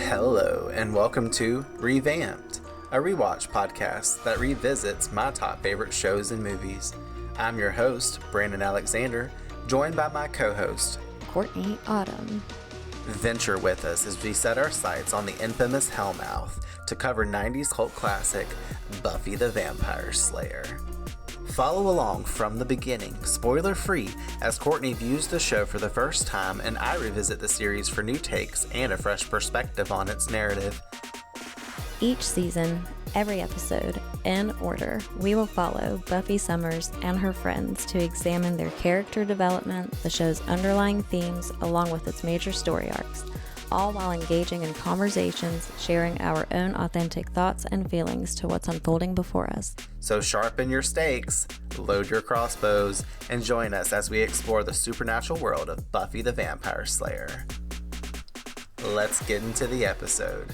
Hello, and welcome to Revamped, a rewatch podcast that revisits my top favorite shows and movies. I'm your host, Brandon Alexander, joined by my co-host, Courtney Autumn. Venture with us as we set our sights on the infamous Hellmouth to cover 90s cult classic, Buffy the Vampire Slayer. Follow along from the beginning, spoiler-free, as Courtney views the show for the first time and I revisit the series for new takes and a fresh perspective on its narrative. Each season, every episode, in order, we will follow Buffy Summers and her friends to examine their character development, the show's underlying themes, along with its major story arcs, all while engaging in conversations, sharing our own authentic thoughts and feelings to what's unfolding before us. So sharpen your stakes, load your crossbows, and join us as we explore the supernatural world of Buffy the Vampire Slayer. Let's get into the episode.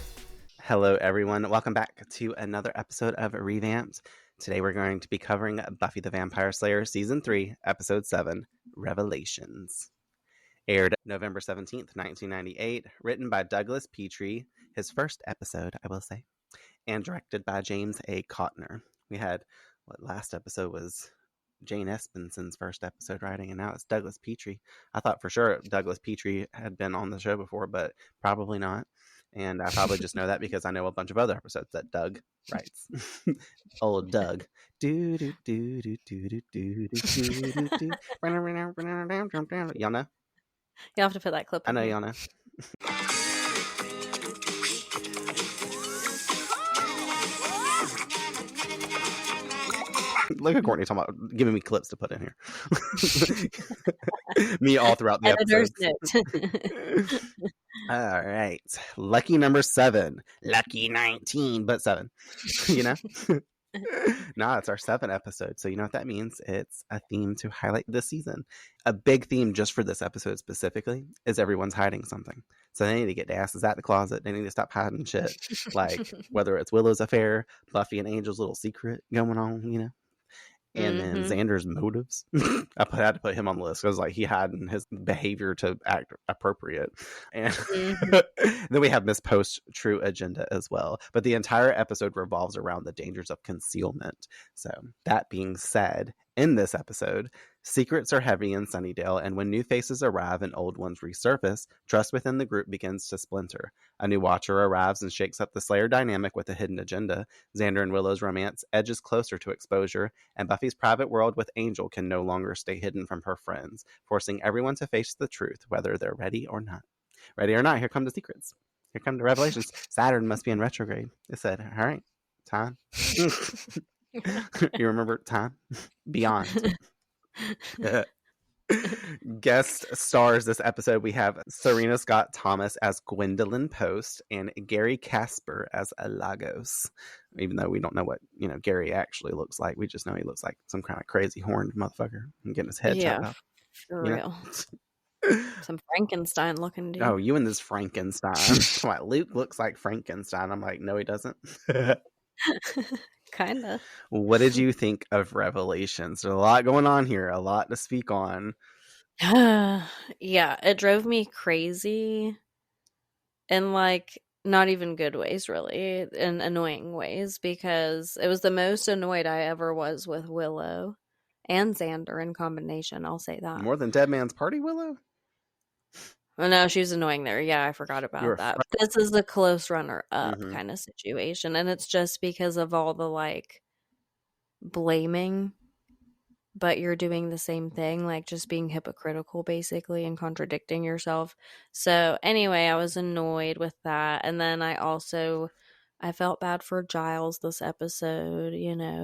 Hello everyone, welcome back to another episode of Revamped. Today we're going to be covering Buffy the Vampire Slayer Season 3, Episode 7, Revelations. Aired November 17th, 1998, written by Douglas Petrie, his first episode, I will say, and directed by James A. Courtney. We had, last episode was Jane Espenson's first episode writing, and now it's Douglas Petrie. I thought for sure Douglas Petrie had been on the show before, but probably not. And I probably just know that because I know a bunch of other episodes that Doug writes. Old Doug. Do do do do do do do do do do. Y'all know? You'll have to put that clip I know y'all know. Look at Courtney talking about giving me clips to put in here. Me all throughout the episode. All right. Lucky number 7. Lucky 19, but 7. You know? Nah, it's our 7th episode. So you know what that means? It's a theme to highlight this season. A big theme just for this episode specifically is everyone's hiding something. So they need to get their asses out the closet. They need to stop hiding shit. Like whether it's Willow's affair, Buffy and Angel's little secret going on, you know? And then Xander's motives. I had to put him on the list because like he had his behavior to act appropriate. And then we have Miss Post's true agenda as well. But the entire episode revolves around the dangers of concealment. So that being said, in this episode, secrets are heavy in Sunnydale, and when new faces arrive and old ones resurface, trust within the group begins to splinter. A new watcher arrives and shakes up the Slayer dynamic with a hidden agenda. Xander and Willow's romance edges closer to exposure, and Buffy's private world with Angel can no longer stay hidden from her friends, forcing everyone to face the truth, whether they're ready or not. Ready or not, here come the secrets. Here come the revelations. Saturn must be in retrograde. It said, all right, time. You remember time? Beyond. Guest stars this episode, we have Serena Scott Thomas as Gwendolyn Post and Gary Casper as Lagos. Even though we don't know what Gary actually looks like, we just know he looks like some kind of crazy horned motherfucker and getting his head chopped off. For real. Some Frankenstein looking dude. Oh, you and this Frankenstein. Like, Luke looks like Frankenstein. I'm like, no, he doesn't. Kinda. What did you think of Revelations? There's a lot going on here, a lot to speak on. Yeah, it drove me crazy in like not even good ways, really, in annoying ways, because it was the most annoyed I ever was with Willow and Xander in combination. I'll say that. More than Dead Man's Party, Willow? Oh no, she was annoying there. Yeah, I forgot about that. But this is a close runner-up kind of situation, and it's just because of all the like blaming, but you're doing the same thing, like just being hypocritical basically and contradicting yourself. So anyway, I was annoyed with that, and then I felt bad for Giles this episode,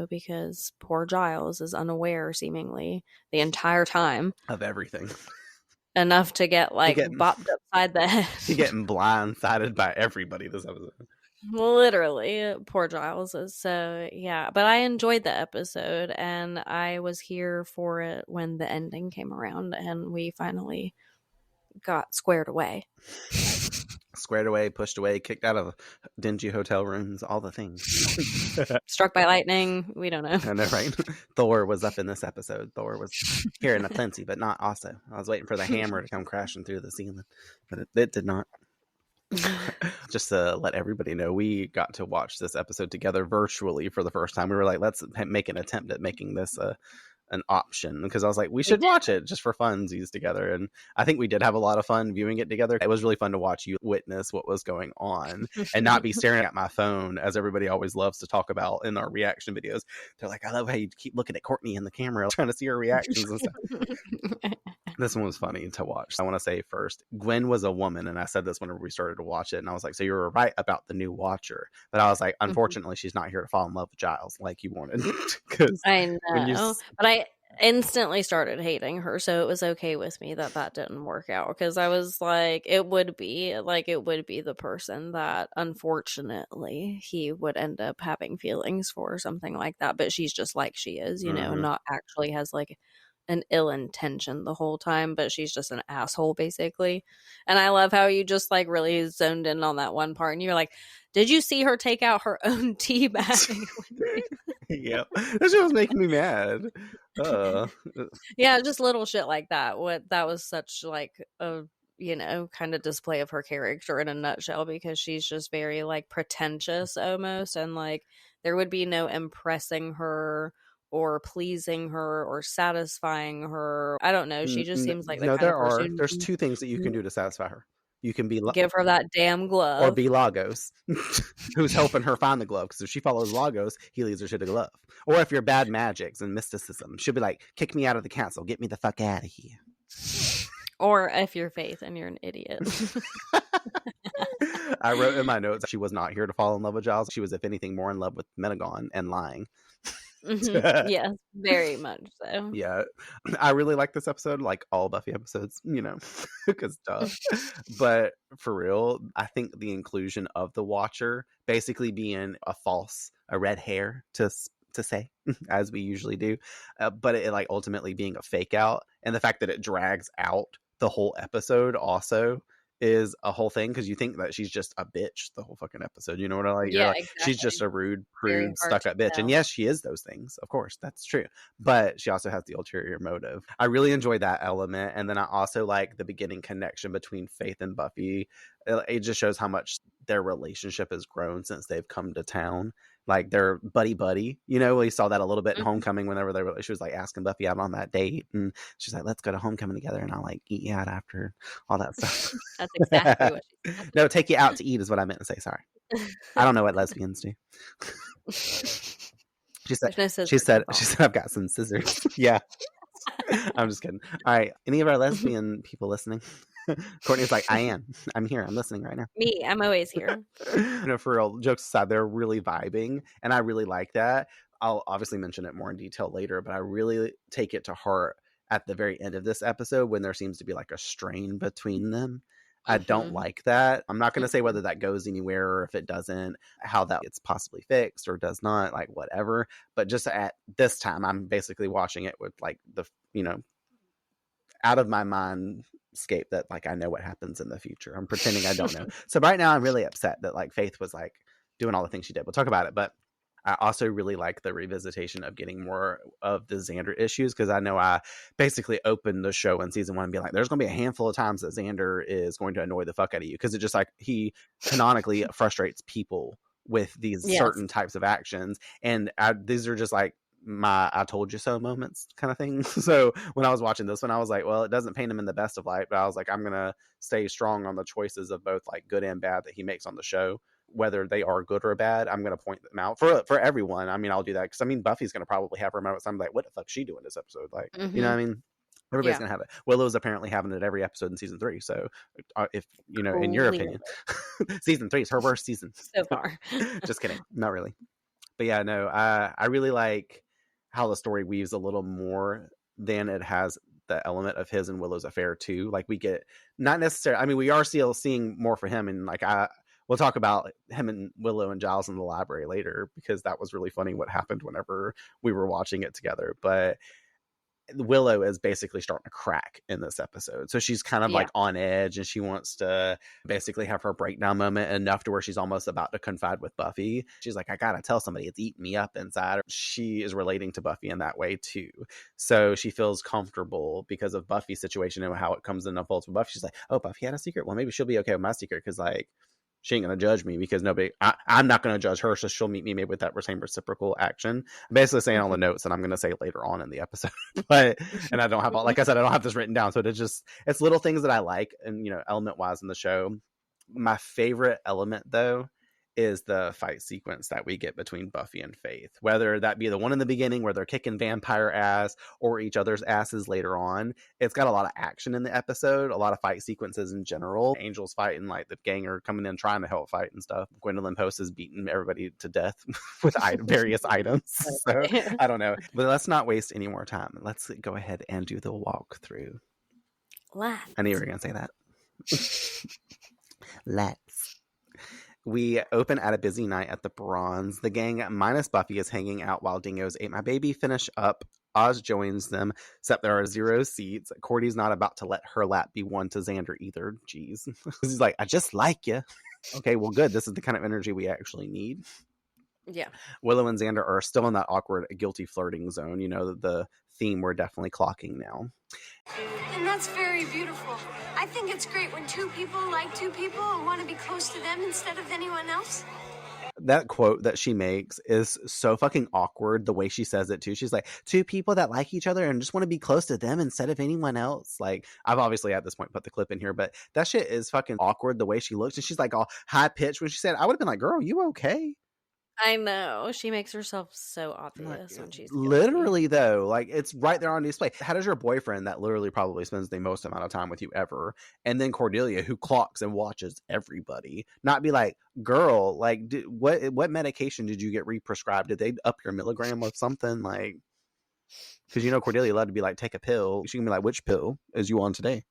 because poor Giles is unaware seemingly the entire time of everything. Enough to get bopped upside the head. He's getting blindsided by everybody this episode. Literally, poor Giles. So yeah, but I enjoyed the episode, and I was here for it when the ending came around, and we finally got squared away. Squared away, pushed away, kicked out of dingy hotel rooms, all the things. Struck by lightning, we don't know. I know, right? Thor was up in this episode. Thor was here in a plenty, but not also. I was waiting for the hammer to come crashing through the ceiling, but it did not. Just to let everybody know, we got to watch this episode together virtually for the first time. We were like, let's make an attempt at making this an option, because I was like, we should watch it just for funsies together. And I think we did have a lot of fun viewing it together. It was really fun to watch you witness what was going on and not be staring at my phone, as everybody always loves to talk about in our reaction videos. They're like, I love how you keep looking at Courtney in the camera trying to see her reactions and stuff. This one was funny to watch. I want to say first, Gwen was a woman, and I said this whenever we started to watch it, and I was like, so you were right about the new watcher, but I was like, unfortunately, she's not here to fall in love with Giles like you wanted. I know, but I instantly started hating her, so it was okay with me that didn't work out, because I was like, it would be the person that unfortunately he would end up having feelings for, or something like that, but she's just like she is, you know, not actually has like an ill intention the whole time, but she's just an asshole basically. And I love how you just like really zoned in on that one part, and you're like, did you see her take out her own tea bag? Yeah, that shit was making me mad. Yeah, just little shit like that. That was such like a, you know, kind of display of her character in a nutshell, because she's just very like pretentious almost, and like there would be no impressing her or pleasing her or satisfying her. I don't know. She just seems like the kind of person. There's two things that you can do to satisfy her. You can be give her that damn glove, or be Lagos, who's helping her find the glove. Because if she follows Lagos, he leads her to the glove. Or if you're bad magics and mysticism, she'll be like, "Kick me out of the castle, get me the fuck out of here." Or if you're Faith and you're an idiot. I wrote in my notes that she was not here to fall in love with Giles. She was, if anything, more in love with Menegon and lying. Yes, very much so. Yeah, I really like this episode, like all Buffy episodes, you know, because duh. But for real, I think the inclusion of the Watcher basically being a red hair to say, as we usually do, but it like ultimately being a fake out, and the fact that it drags out the whole episode also is a whole thing, because you think that she's just a bitch the whole fucking episode, you know what I like? Yeah, like, exactly. She's just a rude, prude, stuck-up bitch, and yes, she is those things, of course, that's true, but she also has the ulterior motive. I really enjoy that element, and then I also like the beginning connection between Faith and Buffy. It just shows how much their relationship has grown since they've come to town. Like they're buddy, you know. We saw that a little bit in Homecoming, whenever she was like asking Buffy out on that date, and she's like, "Let's go to Homecoming together, and I'll like eat you out after," all that stuff. That's exactly what she said. No, take you out to eat is what I meant to say. Sorry, I don't know what lesbians do. She said, I've got some scissors. Yeah, I'm just kidding. All right, any of our lesbian people listening? Courtney's like, I'm here, I'm listening right now. Me, I'm always here. You know, for real, jokes aside, they're really vibing, and I really like that. I'll obviously mention it more in detail later, but I really take it to heart at the very end of this episode when there seems to be like a strain between them. I don't like that. I'm not going to say whether that goes anywhere or if it doesn't, how that gets possibly fixed or does not, like whatever. But just at this time, I'm basically watching it with like the, you know, out of my mindscape that like I know what happens in the future. I'm pretending I don't know. So right now I'm really upset that like Faith was like doing all the things she did. We'll talk about it, but I also really like the revisitation of getting more of the Xander issues, because I know I basically opened the show in season 1 and be like, there's going to be a handful of times that Xander is going to annoy the fuck out of you, because it just like he canonically frustrates people with these certain types of actions, and these are just like my I told you so moments kind of thing. So when I was watching this one, I was like, well, it doesn't paint him in the best of light, but I was like, I'm gonna stay strong on the choices of both like good and bad that he makes on the show, whether they are good or bad. I'm gonna point them out for everyone. I mean, I'll do that, because I mean Buffy's gonna probably have her moments. I'm like, what the fuck's she doing this episode? Like, you know what I mean? Everybody's gonna have it. Willow's apparently having it every episode in season 3. So if you know, in your opinion, season 3 is her worst season so far. Just kidding, not really. But yeah, no, I really like how the story weaves a little more than it has the element of his and Willow's affair too. Like we get not necessarily, I mean, we are still seeing more for him, and like we'll talk about him and Willow and Giles in the library later, because that was really funny what happened whenever we were watching it together. But Willow is basically starting to crack in this episode. So she's kind of like on edge, and she wants to basically have her breakdown moment enough to where she's almost about to confide with Buffy. She's like, I gotta tell somebody, it's eating me up inside. She is relating to Buffy in that way too. So she feels comfortable because of Buffy's situation and how it comes in unfolds with Buffy. She's like, oh, Buffy had a secret. Well, maybe she'll be okay with my secret, because like, she ain't going to judge me, because I'm not going to judge her, so she'll meet me maybe with that same reciprocal action. I'm basically saying all the notes that I'm going to say later on in the episode. And I don't have, like I said, I don't have this written down. So it's little things that I like, and, you know, element wise in the show. My favorite element, though, is the fight sequence that we get between Buffy and Faith, whether that be the one in the beginning where they're kicking vampire ass or each other's asses later on. It's got a lot of action in the episode, a lot of fight sequences in general. Angel's fighting, like the gang are coming in trying to help fight and stuff. Gwendolyn Post is beating everybody to death with various items. So I don't know, but let's not waste any more time. Let's go ahead and do the walkthrough. I knew you were gonna say that. Let's. We open at a busy night at the Bronze. The gang, minus Buffy, is hanging out while Dingo's Ate My Baby finish up. Oz joins them, except there are 0 seats. Cordy's not about to let her lap be won to Xander either. Jeez. He's like, I just like you. Okay, well, good. This is the kind of energy we actually need. Yeah. Willow and Xander are still in that awkward, guilty flirting zone. You know, the theme we're definitely clocking now. And that's very beautiful. I think it's great when 2 people like 2 people and want to be close to them instead of anyone else. That quote that she makes is so fucking awkward, the way she says it too. She's like, 2 people that like each other and just want to be close to them instead of anyone else. Like, I've obviously at this point put the clip in here, but that shit is fucking awkward, the way she looks. And she's like all high pitched when she said, I would have been like, girl, you okay? I know. She makes herself so obvious when she's guilty. Literally, though, like, it's right there on display. How does your boyfriend that literally probably spends the most amount of time with you ever, and then Cordelia, who clocks and watches everybody, not be like, girl, like, what medication did you get re-prescribed? Did they up your milligram of something? Like, because, you know, Cordelia loved to be like, take a pill. She can be like, which pill is you on today?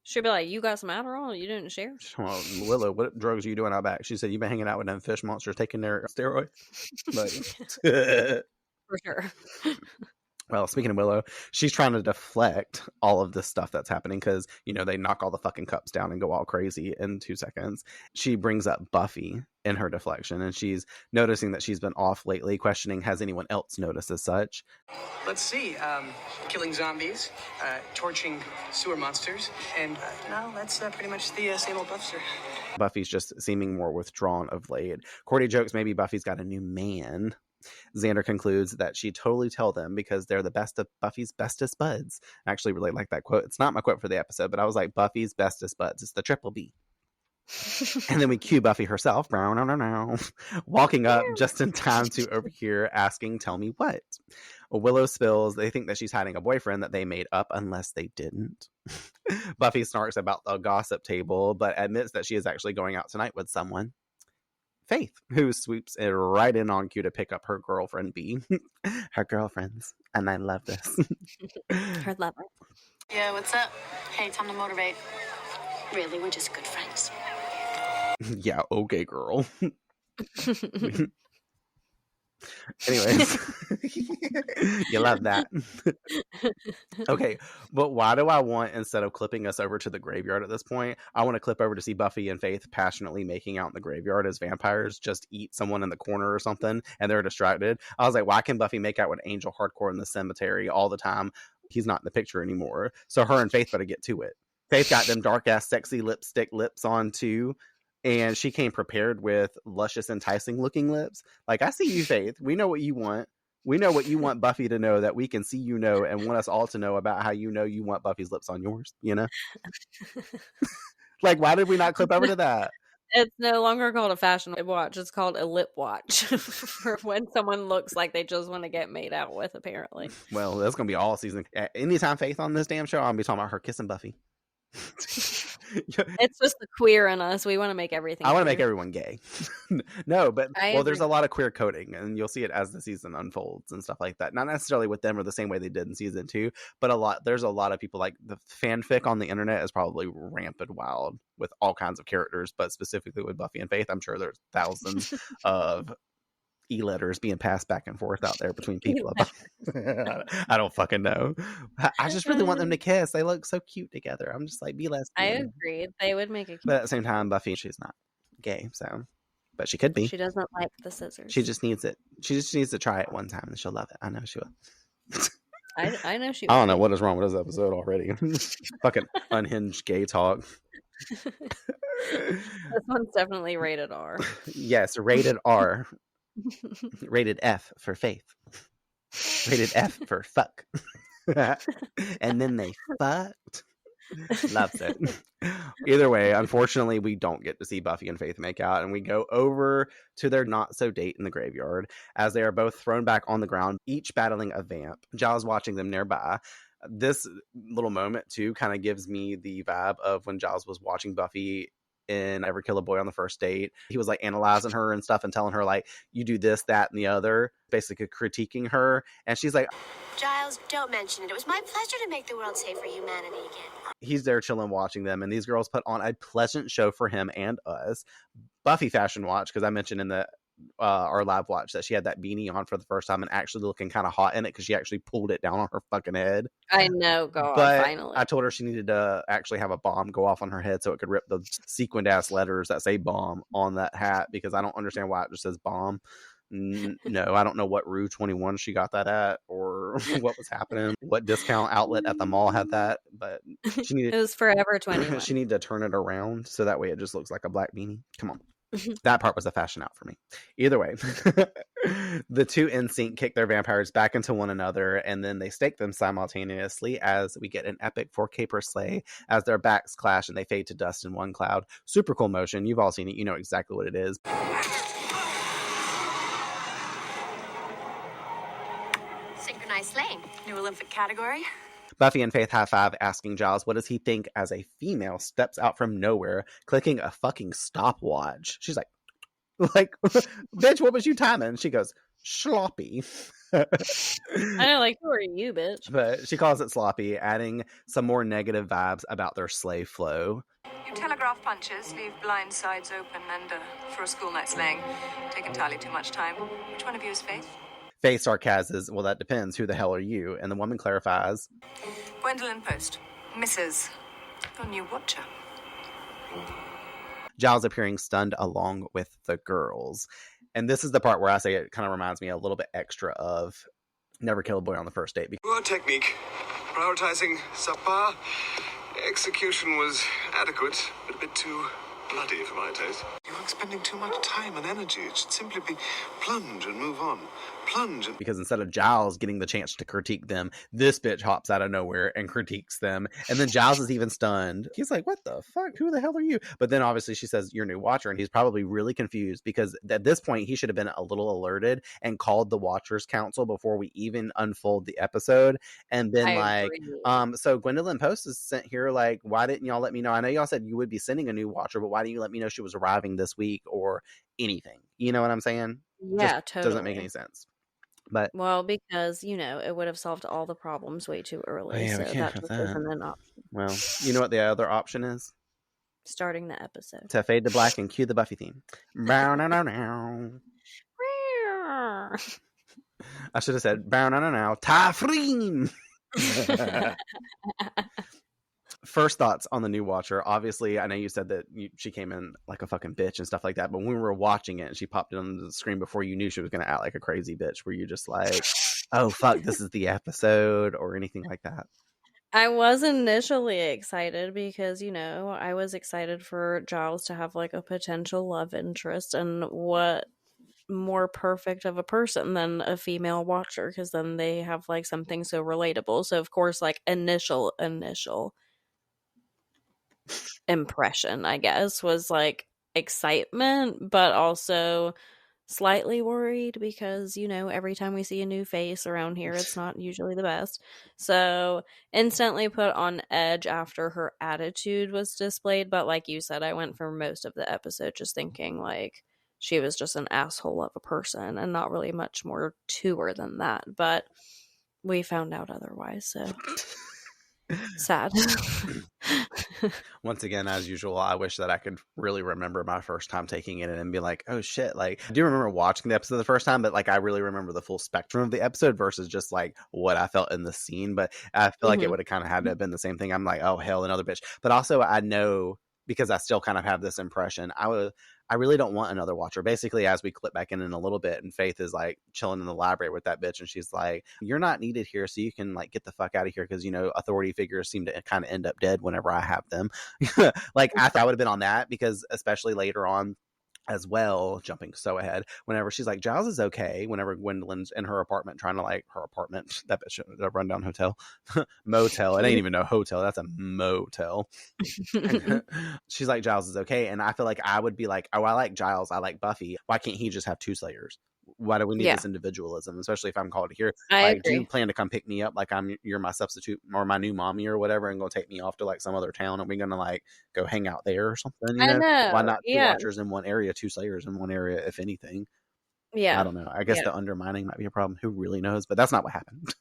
She'll be like, you got some Adderall? You didn't share? Well, Willow, what drugs are you doing out back? She said, you've been hanging out with them fish monsters taking their steroids. For sure. Well, speaking of Willow, she's trying to deflect all of this stuff that's happening because, you know, they knock all the fucking cups down and go all crazy in 2 seconds. She brings up Buffy in her deflection, and she's noticing that she's been off lately, questioning, has anyone else noticed as such? Let's see. Killing zombies, torching sewer monsters, and no, that's pretty much the same old Buffster. Buffy's just seeming more withdrawn of late. Cordy jokes maybe Buffy's got a new man. Xander concludes that she'd totally tell them because they're the best of Buffy's bestest buds. I actually really like that quote. It's not my quote for the episode, but I was like, Buffy's bestest buds. It's the triple B. And then we cue Buffy herself, walking up just in time to overhear asking, tell me what? Willow spills they think that she's hiding a boyfriend that they made up unless they didn't. Buffy snarks about the gossip table, but admits that she is actually going out tonight with someone. Faith, who swoops it right in on cue to pick up her girlfriend B. Her girlfriends. And I love this. Her lover. Yeah, what's up? Hey, time to motivate. Really, we're just good friends. Yeah, okay, girl. Anyways, you love that. Okay, but why do I want, instead of clipping us over to the graveyard at this point, I want to clip over to see Buffy and Faith passionately making out in the graveyard as vampires just eat someone in the corner or something and they're distracted. I was like, why can Buffy make out with Angel hardcore in the cemetery all the time? He's not in the picture anymore. So her and Faith better get to it. Faith got them dark ass sexy lipstick lips on too. And she came prepared with luscious, enticing looking lips. Like, I see you, Faith. We know what you want. We know what you want Buffy to know that we can see, you know, and want us all to know about how you know you want Buffy's lips on yours, you know? Like, why did we not clip over to that? It's no longer called a fashion watch. It's called a lip watch for when someone looks like they just want to get made out with, apparently. Well, that's going to be all season. Anytime Faith on this damn show, I'll be talking about her kissing Buffy. It's just the queer in us. We want to make everything I want to make everyone gay. No, but there's a lot of queer coding, and you'll see it as the season unfolds and stuff like that. Not necessarily with them or the same way they did in season 2, but there's a lot of people, like the fanfic on the internet is probably rampant wild with all kinds of characters, but specifically with Buffy and Faith, I'm sure there's thousands of e-letters being passed back and forth out there between people. I don't fucking know. I just really want them to kiss. They look so cute together. I'm just like, be lesbian. I agree. They would make a cute. But at the same time, Buffy, she's not gay, so. But she could be. She doesn't like the scissors. She just needs it. She just needs to try it one time and she'll love it. I know she will. I know she will. I don't know what is wrong with this episode already. Fucking unhinged gay talk. This one's definitely rated R. Yes, rated R. Rated F for Faith. Rated F for fuck. And then they fucked. Loves it. Either way, unfortunately, we don't get to see Buffy and Faith make out, and we go over to their not-so-date in the graveyard as they are both thrown back on the ground, each battling a vamp. Giles watching them nearby. This little moment, too, kind of gives me the vibe of when Giles was watching Buffy in Ever Kill a Boy on the First Date. He was like analyzing her and stuff and telling her like, you do this, that, and the other, basically critiquing her. And she's like, Giles, don't mention it. It was my pleasure to make the world safe for humanity again. He's there chilling watching them, and these girls put on a pleasant show for him and us. Buffy fashion watch, because I mentioned in the our live watch that she had that beanie on for the first time and actually looking kind of hot in it because she actually pulled it down on her fucking head. I know, God, but finally. I told her she needed to actually have a bomb go off on her head so it could rip the sequined ass letters that say bomb on that hat, because I don't understand why it just says bomb. No, I don't know what Rue 21 she got that at or what was happening, what discount outlet at the mall had that, but she needed it was Forever 21. She needed to turn it around so that way it just looks like a black beanie. Come on. That part was a fashion out for me. Either way, the two NSYNC kick their vampires back into one another, and then they stake them simultaneously as we get an epic 4K per sleigh as their backs clash and they fade to dust in one cloud. Super cool motion. You've all seen it. You know exactly what it is. Synchronized slaying. New Olympic category. Buffy and Faith high five, asking Giles what does he think as a female steps out from nowhere, clicking a fucking stopwatch. She's like, bitch, what was you timing? She goes, sloppy. I know, like, who are you, bitch? But she calls it sloppy, adding some more negative vibes about their sleigh flow. You telegraph punches, leave blind sides open, and for a school night slaying, take entirely too much time. Which one of you is Faith? Faith sarcasms, well, that depends. Who the hell are you? And the woman clarifies, Gwendolyn Post, Mrs. Your new watcher. Giles appearing stunned along with the girls. And this is the part where I say it kind of reminds me a little bit extra of Never Kill a Boy on the First Date. Poor technique. Prioritizing subpar. Execution was adequate, but a bit too bloody for my taste. You are expending too much time and energy. It should simply be plunge and move on. Plunge. Because instead of Giles getting the chance to critique them, this bitch hops out of nowhere and critiques them. And then Giles is even stunned. He's like, what the fuck? Who the hell are you? But then obviously she says, you're new watcher. And he's probably really confused because at this point he should have been a little alerted and called the Watchers Council before we even unfold the episode. And then so Gwendolyn Post is sent here like, why didn't y'all let me know? I know y'all said you would be sending a new watcher, but why didn't you let me know she was arriving this week or anything? You know what I'm saying? Yeah, just totally. Doesn't make any sense. But well, because it would have solved all the problems way too early. Yeah, so we can't that have just isn't an option. Well, you know what the other option is? Starting the episode. To fade to black and cue the Buffy theme. I should have said Typhrine. First thoughts on the new watcher. Obviously, I know you said that she came in like a fucking bitch and stuff like that, but when we were watching it and she popped it on the screen before you knew she was going to act like a crazy bitch, were you just like, oh fuck, this is the episode or anything like that? I was initially excited because, I was excited for Giles to have like a potential love interest, and what more perfect of a person than a female watcher, because then they have like something so relatable. So of course, like initial impression, I guess, was like excitement, but also slightly worried because, every time we see a new face around here, it's not usually the best. So instantly put on edge after her attitude was displayed. But like you said, I went for most of the episode just thinking like she was just an asshole of a person and not really much more to her than that. But we found out otherwise, so... Sad. Once again, as usual, I wish that I could really remember my first time taking it in and be like, oh shit. Like, I do remember watching the episode the first time, but like I really remember the full spectrum of the episode versus just like what I felt in the scene. But I feel like it would have kind of had to have been the same thing. I'm like, oh hell, another bitch. But also I know, because I still kind of have this impression, I really don't want another watcher. Basically, as we clip back in a little bit, and Faith is like chilling in the library with that bitch, and she's like, you're not needed here, so you can like get the fuck out of here, because, you know, authority figures seem to kind of end up dead whenever I have them. Like, I thought I would have been on that, because especially later on as well, jumping so ahead, whenever she's like, Giles is okay, whenever Gwendolyn's in her apartment trying to like, her apartment, that bitch, the rundown hotel, motel, it ain't even a hotel, that's a motel. She's like, Giles is okay, and I feel like I would be like, oh, I like Giles, I like Buffy, why can't he just have two Slayers? Why do we need this individualism, especially if I'm called here? I like, agree. do you plan to come pick me up like you're my substitute or my new mommy or whatever, and go take me off to like some other town, and we're gonna like go hang out there or something? You know? Why not two watchers in one area, two Slayers in one area, if anything? I don't know. I guess the undermining might be a problem. Who really knows? But that's not what happened.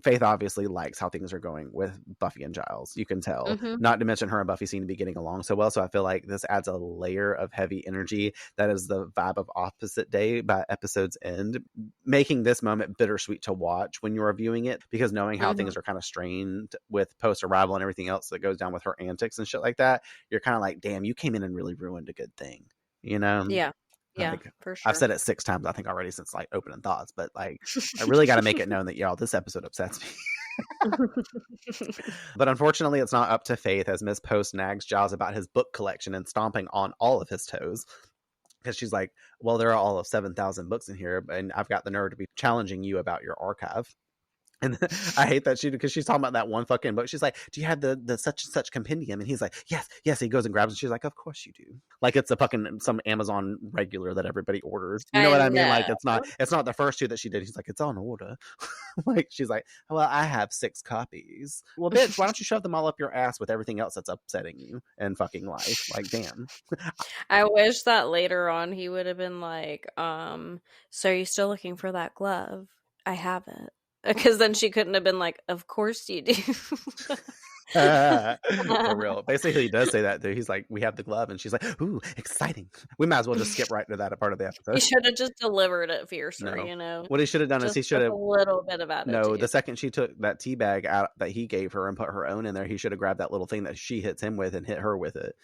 Faith obviously likes how things are going with Buffy and Giles. You can tell. Not to mention her and Buffy seem to be getting along so well. So I feel like this adds a layer of heavy energy that is the vibe of Opposite Day by episode's end, making this moment bittersweet to watch when you're viewing it, because knowing how things are kind of strained with post-arrival and everything else that goes down with her antics and shit like that, you're kind of like, damn, you came in and really ruined a good thing, you know? Yeah, for sure. I've said it 6 times, I think, already since like opening thoughts, but like, I really got to make it known that, y'all, this episode upsets me. But unfortunately, it's not up to Faith, as Miss Post nags Giles about his book collection and stomping on all of his toes. Because she's like, well, there are all of 7,000 books in here, and I've got the nerve to be challenging you about your archive. And I hate that because she's talking about that one fucking book. She's like, do you have the such and such compendium? And he's like, yes. He goes and grabs it. She's like, of course you do. Like, it's a fucking some Amazon regular that everybody orders. You know what I mean? Like, it's not the first 2 that she did. He's like, it's on order. Like, she's like, well, I have 6 copies. Well, bitch, why don't you shove them all up your ass with everything else that's upsetting you in fucking life? Like, damn. I wish that later on he would have been like, so are you still looking for that glove? I have it. Because then she couldn't have been like, of course you do. For real. Basically, he does say that, dude. He's like, we have the glove, and she's like, ooh, exciting. We might as well just skip right to that part of the episode. He should have just delivered it fiercer, you know. What he should have done is he should have a little bit of attitude. No, the second she took that tea bag out that he gave her and put her own in there, he should have grabbed that little thing that she hits him with and hit her with it.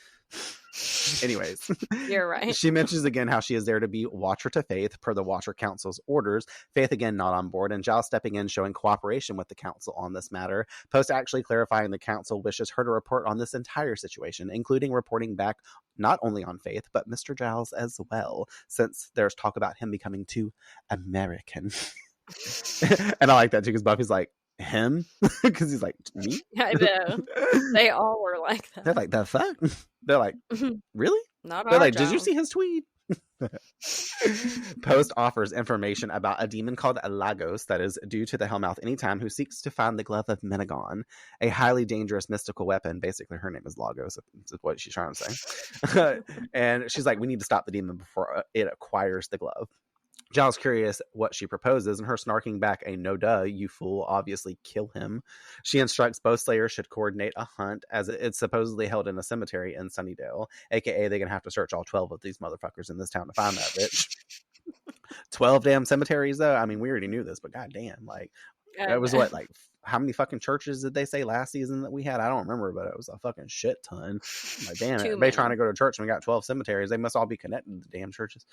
Anyways, you're right. She mentions again how she is there to be watcher to Faith per the Watcher Council's orders. Faith again not on board, and Giles stepping in, showing cooperation with the council on this matter. Post actually clarifying the council wishes her to report on this entire situation, including reporting back not only on Faith but Mr. Giles as well, since there's talk about him becoming too American. And I like that too, because Buffy's like, him? Because he's like, me? I know. They all were like that. They're like, the fuck? They're like, really? Not They're like, Giles. did you see his tweet? Post offers information about a demon called Lagos that is due to the Hellmouth anytime, who seeks to find the glove of Menegon, a highly dangerous mystical weapon. Basically, her name is Lagos, is what she's trying to say. And she's like, we need to stop the demon before it acquires the glove. Giles curious what she proposes, and her snarking back a no duh, you fool, obviously kill him. She instructs both Slayers should coordinate a hunt, as it's supposedly held in a cemetery in Sunnydale, aka they're gonna have to search all 12 of these motherfuckers in this town to find that bitch. 12 damn cemeteries though. I mean, we already knew this, but goddamn, like, that was what, like, how many fucking churches did they say last season that we had? I don't remember, but it was a fucking shit ton. Like, damn, everybody trying to go to church, and we got 12 cemeteries. They must all be connected to the damn churches.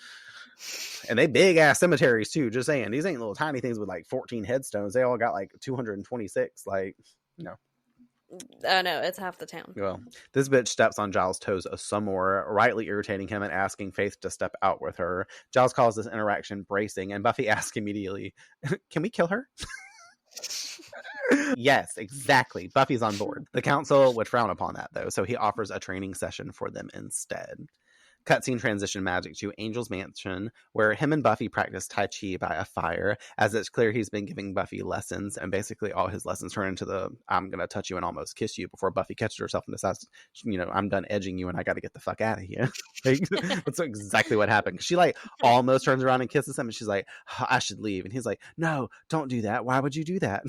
And they big ass cemeteries too, just saying. These ain't little tiny things with like 14 headstones. They all got like 226. Like, no. Oh no, it's half the town. Well, this bitch steps on Giles' toes some more, rightly irritating him and asking Faith to step out with her. Giles calls this interaction bracing, and Buffy asks immediately, can we kill her? Yes, exactly. Buffy's on board. The council would frown upon that, though, so he offers a training session for them instead. Cutscene transition magic to Angel's Mansion, where him and Buffy practice Tai Chi by a fire, as it's clear he's been giving Buffy lessons, and basically all his lessons turn into the I'm gonna touch you and almost kiss you, before Buffy catches herself and decides, you know, I'm done edging you and I gotta get the fuck out of here. Like, that's exactly what happened. She like almost turns around and kisses him, and she's like, I should leave. And he's like, no, don't do that. Why would you do that?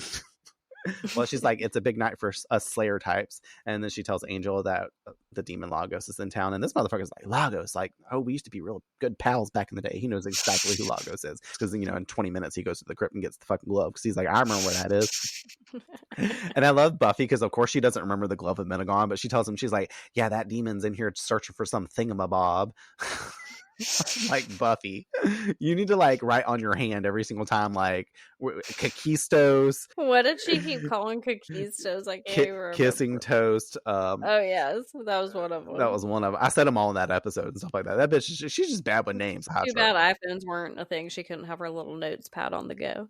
Well, she's like, it's a big night for us Slayer types. And then she tells Angel that the demon Lagos is in town. And this motherfucker's like, Lagos? Like, oh, we used to be real good pals back in the day. He knows exactly who Lagos is. Because, you know, in 20 minutes, he goes to the crypt and gets the fucking glove. Because he's like, I remember where that is. And I love Buffy because, of course, she doesn't remember the glove of 𝗏𝗏. But she tells him, she's like, yeah, that demon's in here searching for some thingamabob. Like, Buffy, you need to like write on your hand every single time, like 𝗏𝗏istos. What did she keep calling 𝗏𝗏istos? I can't remember. Kissing toast. Oh yes, that was one of them. That was one of them. I said them all in that episode and stuff like that. That bitch, she's just bad with names. Too bad iPhones weren't a thing. She couldn't have her little notes pad on the go.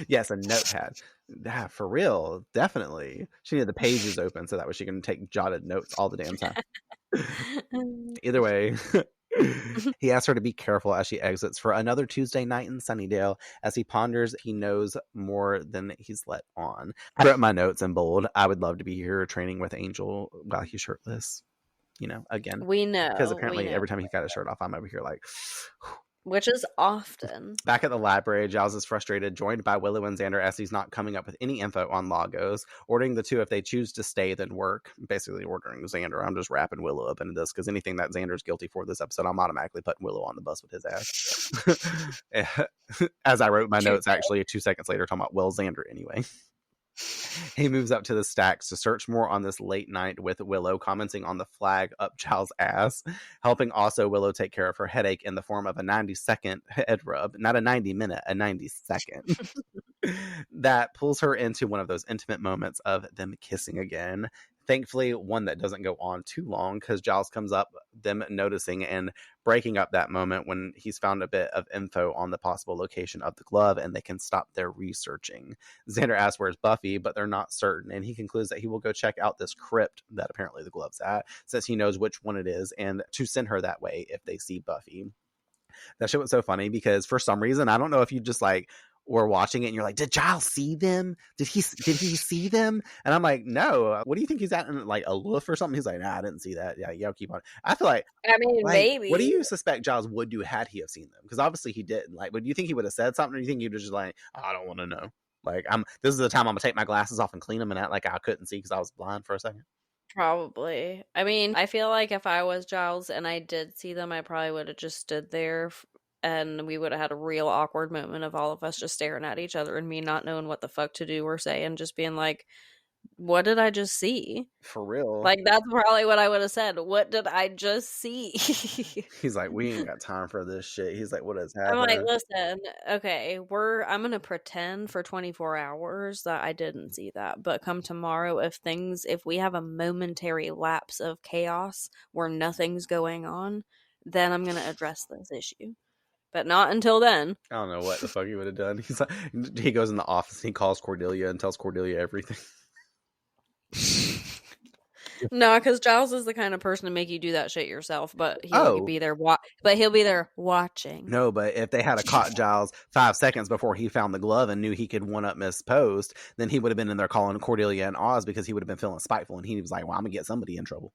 Yes, a notepad. Yeah, for real, definitely. She needed the pages open so that way she can take jotted notes all the damn time. Either way. He asks her to be careful as she exits for another Tuesday night in Sunnydale. As he ponders, he knows more than he's let on. I wrote my notes in bold. I would love to be here training with Angel while he's shirtless. You know, again. We know. Because apparently every time he got his shirt off, I'm over here like... Which is often. Back at the library, Giles is frustrated, joined by Willow and Xander as he's not coming up with any info on Lagos, ordering the two if they choose to stay, then work. Basically ordering Xander. I'm just wrapping Willow up into this because anything that Xander's guilty for this episode, I'm automatically putting Willow on the bus with his ass. As I wrote my notes, actually, 2 seconds later, talking about, well, Xander anyway. He moves up to the stacks to search more on this late night with Willow, commenting on the flag up Giles' ass, helping also Willow take care of her headache in the form of a 90-second head rub, not a 90-minute, a 90-second. That pulls her into one of those intimate moments of them kissing again. Thankfully, one that doesn't go on too long because Giles comes up, them noticing and breaking up that moment when he's found a bit of info on the possible location of the glove and they can stop their researching. Xander asks where's Buffy, but they're not certain, and he concludes that he will go check out this crypt that apparently the glove's at, since he knows which one it is, and to send her that way if they see Buffy. That shit was so funny because for some reason, I don't know if you just like were watching it and you're like, did Giles see them? Did he see them? And I'm like, no. What do you think he's at in like a loof or something? He's like, nah, I didn't see that. Yeah, I'll keep on. I feel like, maybe. What do you suspect Giles would do had he have seen them? Because obviously he didn't. Like, but do you think he would have said something, or do you think he was just like, oh, I don't want to know? Like, this is the time I'm gonna take my glasses off and clean them and act like I couldn't see because I was blind for a second. Probably. I mean, I feel like if I was Giles and I did see them, I probably would have just stood there and we would have had a real awkward moment of all of us just staring at each other and me not knowing what the fuck to do or say and just being like, what did I just see? For real. Like, that's probably what I would have said. What did I just see? He's like, we ain't got time for this shit. He's like, what is happening? I'm like, listen, okay, I'm going to pretend for 24 hours that I didn't see that. But come tomorrow, if we have a momentary lapse of chaos where nothing's going on, then I'm going to address this issue. But not until then. I don't know what the fuck he would have done. He's like, he goes in the office and he calls Cordelia and tells Cordelia everything. No, because Giles is the kind of person to make you do that shit yourself, but he'll be there. He'll be there watching. No, but if they had caught Giles 5 seconds before he found the glove and knew he could one up Miss Post, then he would have been in there calling Cordelia and Oz because he would have been feeling spiteful, and he was like, "Well, I'm gonna get somebody in trouble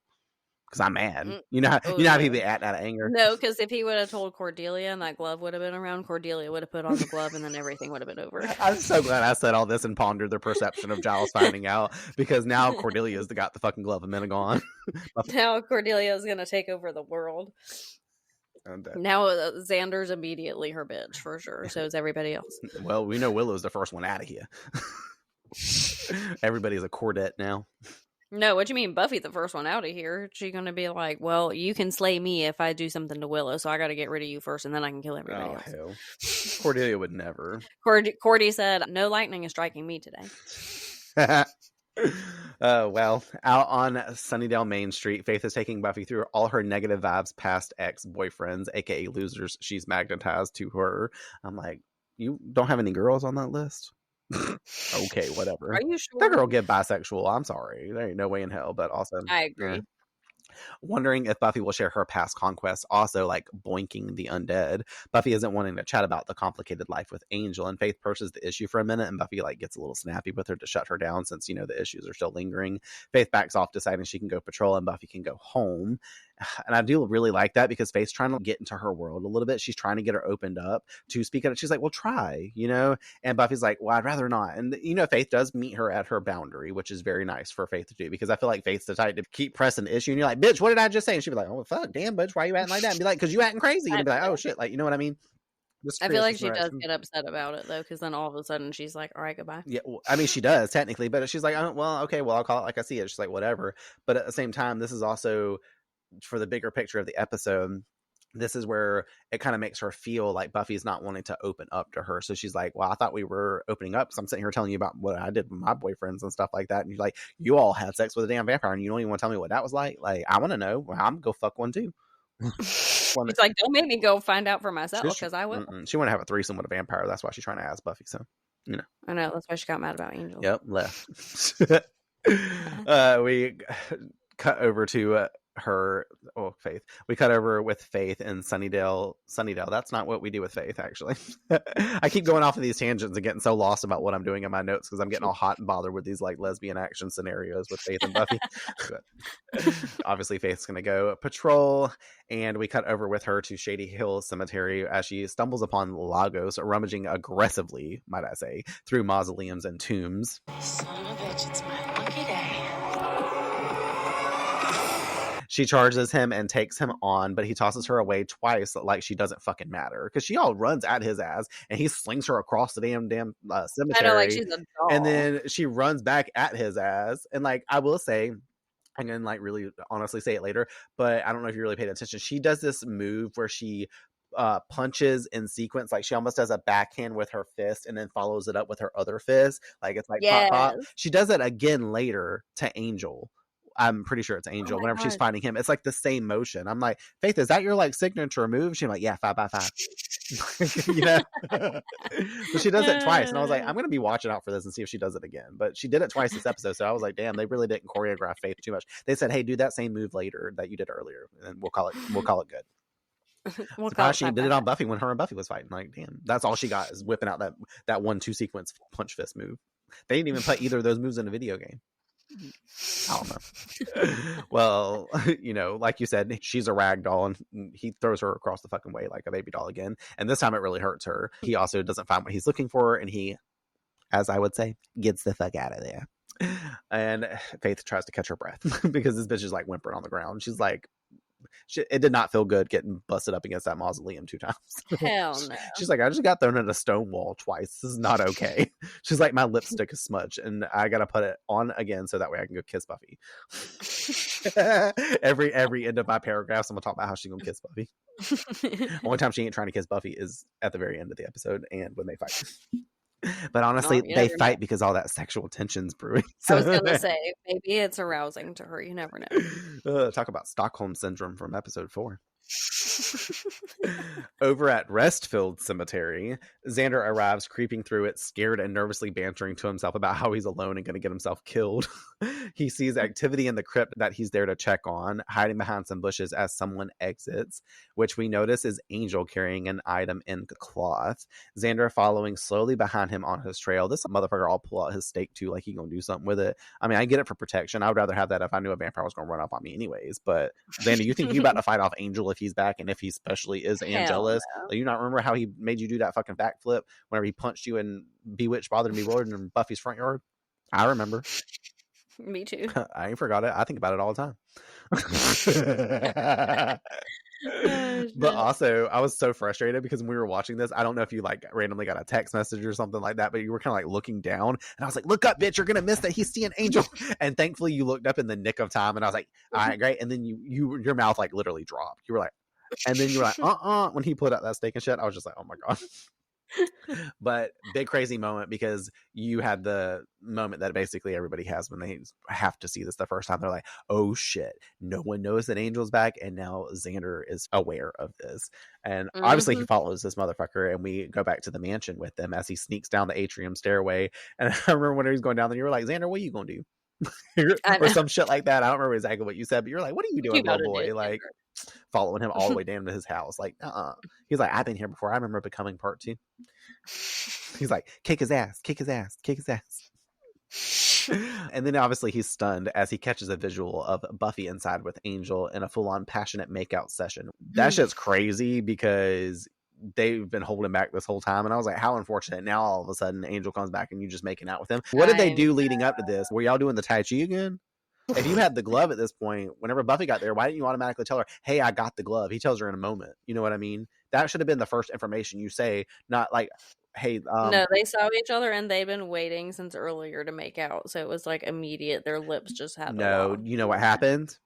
because I'm mad." You know how people act out of anger. No, because if he would have told Cordelia and that glove would have been around, Cordelia would have put on the glove and then everything would have been over. I'm so glad I said all this and pondered the perception of Giles finding out, because now Cordelia's got the fucking glove a minute gone. Now Cordelia's gonna take over the world. Now Xander's immediately her bitch for sure. So is everybody else. Well, we know Willow's the first one out of here. Everybody's a Cordette now. No, what do you mean? Buffy the first one out of here? She's gonna be like, well, you can slay me if I do something to Willow, so I gotta get rid of you first and then I can kill everybody else. Hell. Cordelia would never. Cordy said, no lightning is striking me today. Well, out on Sunnydale Main Street, Faith is taking Buffy through all her negative vibes past ex-boyfriends, aka losers she's magnetized to her. I'm like, you don't have any girls on that list? Okay, whatever. Are you sure? That girl get bisexual. I'm sorry. There ain't no way in hell, but also I agree. Wondering if Buffy will share her past conquests, also like boinking the undead. Buffy isn't wanting to chat about the complicated life with Angel, and Faith pushes the issue for a minute, and Buffy like gets a little snappy with her to shut her down since, you know, the issues are still lingering. Faith backs off, deciding she can go patrol and Buffy can go home. And I do really like that because Faith's trying to get into her world a little bit. She's trying to get her opened up to speak at it. She's like, well, try, you know? And Buffy's like, well, I'd rather not. And, you know, Faith does meet her at her boundary, which is very nice for Faith to do, because I feel like Faith's the type to keep pressing the issue. And you're like, bitch, what did I just say? And she'd be like, oh, fuck, damn, bitch, why are you acting like that? And be like, because you acting crazy. And be like, oh, shit. Like, you know what I mean? I feel like she does get upset about it, though, because then all of a sudden she's like, all right, goodbye. Yeah, well, I mean, she does technically, but she's like, oh, well, okay, well, I'll call it like I see it. She's like, whatever. But at the same time, this is also for the bigger picture of the episode. This is where it kind of makes her feel like Buffy's not wanting to open up to her. So she's like, well, I thought we were opening up. So I'm sitting here telling you about what I did with my boyfriends and stuff like that. And you're like, you all had sex with a damn vampire and you don't even want to tell me what that was like. Like, I want to know. Well, I'm going to go fuck one too. She's like, don't make me go find out for myself, because I will. She want to have a threesome with a vampire. That's why she's trying to ask Buffy. So, you know. I know. That's why she got mad about Angel. Yep, left. We cut over to Faith. We cut over with Faith in Sunnydale. That's not what we do with Faith, actually. I keep going off of these tangents and getting so lost about what I'm doing in my notes because I'm getting all hot and bothered with these like lesbian action scenarios with Faith and Buffy. But obviously Faith's gonna go patrol, and we cut over with her to Shady Hill Cemetery as she stumbles upon Lagos rummaging aggressively, might I say, through mausoleums and tombs. Son of a bitch, it's my lucky day. She charges him and takes him on, but he tosses her away twice like she doesn't fucking matter, because she all runs at his ass and he slings her across the damn cemetery. I know, like she's a doll. And then she runs back at his ass. And like, I will say, I can like really honestly say it later, but I don't know if you really paid attention. She does this move where she punches in sequence, like she almost does a backhand with her fist and then follows it up with her other fist, like it's like pop pop. She does it again later to Angel. I'm pretty sure it's Angel. Whenever she's fighting him, it's like the same motion. I'm like, Faith, is that your like signature move? She's like, yeah, 5x5. You know. So she does it twice, and I was like, I'm gonna be watching out for this and see if she does it again. But she did it twice this episode, so I was like, damn, they really didn't choreograph Faith too much. They said, hey, do that same move later that you did earlier, and we'll call it good. Surprised she did it on Buffy when her and Buffy was fighting. Like, damn, that's all she got is whipping out that 1-2 sequence punch fist move. They didn't even put either of those moves in a video game. I don't know. Well, you know, like you said, she's a rag doll, and he throws her across the fucking way like a baby doll again. And this time it really hurts her. He also doesn't find what he's looking for, and he, as I would say, gets the fuck out of there. And Faith tries to catch her breath because this bitch is like whimpering on the ground. She's like, it did not feel good getting busted up against that mausoleum 2 times. Hell no. She's like, I just got thrown at a stone wall twice. This is not okay. She's like, my lipstick is smudged and I gotta put it on again so that way I can go kiss Buffy. every end of my paragraphs, I'm gonna talk about how she's gonna kiss Buffy. Only time she ain't trying to kiss Buffy is at the very end of the episode and when they fight. But honestly, they fight because all that sexual tension's brewing. So, I was gonna say, maybe it's arousing to her. You never know. Talk about Stockholm Syndrome from episode 4. Over at Restfield Cemetery, Xander arrives creeping through it, scared and nervously bantering to himself about how he's alone and going to get himself killed. He sees activity in the crypt that he's there to check on, hiding behind some bushes as someone exits, which we notice is Angel carrying an item in cloth. Xander following slowly behind him on his trail. This motherfucker all pull out his stake too, like he gonna do something with it. I mean, I get it for protection. I would rather have that if I knew a vampire was gonna run up on me anyways. But Xander, you think you about to fight off Angel if he's back, and if he especially is Angelus? No. Like, you not remember how he made you do that fucking backflip whenever he punched you and Bewitched Bothered Me Road in Buffy's front yard? I remember. Me too. I ain't forgot it. I think about it all the time. But also, I was so frustrated because when we were watching this, I don't know if you like randomly got a text message or something like that, but you were kind of like looking down, and I was like, "Look up, bitch! You're gonna miss that. He's seeing Angel." And thankfully, you looked up in the nick of time, and I was like, "All right, great." And then your mouth like literally dropped. You were like, and then you were like, when he put out that steak and shit, I was just like, "Oh my god." But big crazy moment, because you had the moment that basically everybody has when they have to see this the first time. They're like, oh shit, no one knows that Angel's back, and now Xander is aware of this. And obviously he follows this motherfucker, and we go back to the mansion with them as he sneaks down the atrium stairway. And I remember when he was going down there, you were like, Xander, what are you gonna do? or some shit like that. I don't remember exactly what you said, but you're like, what are you doing, little boy? Like, following him all the way down to his house. Like, He's like, I've been here before. I remember becoming part 2. He's like, kick his ass, kick his ass, kick his ass. And then obviously he's stunned as he catches a visual of Buffy inside with Angel in a full-on passionate makeout session. That shit's crazy because they've been holding back this whole time. And I was like, how unfortunate. Now all of a sudden Angel comes back and you just making out with him. What did they do leading up to this? Were y'all doing the Tai Chi again? If you had the glove at this point, whenever Buffy got there, why didn't you automatically tell her, hey, I got the glove? He tells her in a moment. You know what I mean? That should have been the first information you say, not like, hey. No, they saw each other and they've been waiting since earlier to make out. So it was like immediate. Their lips just had No, you know what happened?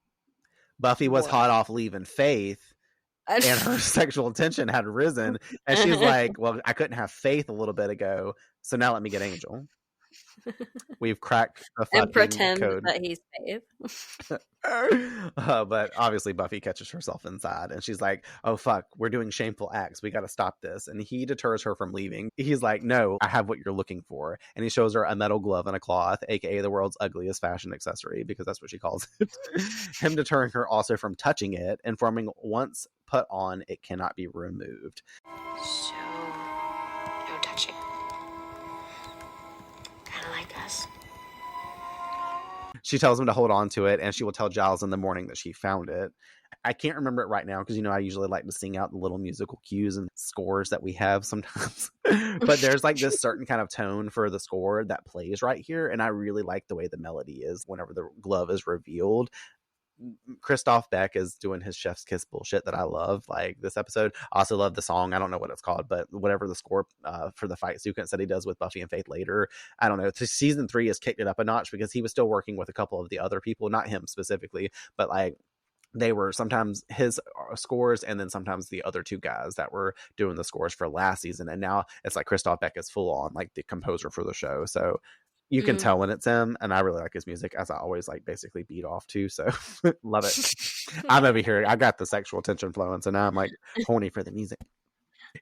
Buffy was hot off leaving Faith. And her sexual tension had risen. And she's like, well, I couldn't have Faith a little bit ago. So now let me get Angel. We've cracked the fucking and pretend code. that he's safe. But obviously Buffy catches herself inside and she's like, oh fuck, we're doing shameful acts, we gotta stop this. And he deters her from leaving. He's like, no, I have what you're looking for. And he shows her a metal glove and a cloth, aka the world's ugliest fashion accessory, because that's what she calls it. Him deterring her also from touching it, informing once put on it cannot be removed. So, no touching. Kind of like us. She tells him to hold on to it, and she will tell Giles in the morning that she found it. I can't remember it right now because, I usually like to sing out the little musical cues and scores that we have sometimes. But there's like this certain kind of tone for the score that plays right here, and I really like the way the melody is whenever the glove is revealed. Christoph Beck is doing his chef's kiss bullshit that I love. Like this episode, I also love the song. I don't know what it's called, but whatever the score for the fight sequence that he does with Buffy and Faith later, I don't know. Season 3 has kicked it up a notch because he was still working with a couple of the other people, not him specifically, but like they were sometimes his scores and then sometimes the other 2 guys that were doing the scores for last season. And now it's like Christoph Beck is full on like the composer for the show. So you can tell when it's him, and I really like his music, as I always like basically beat off to. So love it. I'm over here. I got the sexual tension flowing, so now I'm like horny for the music.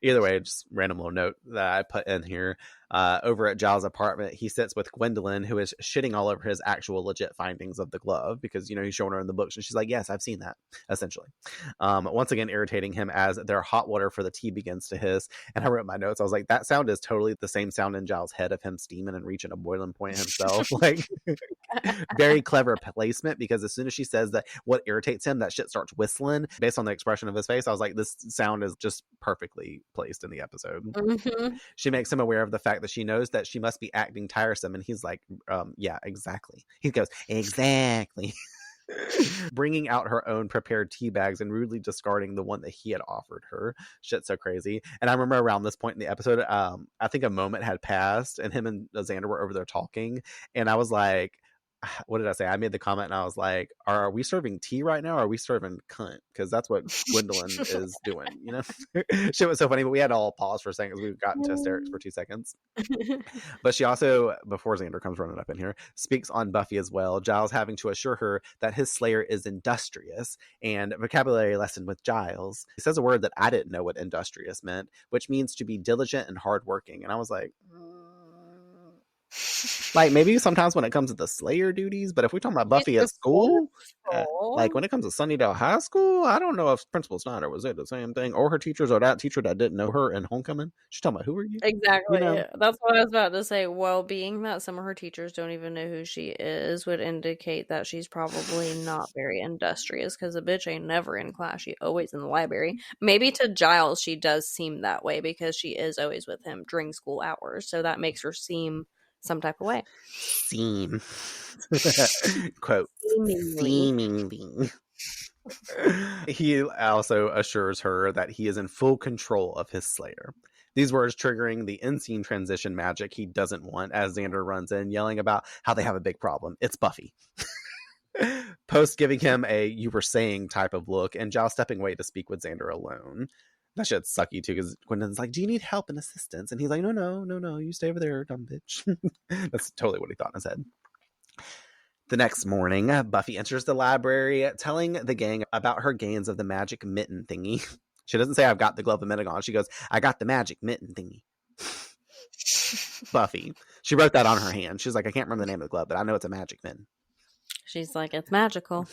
Either way, just random little note that I put in here. Over at Giles' apartment, he sits with Gwendolyn, who is shitting all over his actual legit findings of the glove because, he's showing her in the books and she's like, yes, I've seen that, essentially. Once again, irritating him as their hot water for the tea begins to hiss. And I wrote my notes. I was like, that sound is totally the same sound in Giles' head of him steaming and reaching a boiling point himself. Like, very clever placement because as soon as she says that what irritates him, that shit starts whistling. Based on the expression of his face, I was like, this sound is just perfectly placed in the episode. Mm-hmm. She makes him aware of the fact that she knows that she must be acting tiresome, and he's like, yeah, exactly. He goes, exactly. Bringing out her own prepared tea bags and rudely discarding the one that he had offered her. Shit's so crazy. And I remember around this point in the episode, I think a moment had passed and him and Xander were over there talking, and I was like, what did I say? I made the comment and I was like, are we serving tea right now or are we serving cunt? Because that's what Gwendolyn is doing, Shit was so funny, but we had to all pause for a second because we got into hysterics for 2 seconds. But she also, before Xander comes running up in here, speaks on Buffy as well, Giles having to assure her that his slayer is industrious. And vocabulary lesson with Giles, he says a word that I didn't know what industrious meant, which means to be diligent and hardworking. And I was like, like maybe sometimes when it comes to the Slayer duties, but if we're talking about Buffy at school, like when it comes to Sunnydale High School, I don't know if Principal Snyder was it the same thing, or her teachers, or that teacher that didn't know her in Homecoming. She's talking about, who are you? Exactly. That's what I was about to say. Well, being that some of her teachers don't even know who she is would indicate that she's probably not very industrious because the bitch ain't never in class. She always in the library. Maybe to Giles she does seem that way because she is always with him during school hours, so that makes her seem some type of way. Seem. Quote. Seemingly. He also assures her that he is in full control of his slayer. These words triggering the in-scene transition magic he doesn't want as Xander runs in, yelling about how they have a big problem. It's Buffy. Post giving him a "you were saying" type of look, and Giles stepping away to speak with Xander alone. That shit's sucky too, because Gwendolyn's like, do you need help and assistance? And he's like, no, you stay over there, dumb bitch. That's totally what he thought in his head. The next morning, Buffy enters the library, telling the gang about her gains of the magic mitten thingy. She doesn't say, I've got the glove of Metagon. She goes, I got the magic mitten thingy. Buffy. She wrote that on her hand. She's like, I can't remember the name of the glove, but I know it's a magic mitten. She's like, it's magical.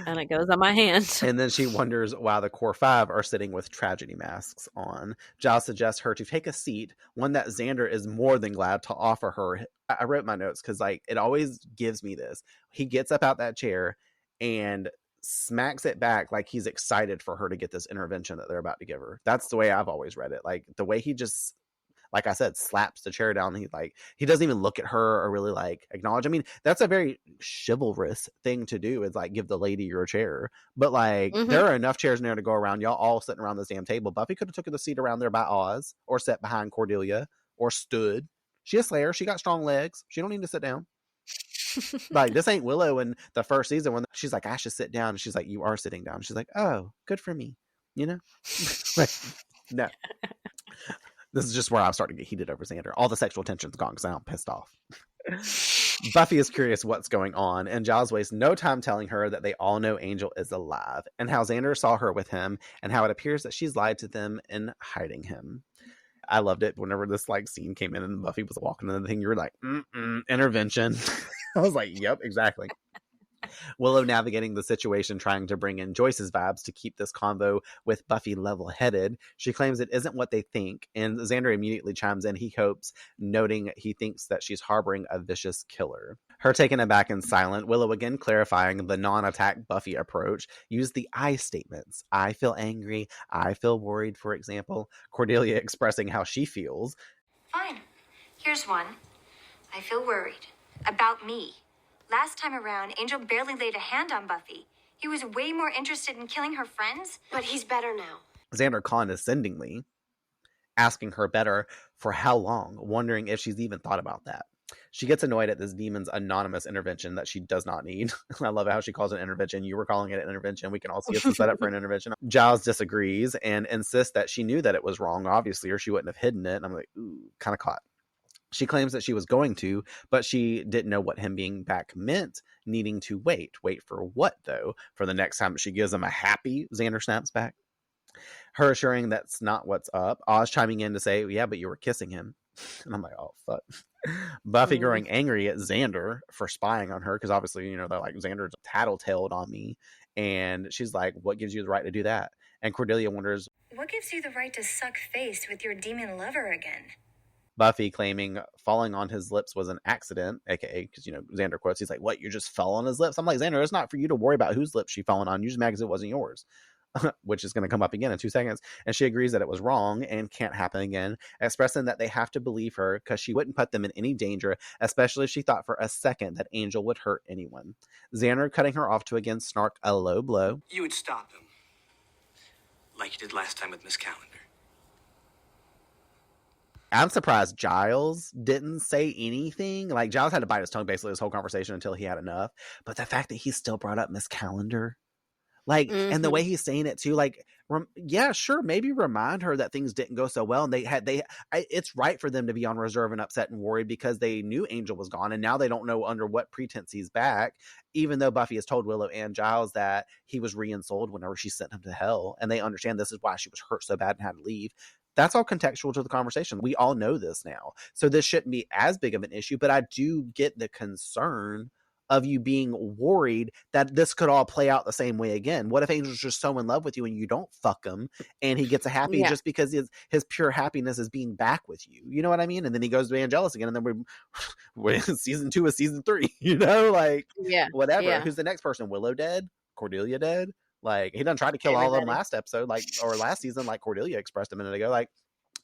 And it goes on my hand. And then she wonders why the core five are sitting with tragedy masks on. Giles suggests her to take a seat, one that Xander is more than glad to offer her. I wrote my notes because like it always gives me this. He gets up out that chair and smacks it back like he's excited for her to get this intervention that they're about to give her. That's the way I've always read it. Like the way he just, like I said, slaps the chair down. He doesn't even look at her or really like acknowledge. I mean, that's a very chivalrous thing to do, is like give the lady your chair. But like there are enough chairs in there to go around. Y'all all sitting around this damn table. Buffy could have took the seat around there by Oz, or sat behind Cordelia, or stood. She a Slayer. She got strong legs. She don't need to sit down. Like this ain't Willow in the first season when she's like, I should sit down, and she's like, you are sitting down. She's like, oh, good for me, you know. Like, no. This is just where I'm starting to get heated over Xander. All the sexual tension's gone because I'm pissed off. Buffy is curious what's going on, and Giles wastes no time telling her that they all know Angel is alive, and how Xander saw her with him, and how it appears that she's lied to them in hiding him. I loved it whenever this like scene came in and Buffy was walking in the thing. You were like, intervention. I was like, yep, exactly. Willow navigating the situation, trying to bring in Joyce's vibes to keep this convo with Buffy level-headed. She claims it isn't what they think, and Xander immediately chimes in. He hopes, noting he thinks that she's harboring a vicious killer. Her taken aback and silent, Willow again clarifying the non-attack Buffy approach, used the I statements. I feel angry. I feel worried, for example. Cordelia expressing how she feels. Fine. Here's one. I feel worried. About me. Last time around, Angel barely laid a hand on Buffy. He was way more interested in killing her friends. But he's better now. Xander condescendingly asking her better for how long, wondering if she's even thought about that. She gets annoyed at this demon's anonymous intervention that she does not need. I love how she calls it an intervention. You were calling it an intervention. We can all see it's a setup for an intervention. Giles disagrees and insists that she knew that it was wrong, obviously, or she wouldn't have hidden it. And I'm like, ooh, kind of caught. She claims that she was going to, but she didn't know what him being back meant, needing to wait. Wait for what, though? For the next time she gives him a happy, Xander snaps back. Her assuring that's not what's up. Oz chiming in to say, yeah, but you were kissing him. And I'm like, oh, fuck. Buffy growing angry at Xander for spying on her, because obviously, you know, they're like, Xander's tattletaled on me. And she's like, what gives you the right to do that? And Cordelia wonders, what gives you the right to suck face with your demon lover again? Buffy claiming falling on his lips was an accident, aka, because, you know, Xander quotes, he's like, what, you just fell on his lips? I'm like, Xander, it's not for you to worry about whose lips she fallen on. You just mad because it wasn't yours. Which is going to come up again in 2 seconds. And she agrees that it was wrong and can't happen again, expressing that they have to believe her because she wouldn't put them in any danger, especially if she thought for a second that Angel would hurt anyone. Xander cutting her off to again snark a low blow. You would stop him, like you did last time with Miss Calendar. I'm surprised Giles didn't say anything. Like, Giles had to bite his tongue basically this whole conversation until he had enough. But the fact that he still brought up Miss Calendar, like, and the way he's saying it too, like, yeah, sure, maybe remind her that things didn't go so well, and it's right for them to be on reserve and upset and worried because they knew Angel was gone, and now they don't know under what pretense he's back. Even though Buffy has told Willow and Giles that he was re-ensouled whenever she sent him to hell, and they understand this is why she was hurt so bad and had to leave. That's all contextual to the conversation. We all know this now, so this shouldn't be as big of an issue. But I do get the concern of you being worried that this could all play out the same way again. What if Angel's just so in love with you and you don't fuck him and he gets a happy just because his pure happiness is being back with you? You know what I mean? And then he goes to Angelus again, and then we're season 2 is season 3, you know, like, whatever. Yeah. Who's the next person? Willow dead? Cordelia dead? Like, he done tried to kill all of them last episode, like, or last season, like Cordelia expressed a minute ago. Like,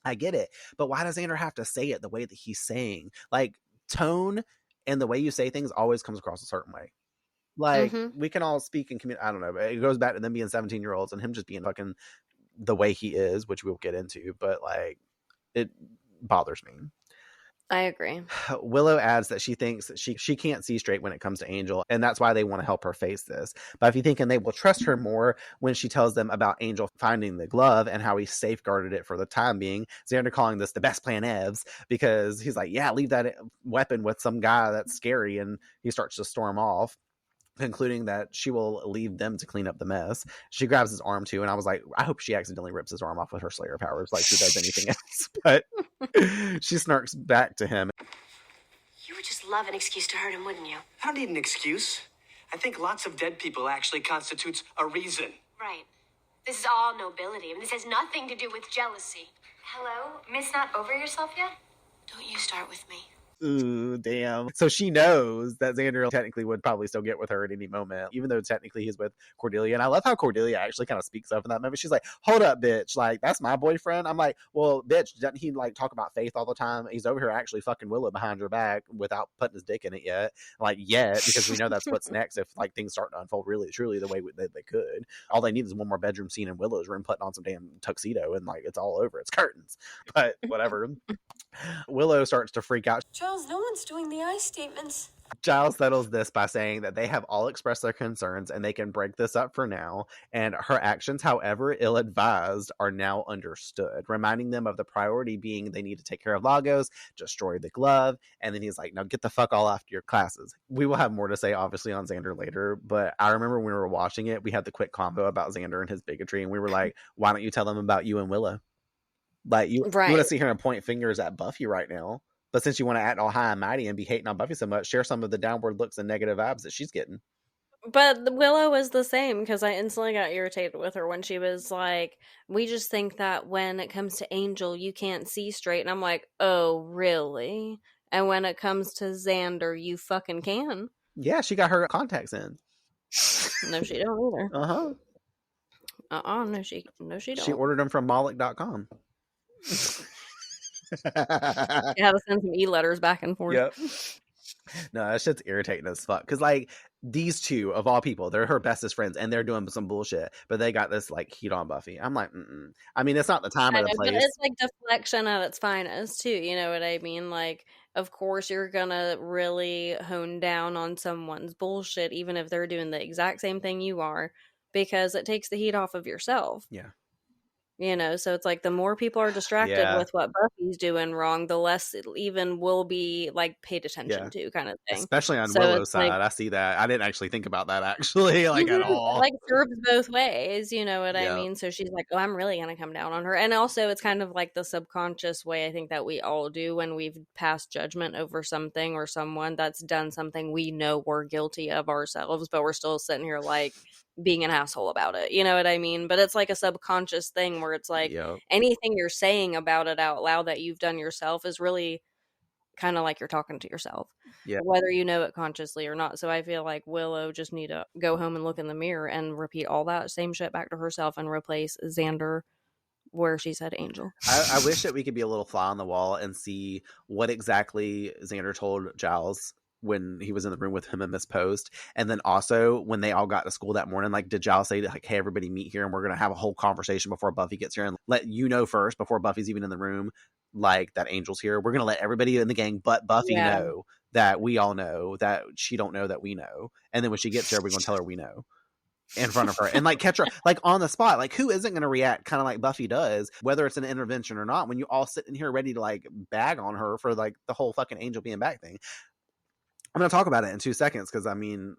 I get it. But why does Xander have to say it the way that he's saying? Like, tone and the way you say things always comes across a certain way. Like, we can all speak and communicate. I don't know. It goes back to them being 17-year-olds and him just being fucking the way he is, which we'll get into. But, like, it bothers me. I agree. Willow adds that she thinks that she can't see straight when it comes to Angel, and that's why they want to help her face this. Buffy thinking they will trust her more when she tells them about Angel finding the glove and how he safeguarded it for the time being. Xander calling this the best plan evs, because he's like, yeah, leave that weapon with some guy that's scary, and he starts to storm off, concluding that she will leave them to clean up the mess. She grabs his arm too, and I was like, I hope she accidentally rips his arm off with her Slayer powers like she does anything else. But she snarks back to him. You would just love an excuse to hurt him, wouldn't you? I don't need an excuse. I think lots of dead people actually constitutes a reason. Right. This is all nobility. I mean, this has nothing to do with jealousy. Hello? Miss, not over yourself yet? Don't you start with me. Ooh, damn. So she knows that Xander technically would probably still get with her at any moment, even though technically he's with Cordelia. And I love how Cordelia actually kind of speaks up in that moment. She's like, hold up, bitch. Like, that's my boyfriend. I'm like, well, bitch, doesn't he like talk about Faith all the time? He's over here actually fucking Willow behind your back without putting his dick in it yet. Like, yet, because we know that's what's next if like things start to unfold really, truly the way they could. All they need is one more bedroom scene in Willow's room putting on some damn tuxedo and like it's all over. It's curtains. But whatever. Willow starts to freak out. Charles, no one's doing the I statements. Giles settles this by saying that they have all expressed their concerns and they can break this up for now. And her actions, however ill-advised, are now understood, reminding them of the priority being they need to take care of Lagos, destroy the glove. And then he's like, now get the fuck all after your classes. We will have more to say, obviously, on Xander later. But I remember when we were watching it, we had the quick combo about Xander and his bigotry. And we were like, why don't you tell them about you and Willow? Like, you want to sit here and point fingers at Buffy right now. But since you want to act all high and mighty and be hating on Buffy so much, share some of the downward looks and negative vibes that she's getting. But Willow was the same, because I instantly got irritated with her when she was like, we just think that when it comes to Angel, you can't see straight. And I'm like, oh, really? And when it comes to Xander, you fucking can. Yeah, she got her contacts in. No, she don't either. Uh-huh. No, she don't. She ordered them from Moloch.com. You had to send some e-letters back and forth. Yep. No, that shit's irritating as fuck. Because, like, these two, of all people, they're her bestest friends, and they're doing some bullshit, but they got this, like, heat on Buffy. I'm like, I mean, it's not the time or the place. But it's, like, deflection at its finest, too. You know what I mean? Like, of course, you're gonna really hone down on someone's bullshit, even if they're doing the exact same thing you are, because it takes the heat off of yourself. Yeah. You know, so it's like the more people are distracted with what Buffy's doing wrong, the less it even will be like paid attention to, kind of thing. Especially on Willow's side, I see that. I didn't actually think about that actually, like at all. Like serves both ways, you know what I mean? So she's like, oh, I'm really gonna come down on her. And also it's kind of like the subconscious way I think that we all do when we've passed judgment over something or someone that's done something we know we're guilty of ourselves, but we're still sitting here like being an asshole about it. You know what I mean? But it's like a subconscious thing where it's like anything you're saying about it out loud that you've done yourself is really kind of like you're talking to yourself, whether you know it consciously or not. So I feel like Willow just need to go home and look in the mirror and repeat all that same shit back to herself and replace Xander where she said Angel. I wish that we could be a little fly on the wall and see what exactly Xander told Giles when he was in the room with him and Miss Post. And then also when they all got to school that morning, like, did Giles say, like, hey, everybody meet here and we're going to have a whole conversation before Buffy gets here and let you know first before Buffy's even in the room, like, that Angel's here. We're going to let everybody in the gang but Buffy know that we all know that she don't know that we know. And then when she gets here, we're going to tell her we know in front of her and like catch her like on the spot. Like, who isn't going to react kind of like Buffy does, whether it's an intervention or not, when you all sit in here ready to like bag on her for like the whole fucking Angel being back thing. I'm going to talk about it in 2 seconds because, I mean,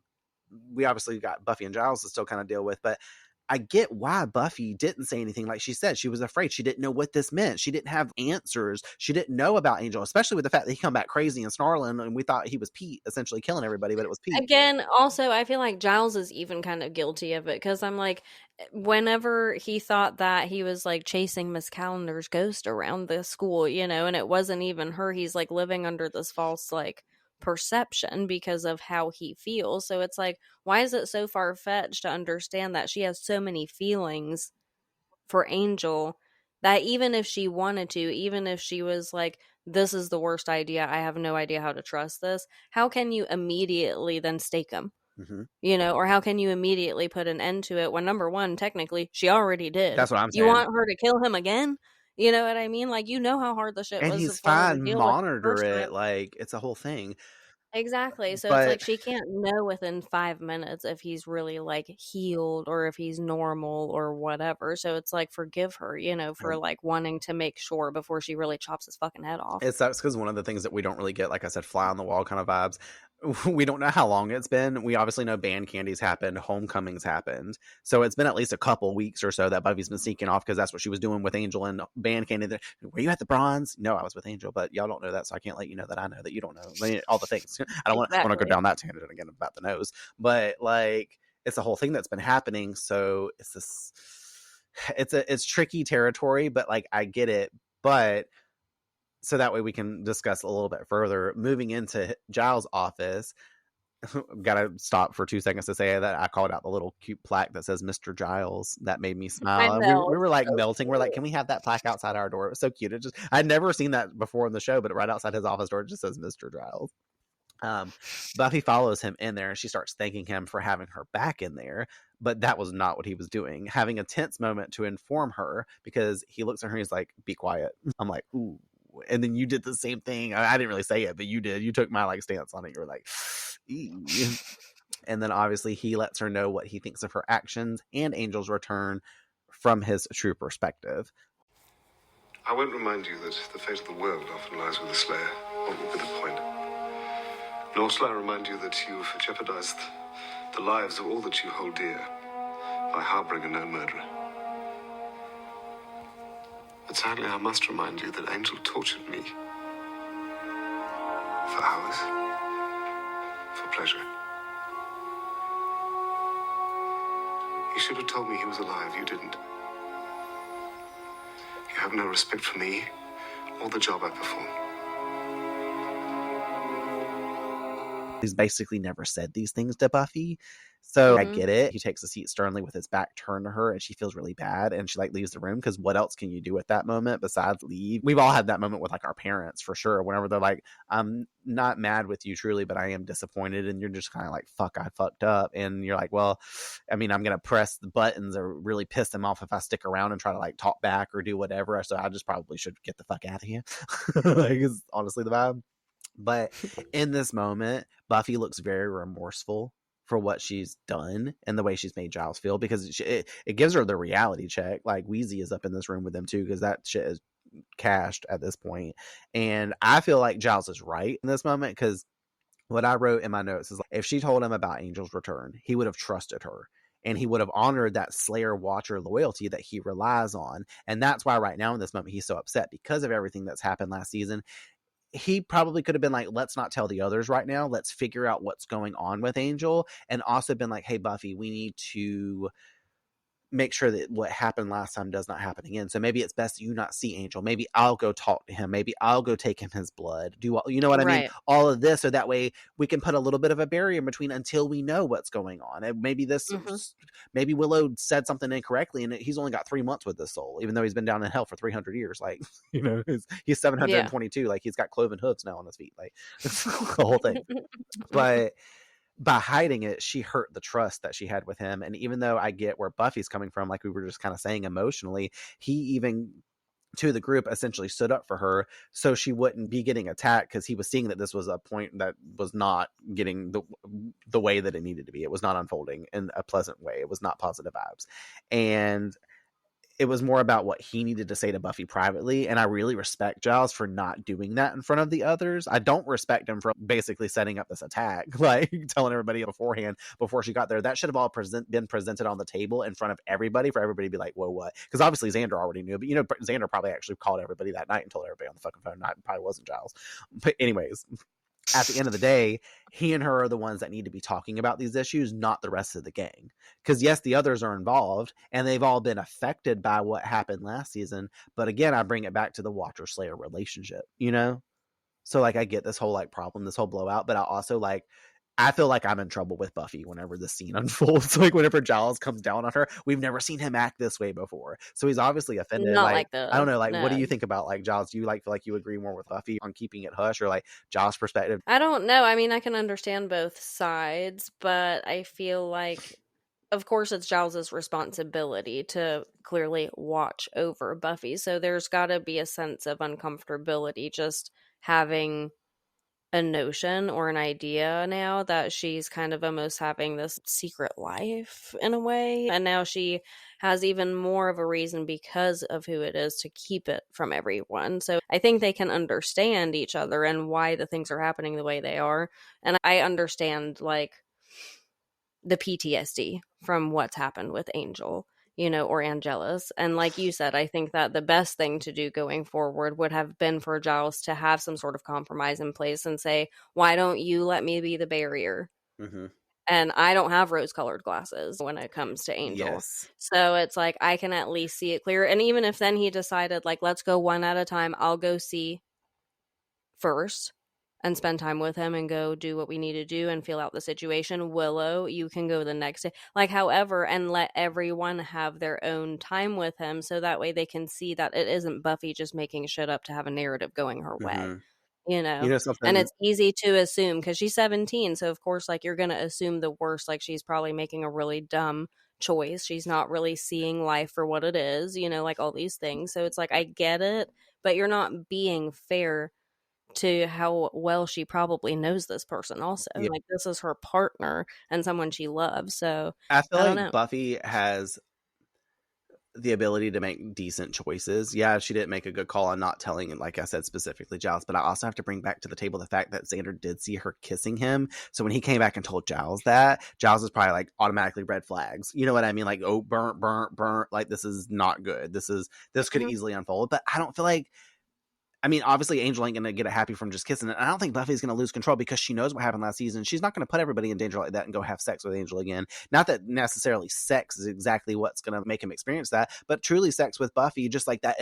we obviously got Buffy and Giles to still kind of deal with, but I get why Buffy didn't say anything. Like she said, she was afraid. She didn't know what this meant. She didn't have answers. She didn't know about Angel, especially with the fact that he come back crazy and snarling, and we thought he was Pete essentially killing everybody, but it was Pete. Again, also, I feel like Giles is even kind of guilty of it because I'm like, whenever he thought that he was like chasing Miss Calendar's ghost around the school, you know, and it wasn't even her, he's like living under this false like perception because of how he feels. So it's like, why is it so far-fetched to understand that she has so many feelings for Angel that even if she wanted to, even if she was like, this is the worst idea, I have no idea how to trust this, how can you immediately then stake him? Mm-hmm. You know, or how can you immediately put an end to it when, number one, technically she already did. That's what I'm saying. You want her to kill him again? You know what I mean? Like, you know how hard the shit was. And he's fine, monitor it. Like, it's a whole thing. Exactly. So it's like she can't know within 5 minutes if he's really like healed or if he's normal or whatever. So it's like, forgive her, you know, for like wanting to make sure before she really chops his fucking head off. It sucks because one of the things that we don't really get, like I said, fly on the wall kind of vibes. we don't know how long it's been. We obviously know band candies happened, homecomings happened. So it's been at least a couple weeks or so that Buffy's been sneaking off because that's what she was doing with Angel and band candy. Were you at the bronze? No, I was with Angel, but y'all don't know that, so I can't let you know that I know that you don't know. I mean, all the things. I don't want to go down that tangent again about the nose. But like, it's a whole thing that's been happening. So it's this, it's tricky territory, but like, I get it. But so that way we can discuss a little bit further. Moving into Giles' office, gotta stop for 2 seconds to say that I called out the little cute plaque that says Mr. Giles. That made me smile. We were like melting. We're like, can we have that plaque outside our door? It was so cute. It just, I'd never seen that before in the show, but right outside his office door, it just says Mr. Giles. Buffy follows him in there and she starts thanking him for having her back in there, but that was not what he was doing. Having a tense moment to inform her because he looks at her and he's like, be quiet. I'm like, ooh. And then you did the same thing. I didn't really say it, but you did. You took my like stance on it. You were like, ew. And then obviously he lets her know what he thinks of her actions and Angel's return from his true perspective. I won't remind you that the fate of the world often lies with the Slayer, or with the point. Nor shall I remind you that you've jeopardized the lives of all that you hold dear by harboring a known murderer. But sadly, I must remind you that Angel tortured me. For hours. For pleasure. You should have told me he was alive. You didn't. You have no respect for me or the job I perform. He's basically never said these things to Buffy. So I get it. He takes a seat sternly with his back turned to her and she feels really bad and she like leaves the room because what else can you do at that moment besides leave? We've all had that moment with like our parents for sure. Whenever they're like, I'm not mad with you truly, but I am disappointed. And you're just kind of like, fuck, I fucked up. And you're like, well, I mean, I'm going to press the buttons or really piss them off if I stick around and try to like talk back or do whatever. So I just probably should get the fuck out of here. Like, is honestly the vibe. But in this moment, Buffy looks very remorseful for what she's done and the way she's made Giles feel because it gives her the reality check. Like Wheezy is up in this room with them too because that shit is cashed at this point. And I feel like Giles is right in this moment because what I wrote in my notes is like, if she told him about Angel's return, he would have trusted her. And he would have honored that Slayer Watcher loyalty that he relies on. And that's why right now in this moment, he's so upset because of everything that's happened last season. He probably could have been like, let's not tell the others right now. Let's figure out what's going on with Angel. And also been like, hey, Buffy, we need to make sure that what happened last time does not happen again. So maybe it's best you not see Angel. Maybe I'll go talk to him. Maybe I'll go take him his blood. You know what I mean? All of this. So that way we can put a little bit of a barrier in between until we know what's going on. And maybe maybe Willow said something incorrectly and he's only got 3 months with this soul, even though he's been down in hell for 300 years. Like, you know, he's 722. Yeah. Like he's got cloven hooves now on his feet. Like the whole thing. But by hiding it, she hurt the trust that she had with him. And even though I get where Buffy's coming from, like we were just kind of saying emotionally, he even to the group essentially stood up for her so she wouldn't be getting attacked because he was seeing that this was a point that was not getting the way that it needed to be. It was not unfolding in a pleasant way. It was not positive vibes. And it was more about what he needed to say to Buffy privately. And I really respect Giles for not doing that in front of the others. I don't respect him for basically setting up this attack, like telling everybody beforehand before she got there. That should have all been presented on the table in front of everybody for everybody to be like, whoa, what? Because obviously Xander already knew, but you know, Xander probably actually called everybody that night and told everybody on the fucking phone. It probably wasn't Giles. But anyways, at the end of the day, he and her are the ones that need to be talking about these issues, not the rest of the gang. Because yes, the others are involved and they've all been affected by what happened last season. But again, I bring it back to the Watcher Slayer relationship, you know? So like, I get this whole like problem, this whole blowout, but I also like, I feel like I'm in trouble with Buffy whenever the scene unfolds. Like whenever Giles comes down on her, we've never seen him act this way before. So he's obviously offended. Not like that. I don't know. Like, no. What do you think about like Giles? Do you like feel like you agree more with Buffy on keeping it hush or like Giles' perspective? I don't know. I mean, I can understand both sides, but I feel like, of course, it's Giles' responsibility to clearly watch over Buffy. So there's got to be a sense of uncomfortability just having a notion or an idea now that she's kind of almost having this secret life in a way. And now she has even more of a reason because of who it is to keep it from everyone. So I think they can understand each other and why the things are happening the way they are. And I understand like the PTSD from what's happened with Angel, you know, or Angelus. And like you said, I think that the best thing to do going forward would have been for Giles to have some sort of compromise in place and say, why don't you let me be the barrier? Mm-hmm. And I don't have rose-colored glasses when it comes to Angel. Yes. So it's like, I can at least see it clear. And even if then he decided, like, let's go one at a time, I'll go see first and spend time with him and go do what we need to do and feel out the situation. Willow, you can go the next day. Like, however, and let everyone have their own time with him so that way they can see that it isn't Buffy just making shit up to have a narrative going her way. You know something, and it's easy to assume because she's 17. So, of course, like, you're going to assume the worst. Like, she's probably making a really dumb choice. She's not really seeing life for what it is, you know, like all these things. So it's like, I get it, but you're not being fair to how well she probably knows this person also. Yeah. Like, this is her partner and someone she loves. So I feel I like Buffy has the ability to make decent choices. Yeah, she didn't make a good call on not telling, and like I said, specifically Giles, but I also have to bring back to the table the fact that Xander did see her kissing him. So when he came back and told Giles that, Giles is probably like automatically red flags. You know what I mean? Like, oh, burnt. Like, this is not good. This could easily unfold. But I don't feel like, I mean, obviously Angel ain't going to get it happy from just kissing it. And I don't think Buffy's going to lose control because she knows what happened last season. She's not going to put everybody in danger like that and go have sex with Angel again. Not that necessarily sex is exactly what's going to make him experience that, but truly sex with Buffy, just like that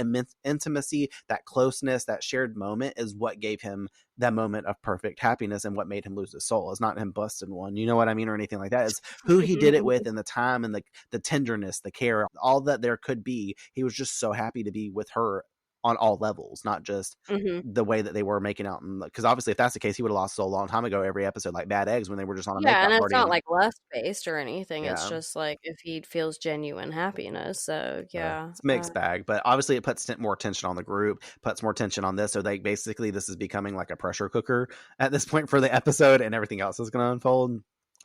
intimacy, that closeness, that shared moment is what gave him that moment of perfect happiness and what made him lose his soul. It's not him busting one, you know what I mean, or anything like that. It's who he did it with and the time and the tenderness, the care, all that there could be. He was just so happy to be with her on all levels, not just the way that they were making out. Because obviously, if that's the case, he would have lost so a long time ago every episode, like Bad Eggs, when they were just on a makeup and it's party. not like lust-based or anything. It's just like if he feels genuine happiness. So it's a mixed bag, but obviously it puts more tension on the group, puts more tension on this. So they basically, this is becoming like a pressure cooker at this point for the episode, and everything else is going to unfold.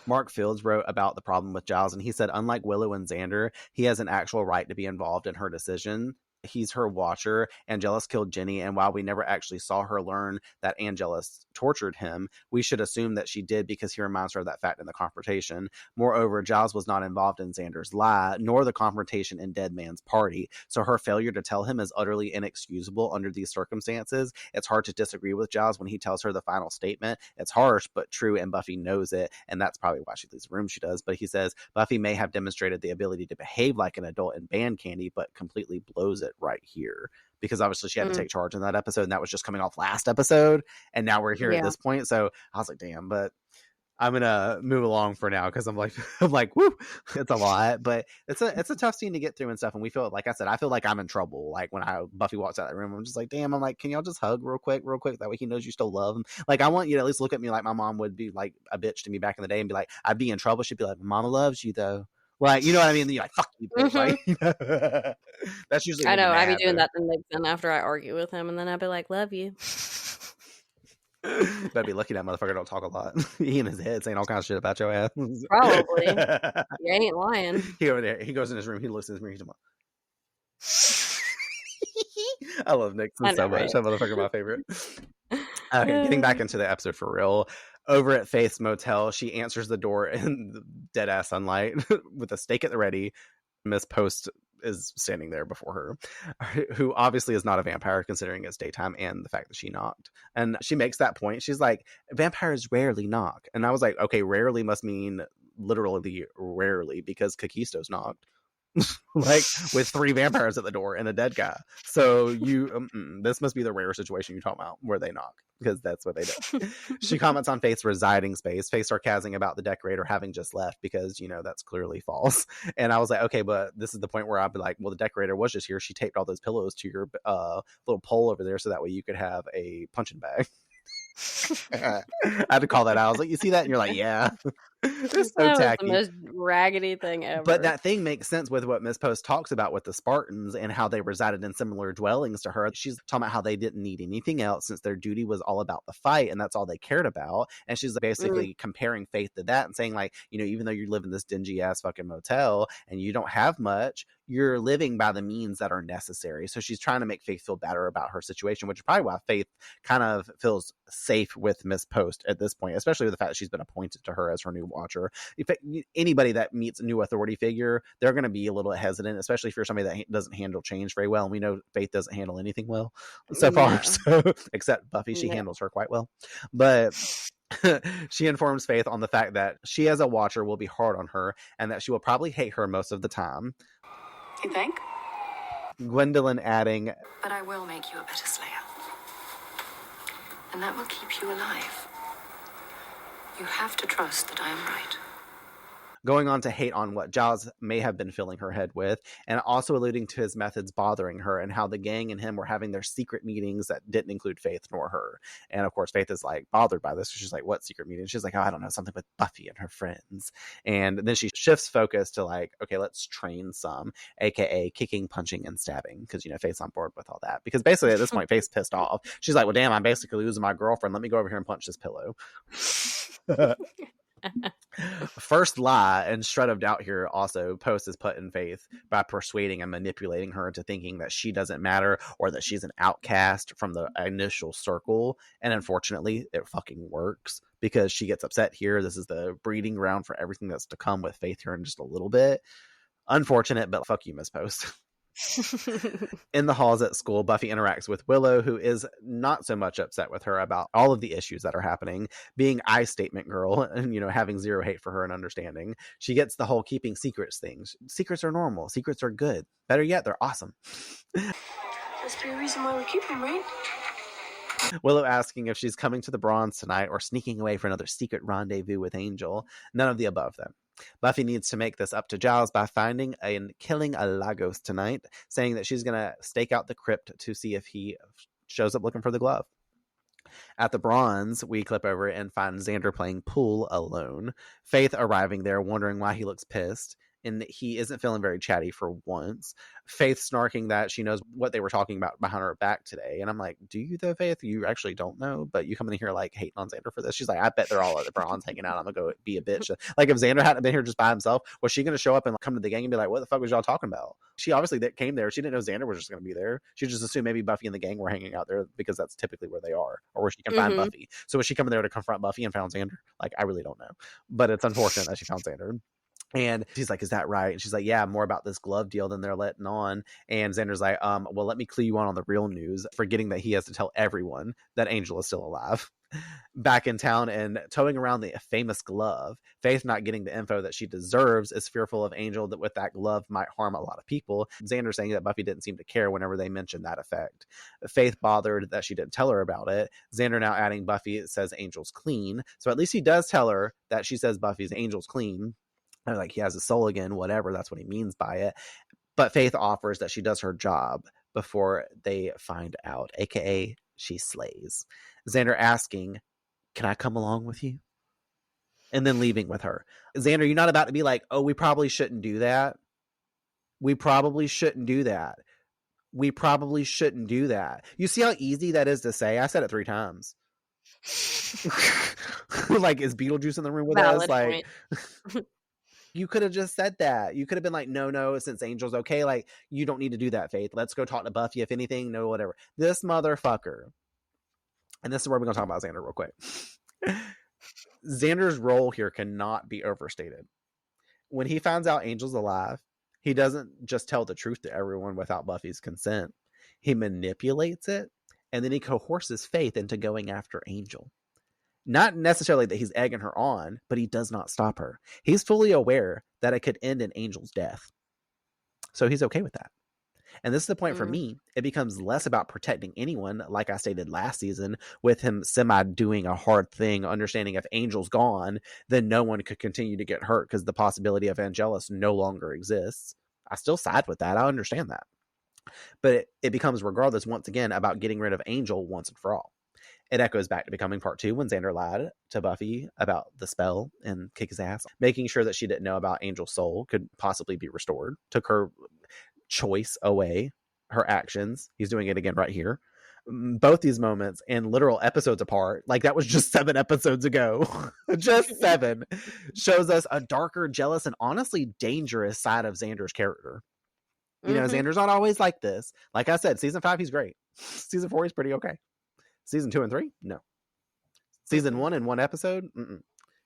Mark Fields wrote about the problem with Giles, and he said, unlike Willow and Xander, he has an actual right to be involved in her decision. He's her watcher. Angelus killed Jenny, and while we never actually saw her learn that Angelus tortured him, we should assume that she did because he reminds her of that fact in the confrontation. Moreover, Giles was not involved in Xander's lie, nor the confrontation in Dead Man's party, so her failure to tell him is utterly inexcusable under these circumstances. It's hard to disagree with Giles when he tells her the final statement. It's harsh, but true, and Buffy knows it, and that's probably why she leaves the room she does. But he says, Buffy may have demonstrated the ability to behave like an adult in band candy, but completely blows it right here, because obviously she had to take charge in that episode, and that was just coming off last episode, and now we're here at this point. So I was like, damn. But I'm gonna move along for now because I'm like woo, it's a lot, but it's a tough scene to get through and stuff. And we feel, like I said, I feel like I'm in trouble. Like when Buffy walks out of that room, I'm just like, damn. I'm like, can y'all just hug real quick? That way he knows you still love him. Like, I want you to at least look at me like my mom would be like a bitch to me back in the day and be like, I'd be in trouble. She'd be like, Mama loves you though. Like, you know what I mean? And you're like, fuck you, bitch. Like, that's usually. I know. I'd be doing that then after I argue with him, and then I'd be like, love you. Better be lucky that motherfucker don't talk a lot. He in his head saying all kinds of shit about your ass. Probably. You ain't lying. He over there. He goes in his room. He looks in his room. He's like, I love Nixon so much. That motherfucker my favorite. Okay, getting back into the episode for real. Over at Faith's motel, she answers the door in the dead ass sunlight with a steak at the ready. Miss Post is standing there before her, who obviously is not a vampire considering it's daytime and the fact that she knocked. And she makes that point. She's like, vampires rarely knock. And I was like, okay, rarely must mean literally rarely, because Kakisto's knocked. Like with 3 vampires at the door and a dead guy. So you this must be the rare situation you're talking about where they knock, because that's what they do. She comments on Faith's residing space. Faith sarcasming about the decorator having just left, because, you know, that's clearly false. And I was like, okay, but this is the point where I'd be like, well, the decorator was just here. She taped all those pillows to your little pole over there so that way you could have a punching bag. I had to call that out. I was like, you see that? And you're like, yeah. It's so That was tacky. the most raggedy thing ever. But that thing makes sense with what Miss Post talks about with the Spartans and how they resided in similar dwellings to her. She's talking about how they didn't need anything else since their duty was all about the fight and that's all they cared about. And she's basically comparing Faith to that and saying, like, you know, even though you live in this dingy ass fucking motel and you don't have much, you're living by the means that are necessary. So she's trying to make Faith feel better about her situation, which is probably why Faith kind of feels safe with Miss Post at this point, especially with the fact that she's been appointed to her as her new watcher. If anybody that meets a new authority figure, they're going to be a little hesitant, especially if you're somebody that doesn't handle change very well. And we know Faith doesn't handle anything well so far, so except Buffy, she handles her quite well. But she informs Faith on the fact that she as a watcher will be hard on her and that she will probably hate her most of the time. You think? Gwendolyn adding, But I will make you a better Slayer. And that will keep you alive. You have to trust that I am right. going on to hate on what Giles may have been filling her head with, and also alluding to his methods bothering her and how the gang and him were having their secret meetings that didn't include Faith nor her. And of course, Faith is like bothered by this. She's like, what secret meeting? She's like, oh, I don't know, something with Buffy and her friends. And then she shifts focus to like, okay, let's train some, aka kicking, punching, and stabbing. Because, you know, Faith's on board with all that. Because basically at this point, Faith's pissed off. She's like, well, damn, I'm basically losing my girlfriend. Let me go over here and punch this pillow. First lie and shred of doubt here also Post is put in Faith by persuading and manipulating her into thinking that she doesn't matter or that she's an outcast from the initial circle. And unfortunately it fucking works because she gets upset here. This is the breeding ground for everything that's to come with Faith here in just a little bit. Unfortunate, but fuck you, Miss Post. In the halls at school, Buffy interacts with Willow, who is not so much upset with her about all of the issues that are happening, being I statement girl and, you know, having zero hate for her and understanding. She gets the whole keeping secrets things. Secrets are normal. Secrets are good. Better yet, they're awesome. Must be a reason why we keep them, right? Willow asking if she's coming to the Bronze tonight or sneaking away for another secret rendezvous with Angel. None of the above, then. Buffy needs to make this up to Giles by finding and killing a Lagos tonight, saying that she's going to stake out the crypt to see if he shows up looking for the glove. At the Bronze, we clip over and find Xander playing pool alone. Faith arriving there, wondering why he looks pissed. And he isn't feeling very chatty for once. Faith snarking that she knows what they were talking about behind her back today. And I'm like, do you though, Faith? You actually don't know, but you come in here like hating on Xander for this. She's like, I bet they're all at the Bronze hanging out. I'm gonna go be a bitch. Like if Xander hadn't been here just by himself, was she gonna show up and come to the gang and be like, what the fuck was y'all talking about? She obviously came there. She didn't know Xander was just gonna be there. She just assumed maybe Buffy and the gang were hanging out there because that's typically where they are, or where she can find Buffy. So was she coming there to confront Buffy and found Xander? Like, I really don't know, but it's unfortunate that she found Xander. And she's like, is that right? And she's like, yeah, more about this glove deal than they're letting on. And Xander's like, well, let me clue you on the real news, forgetting that he has to tell everyone that Angel is still alive. Back in town and towing around the famous glove, Faith, not getting the info that she deserves, is fearful of Angel that with that glove might harm a lot of people. Xander saying that Buffy didn't seem to care whenever they mentioned that effect. Faith bothered that she didn't tell her about it. Xander now adding Buffy says Angel's clean. So at least he does tell her that she says Buffy's Angel's clean. Like he has a soul again, whatever, that's what he means by it. But Faith offers that she does her job before they find out, aka she slays. Xander asking, can I come along with you? And then leaving with her. Xander, you're not about to be like, oh, we probably shouldn't do that. We probably shouldn't do that. We probably shouldn't do that. You see how easy that is to say? I said it 3 times. Like, is Beetlejuice in the room with us? Like, you could have just said that. You could have been like, no, since Angel's okay, like, you don't need to do that, Faith. Let's go talk to Buffy, if anything, no, whatever. This motherfucker. And this is where we're going to talk about Xander real quick. Xander's role here cannot be overstated. When he finds out Angel's alive, he doesn't just tell the truth to everyone without Buffy's consent. He manipulates it, and then he coerces Faith into going after Angel. Not necessarily that he's egging her on, but he does not stop her. He's fully aware that it could end in Angel's death. So he's okay with that. And this is the point for me. It becomes less about protecting anyone, like I stated last season, with him doing a hard thing, understanding if Angel's gone, then no one could continue to get hurt because the possibility of Angelus no longer exists. I still side with that. I understand that. But it becomes, regardless, once again, about getting rid of Angel once and for all. It echoes back to Becoming Part 2 when Xander lied to Buffy about the spell and kick his ass, making sure that she didn't know about Angel's soul could possibly be restored. Took her choice away, her actions. He's doing it again right here. Both these moments and literal episodes apart, like that was just 7 episodes ago, just 7, shows us a darker, jealous, and honestly dangerous side of Xander's character. You know, Xander's not always like this. Like I said, season 5, he's great. Season 4, he's pretty okay. Season 2 and 3, no. Season 1 in 1 episode,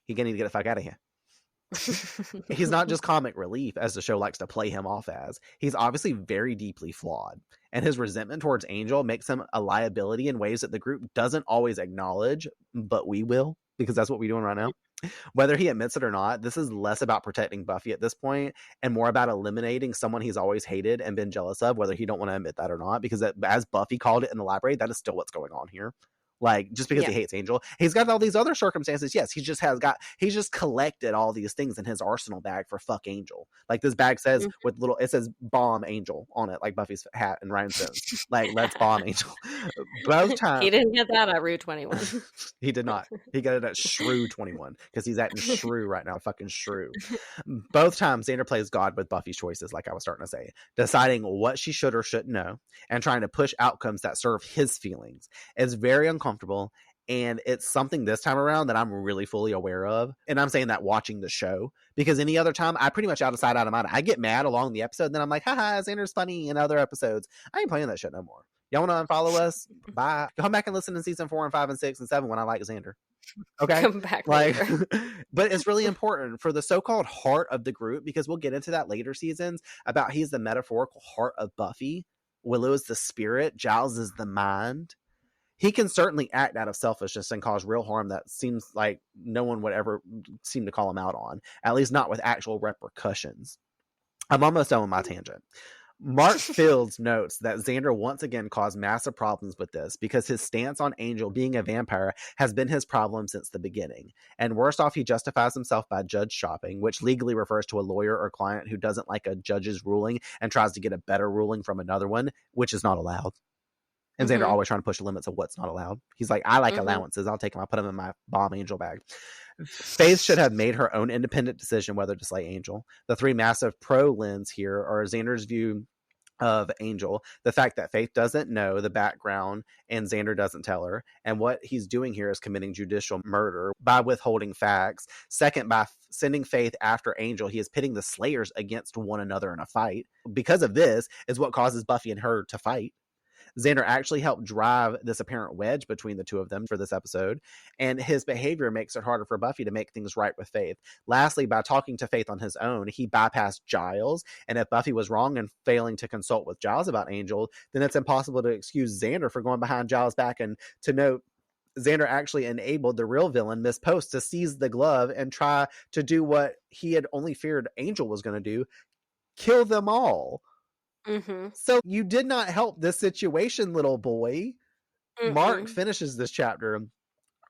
he gonna need to get the fuck out of here. He's not just comic relief, as the show likes to play him off as. He's obviously very deeply flawed, and his resentment towards Angel makes him a liability in ways that the group doesn't always acknowledge, but we will, because that's what we're doing right now. Whether he admits it or not, this is less about protecting Buffy at this point and more about eliminating someone he's always hated and been jealous of, whether he don't want to admit that or not, because as Buffy called it in the library, that is still what's going on here. Like, just because he hates Angel, he's got all these other circumstances. Yes, he's just collected all these things in his arsenal bag for fuck Angel. Like, this bag says it says bomb Angel on it, like Buffy's hat and rhinestones. Like, let's bomb Angel. Both times. He didn't get that at Rue 21. He did not. He got it at Shrew 21 because he's acting shrew right now. Fucking shrew. Both times, Xander plays God with Buffy's choices, like I was starting to say, deciding what she should or shouldn't know and trying to push outcomes that serve his feelings. It's very uncomfortable. And it's something this time around that I'm really fully aware of. And I'm saying that watching the show, because any other time I pretty much out of sight, out of mind. I get mad along the episode, and then I'm like, haha, Xander's funny in other episodes. I ain't playing that shit no more. Y'all want to unfollow us? Bye. Come back and listen to season 4 and 5 and 6 and 7 when I like Xander. Okay. Come back later. But it's really important for the so-called heart of the group, because we'll get into that later seasons about he's the metaphorical heart of Buffy. Willow is the spirit. Giles is the mind. He can certainly act out of selfishness and cause real harm that seems like no one would ever seem to call him out on, at least not with actual repercussions. I'm almost done with my tangent. Mark Fields notes that Xander once again caused massive problems with this because his stance on Angel being a vampire has been his problem since the beginning. And worst off, he justifies himself by judge shopping, which legally refers to a lawyer or client who doesn't like a judge's ruling and tries to get a better ruling from another one, which is not allowed. And Xander always trying to push the limits of what's not allowed. He's like, I like allowances. I'll take them. I'll put them in my bomb Angel bag. Faith should have made her own independent decision whether to slay Angel. The 3 massive pro lens here are Xander's view of Angel, the fact that Faith doesn't know the background and Xander doesn't tell her, and what he's doing here is committing judicial murder by withholding facts. Second, by sending Faith after Angel, he is pitting the Slayers against one another in a fight. Because of this is what causes Buffy and her to fight. Xander actually helped drive this apparent wedge between the two of them for this episode, and his behavior makes it harder for Buffy to make things right with Faith. Lastly, by talking to Faith on his own, he bypassed Giles, and if Buffy was wrong in failing to consult with Giles about Angel, then it's impossible to excuse Xander for going behind Giles' back. And to note, Xander actually enabled the real villain, Miss Post, to seize the glove and try to do what he had only feared Angel was going to do, kill them all. So you did not help this situation, little boy. Mark finishes this chapter.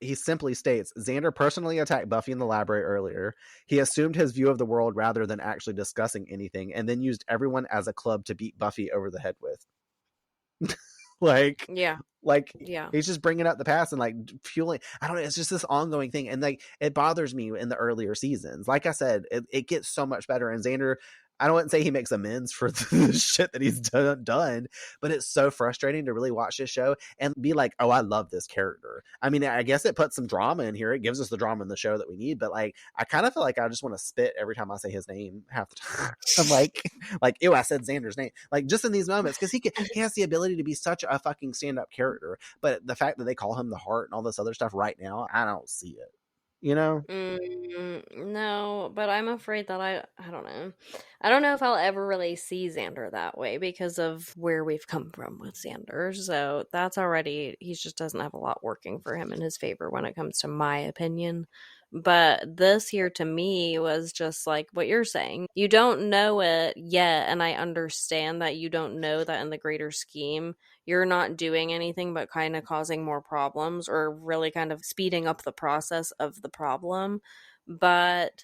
He simply states, Xander personally attacked Buffy in the library earlier. He assumed his view of the world rather than actually discussing anything, and then used everyone as a club to beat Buffy over the head with. He's just bringing up the past and like fueling. I don't know. It's just this ongoing thing. And like, it bothers me in the earlier seasons. Like I said, it gets so much better. And Xander, I don't want to say he makes amends for the shit that he's done, but it's so frustrating to really watch this show and be like, oh, I love this character. I mean, I guess it puts some drama in here. It gives us the drama in the show that we need, but like, I kind of feel like I just want to spit every time I say his name half the time. I'm like, ew, I said Xander's name. Like, just in these moments, because he has the ability to be such a fucking stand-up character, but the fact that they call him the Heart and all this other stuff right now, I don't see it. You know? No, but I'm afraid that I don't know. I don't know if I'll ever really see Xander that way because of where we've come from with Xander. So that's already, he just doesn't have a lot working for him in his favor when it comes to my opinion. But this here to me was just like what you're saying. You don't know it yet, and I understand that you don't know that in the greater scheme, you're not doing anything but kind of causing more problems or really kind of speeding up the process of the problem. But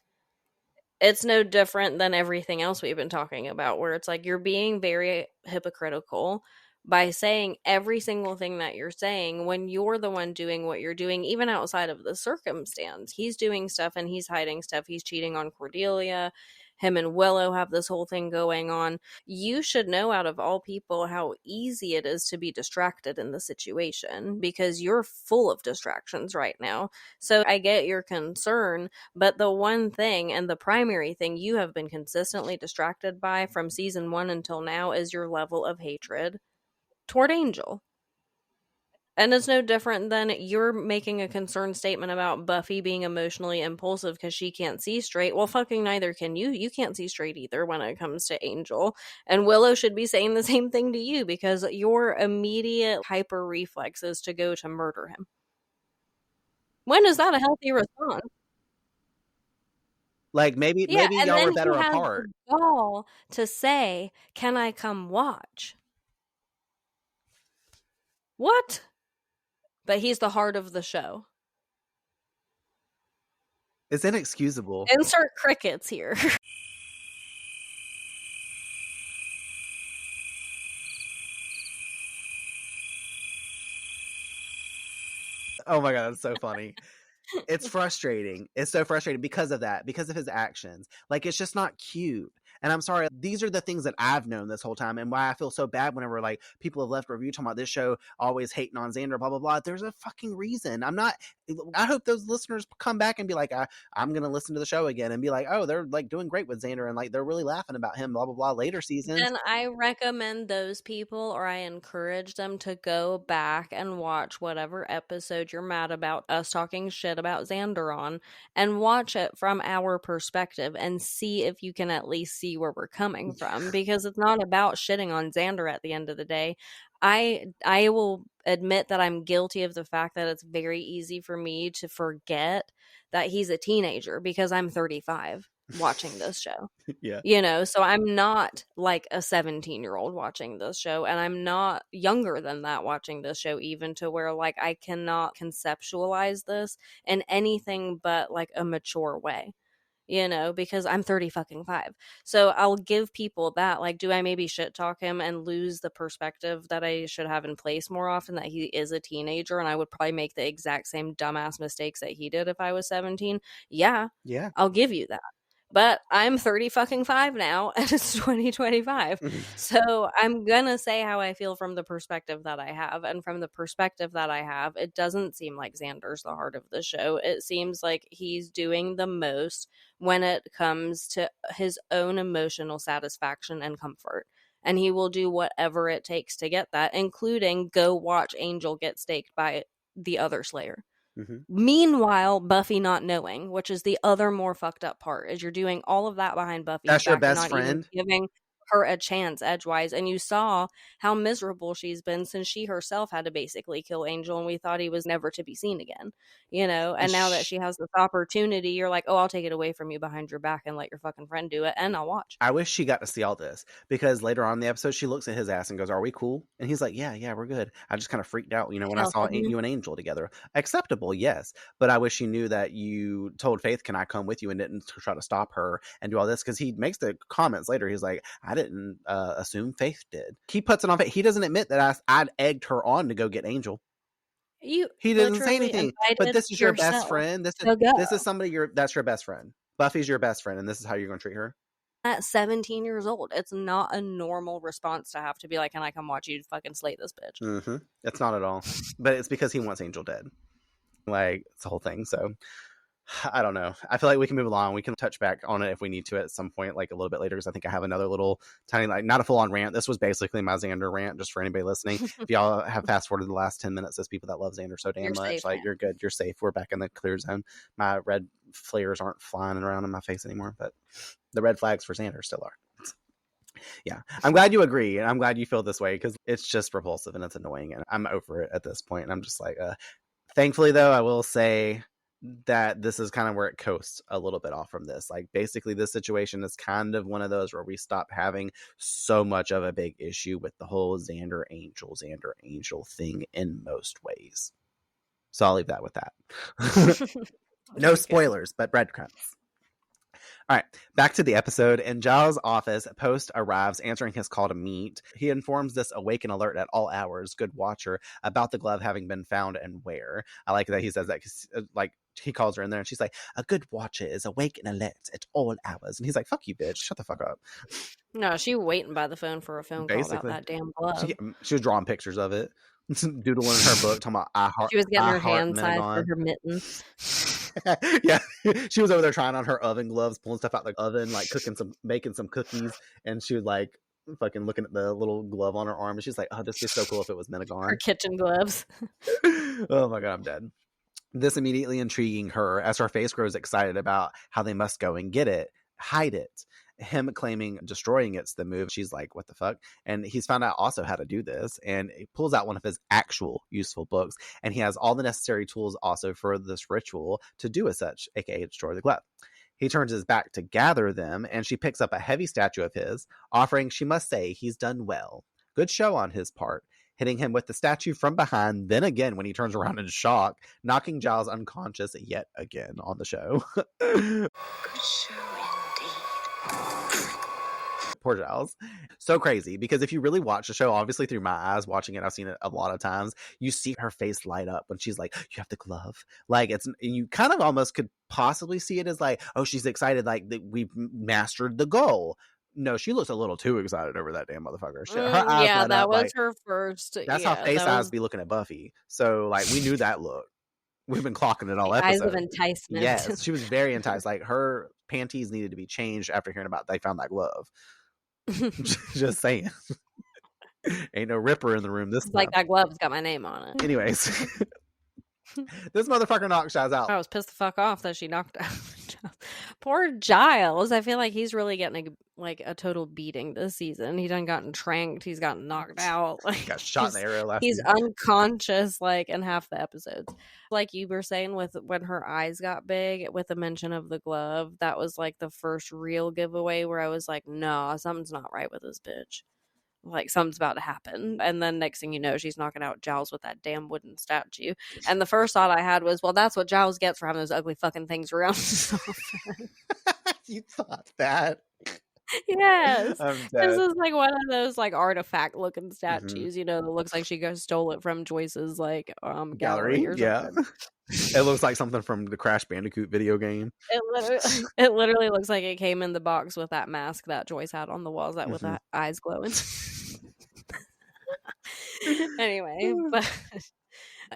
it's no different than everything else we've been talking about, where it's like you're being very hypocritical by saying every single thing that you're saying when you're the one doing what you're doing, even outside of the circumstance. He's doing stuff and he's hiding stuff. He's cheating on Cordelia. Him and Willow have this whole thing going on. You should know, out of all people, how easy it is to be distracted in the situation, because you're full of distractions right now. So I get your concern, but the one thing, and the primary thing you have been consistently distracted by from season 1 until now, is your level of hatred toward Angel. And it's no different than you're making a concerned statement about Buffy being emotionally impulsive because she can't see straight. Well, fucking neither can you. You can't see straight either when it comes to Angel. And Willow should be saying the same thing to you, because your immediate hyper reflex is to go to murder him. When is that a healthy response? Like, maybe y'all were better apart. Gall to say, "Can I come watch?" What? But he's the heart of the show. It's inexcusable. Insert crickets here. Oh my God, that's so funny. It's frustrating. It's so frustrating because of that, because of his actions. Like, it's just not cute. And I'm sorry, these are the things that I've known this whole time, and why I feel so bad whenever, like, people have left review talking about this show always hating on Xander, blah, blah, blah. There's a fucking reason. I hope those listeners come back and be like, I'm going to listen to the show again and be like, oh, they're, like, doing great with Xander, and, like, they're really laughing about him, blah, blah, blah, later seasons. And I recommend those people, or I encourage them, to go back and watch whatever episode you're mad about us talking shit about Xander on, and watch it from our perspective and see if you can at least see where we're coming from, because it's not about shitting on Xander at the end of the day. I will admit that I'm guilty of the fact that it's very easy for me to forget that he's a teenager, because I'm 35 watching this show. Yeah. You know, so I'm not like a 17-year-old watching this show, and I'm not younger than that watching this show, even, to where, like, I cannot conceptualize this in anything but, like, a mature way. You know, because I'm 35. So I'll give people that. Like, do I maybe shit talk him and lose the perspective that I should have in place more often, that he is a teenager and I would probably make the exact same dumbass mistakes that he did if I was 17? Yeah. I'll give you that. But I'm 35 now, and it's 2025. So I'm gonna say how I feel from the perspective that I have. And from the perspective that I have, it doesn't seem like Xander's the heart of the show. It seems like he's doing the most when it comes to his own emotional satisfaction and comfort. And he will do whatever it takes to get that, including go watch Angel get staked by the other Slayer. Meanwhile, Buffy not knowing, which is the other more fucked up part, is you're doing all of that behind Buffy. That's your best friend. Giving her a chance edgewise, and you saw how miserable she's been since she herself had to basically kill Angel, and we thought he was never to be seen again, you know. And now that she has this opportunity, you're like, oh, I'll take it away from you behind your back and let your fucking friend do it, and I'll watch. I wish she got to see all this, because later on in the episode, she looks at his ass and goes, are we cool? And he's like, yeah, we're good. I just kind of freaked out, you know, when I saw you and Angel together. Acceptable, yes, but I wish you knew that you told Faith, can I come with you, and didn't try to stop her and do all this, because he makes the comments later. He's like, I didn't assume Faith did. He puts it on Faith. He doesn't admit that I'd egged her on to go get Angel. He didn't say anything. But this is your best friend. This is somebody that's your best friend. Buffy's your best friend, and this is how you're going to treat her. At 17 years old, it's not a normal response to have to be like, can I come watch you fucking slay this bitch? It's not at all. But it's because he wants Angel dead. Like, it's the whole thing. So I don't know. I feel like we can move along. We can touch back on it if we need to at some point, like a little bit later, because I think I have another little tiny, like, not a full-on rant. This was basically my Xander rant, just for anybody listening. If y'all have fast-forwarded the last 10 minutes as people that love Xander so damn much, safe, like, man. You're good. You're safe. We're back in the clear zone. My red flares aren't flying around in my face anymore, but the red flags for Xander still are. Yeah, I'm glad you agree, and I'm glad you feel this way, because it's just repulsive and it's annoying, and I'm over it at this point. And I'm just like, thankfully, though, I will say that this is kind of where it coasts a little bit off from this. Like, basically, this situation is kind of one of those where we stop having so much of a big issue with the whole Xander Angel thing in most ways. So I'll leave that with that. No spoilers, but breadcrumbs. All right, back to the episode. In Giles' office, Post arrives answering his call to meet. He informs this awaken alert at all hours, good watcher, about the glove having been found and where. I like that he says that because, like, he calls her in there and she's like, a good watcher is awake and alert at all hours. And he's like, fuck you, bitch. Shut the fuck up. No, she waiting by the phone for a phone call about that damn glove. She was drawing pictures of it. Doodling in her book, talking about I heart. She was getting her hand Menegon. size for her mittens. Yeah, she was over there trying on her oven gloves, pulling stuff out the oven, like making some cookies, and she was like fucking looking at the little glove on her arm, and she's like, "Oh, this is so cool if it was Menegon." Her kitchen gloves. Oh my god, I'm dead. This immediately intriguing her as her face grows excited about how they must go and get it, hide it. Him claiming destroying it's the move. She's like, what the fuck? And he's found out also how to do this, and he pulls out one of his actual useful books, and he has all the necessary tools also for this ritual to do as such, aka destroy the glove. He turns his back to gather them, and she picks up a heavy statue of his, offering, she must say, he's done well. Good show on his part, hitting him with the statue from behind, then again when he turns around in shock, knocking Giles unconscious yet again on the show. Good show indeed. Poor Giles. So crazy, because if you really watch the show, obviously through my eyes watching it, I've seen it a lot of times, you see her face light up when she's like, you have the glove. Like, it's, you kind of almost could possibly see it as like, oh, she's excited, like we've mastered the goal. No, she looks a little too excited over that damn motherfucker. Her eyes yeah, that up, was like, her first. That's how face eyes be looking at Buffy. So like, we knew that look. We've been clocking it all episode. Eyes of enticement. Yes, she was very enticed. Like, her panties needed to be changed after hearing about they found that glove. Just saying. Ain't no Ripper in the room this time. Like, that glove's got my name on it. Anyways. This motherfucker knocked Giles out. I was pissed the fuck off that she knocked out poor Giles. I feel like he's really getting a total beating this season. He done gotten tranked. He's gotten knocked out. Like, got shot in the area last He's season. unconscious like in half the episodes. Like you were saying, with when her eyes got big with the mention of the glove, that was like the first real giveaway where I was like, nah, something's not right with this bitch. Like, something's about to happen. And then next thing you know, she's knocking out Giles with that damn wooden statue. And the first thought I had was, well, that's what Giles gets for having those ugly fucking things around. You thought that? Yes. This is like one of those like artifact looking statues, you know, that looks like she stole it from Joyce's like gallery or something. Yeah. It looks like something from the Crash Bandicoot video game. It literally looks like it came in the box with that mask that Joyce had on the walls that with the eyes glowing. Anyway, but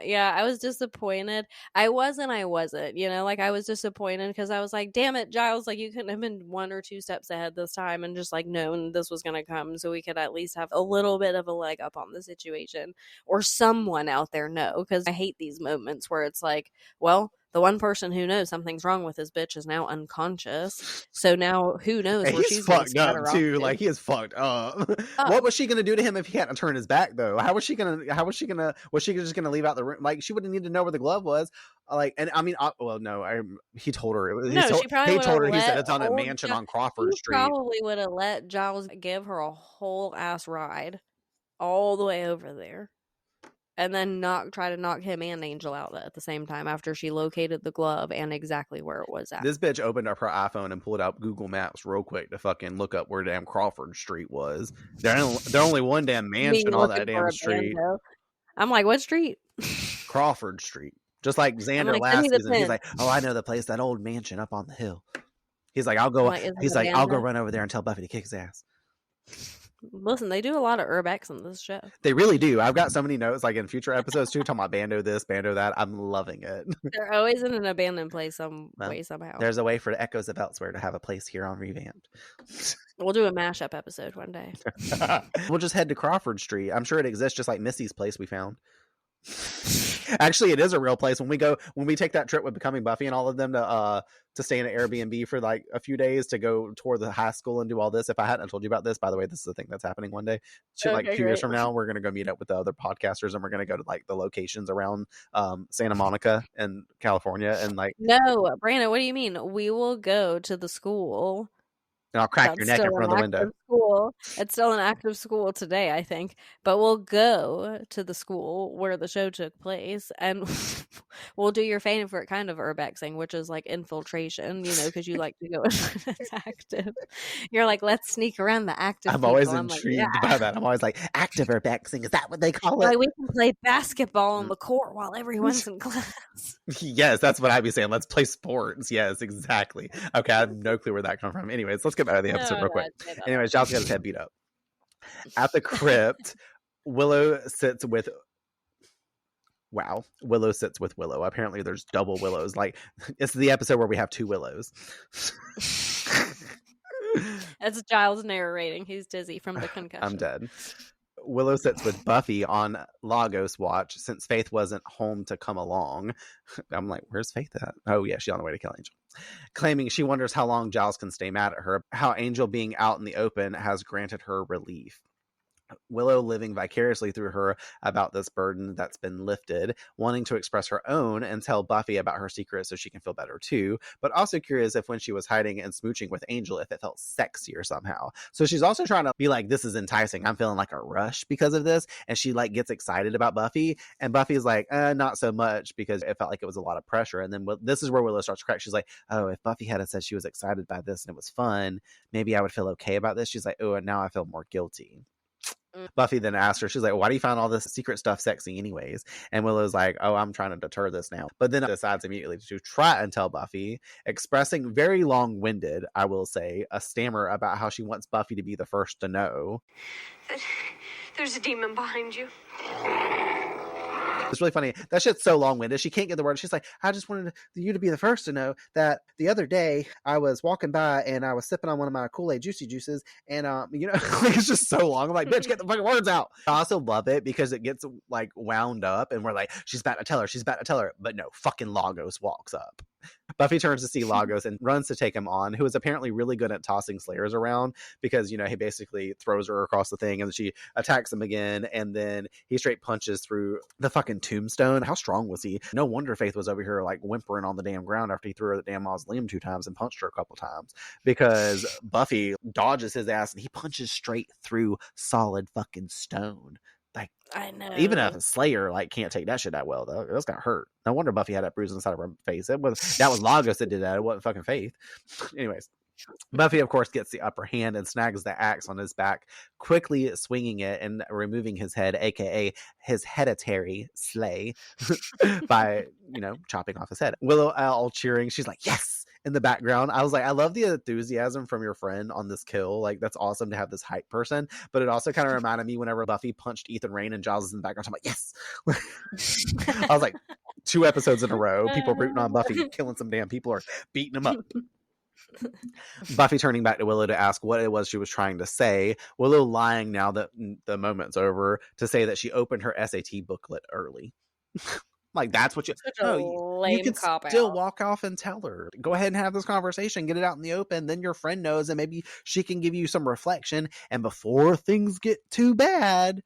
yeah, I was disappointed. I wasn't, you know, like I was disappointed because I was like, damn it, Giles, like you couldn't have been 1 or 2 steps ahead this time and just like known this was going to come so we could at least have a little bit of a leg up on the situation, or someone out there know, because I hate these moments where it's like, well, the one person who knows something's wrong with his bitch is now unconscious. So now who knows where she's fucked up too. Like, he is fucked up. What was she gonna do to him if he hadn't turned his back though? Was she just gonna leave out the room? Like, she wouldn't need to know where the glove was. Like, and I mean, he told her. She probably told her. He said it's on a mansion on Crawford Street. Probably would have let Giles give her a whole ass ride all the way over there. And then try to knock him and Angel out at the same time after she located the glove and exactly where it was at. This bitch opened up her iPhone and pulled out Google Maps real quick to fucking look up where damn Crawford Street was. There only one damn mansion on that damn street. I'm like, what street? Crawford Street. Just like Xander last season. He's like, oh, I know the place, that old mansion up on the hill. He's like, I'll go run over there and tell Buffy to kick his ass. Listen, they do a lot of urbex in this show. They really do. I've got so many notes, like in future episodes too, talking about Bando this, Bando that. I'm loving it. They're always in an abandoned place somehow. There's a way for the Echoes of Elsewhere to have a place here on Revamped. We'll do a mashup episode one day. We'll just head to Crawford Street. I'm sure it exists just like Missy's place we found. Actually, it is a real place. When we take that trip with Becoming Buffy and all of them to stay in an Airbnb for like a few days to go tour the high school and do all this. If I hadn't told you about this, by the way, this is the thing that's happening one day. Like a few years from now, we're going to go meet up with the other podcasters and we're going to go to like the locations around Santa Monica and California and like. No, Brandon, what do you mean? We will go to the school And I'll crack your neck in front of the window. School. It's still an active school today, I think. But we'll go to the school where the show took place, and we'll do your favorite kind of urbexing, which is like infiltration, because you like to go into it's active. You're like, let's sneak around the active I'm people. always intrigued by that. I'm always like, active urbexing, is that what they call it? Like, we can play basketball on the court while everyone's in class. Yes, that's what I'd be saying. Let's play sports. Yes, exactly. Okay, I have no clue where that comes from. Anyways, let's get back to the episode real quick. Anyways, Giles got his head beat up. At the crypt, Willow sits with Willow. Apparently there's double Willows. Like, it's the episode where we have two Willows. That's Giles narrating. He's dizzy from the concussion. I'm dead. Willow sits with Buffy on Lagos watch since Faith wasn't home to come along. I'm like, where's Faith at? Oh yeah, she's on the way to kill Angel. Claiming she wonders how long Giles can stay mad at her, how Angel being out in the open has granted her relief. Willow living vicariously through her about this burden that's been lifted, wanting to express her own and tell Buffy about her secret so she can feel better too, but also curious if when she was hiding and smooching with Angel, if it felt sexier somehow. So she's also trying to be like, this is enticing. I'm feeling like a rush because of this. And she like gets excited about Buffy, and Buffy's like, not so much, because it felt like it was a lot of pressure. And then this is where Willow starts to crack. She's like, oh, if Buffy had said she was excited by this and it was fun, maybe I would feel okay about this. She's like, oh, and now I feel more guilty. Buffy then asks her, she's like, why do you find all this secret stuff sexy anyways? And Willow's like, oh, I'm trying to deter this now. But then decides immediately to try and tell Buffy, expressing very long-winded, I will say, a stammer about how she wants Buffy to be the first to know. There's a demon behind you. It's really funny. That shit's so long-winded. She can't get the word. She's like, I just wanted you to be the first to know that the other day I was walking by and I was sipping on one of my Kool-Aid juicy juices, and like, it's just so long. I'm like, bitch, get the fucking words out. I also love it because it gets like wound up and we're like, she's about to tell her, but no, fucking Lagos walks up. Buffy turns to see Lagos and runs to take him on, who is apparently really good at tossing Slayers around, because he basically throws her across the thing and she attacks him again, and then he straight punches through the fucking tombstone. How strong was he? No wonder Faith was over here like whimpering on the damn ground after he threw her the damn mausoleum 2 times and punched her a couple times, because Buffy dodges his ass and he punches straight through solid fucking stone. Like, I know. Even a Slayer like can't take that shit that well though. That's got hurt. No wonder Buffy had that bruise on the side of her face. That was Lagos that did that. It wasn't fucking Faith. Anyways, Buffy of course gets the upper hand and snags the axe on his back, quickly swinging it and removing his head, aka his hereditary slay, by chopping off his head. Willow all cheering. She's like, yes. In the background, I was like, I love the enthusiasm from your friend on this kill. Like, that's awesome to have this hype person. But it also kind of reminded me whenever Buffy punched Ethan Rain and Giles is in the background. I'm like, yes. I was like, 2 episodes in a row, people rooting on Buffy, killing some damn people or beating them up. Buffy turning back to Willow to ask what it was she was trying to say. Willow lying now that the moment's over to say that she opened her SAT booklet early. Like, that's what you can still walk off and tell her. Go ahead and have this conversation, get it out in the open, then your friend knows, and maybe she can give you some reflection, and before things get too bad,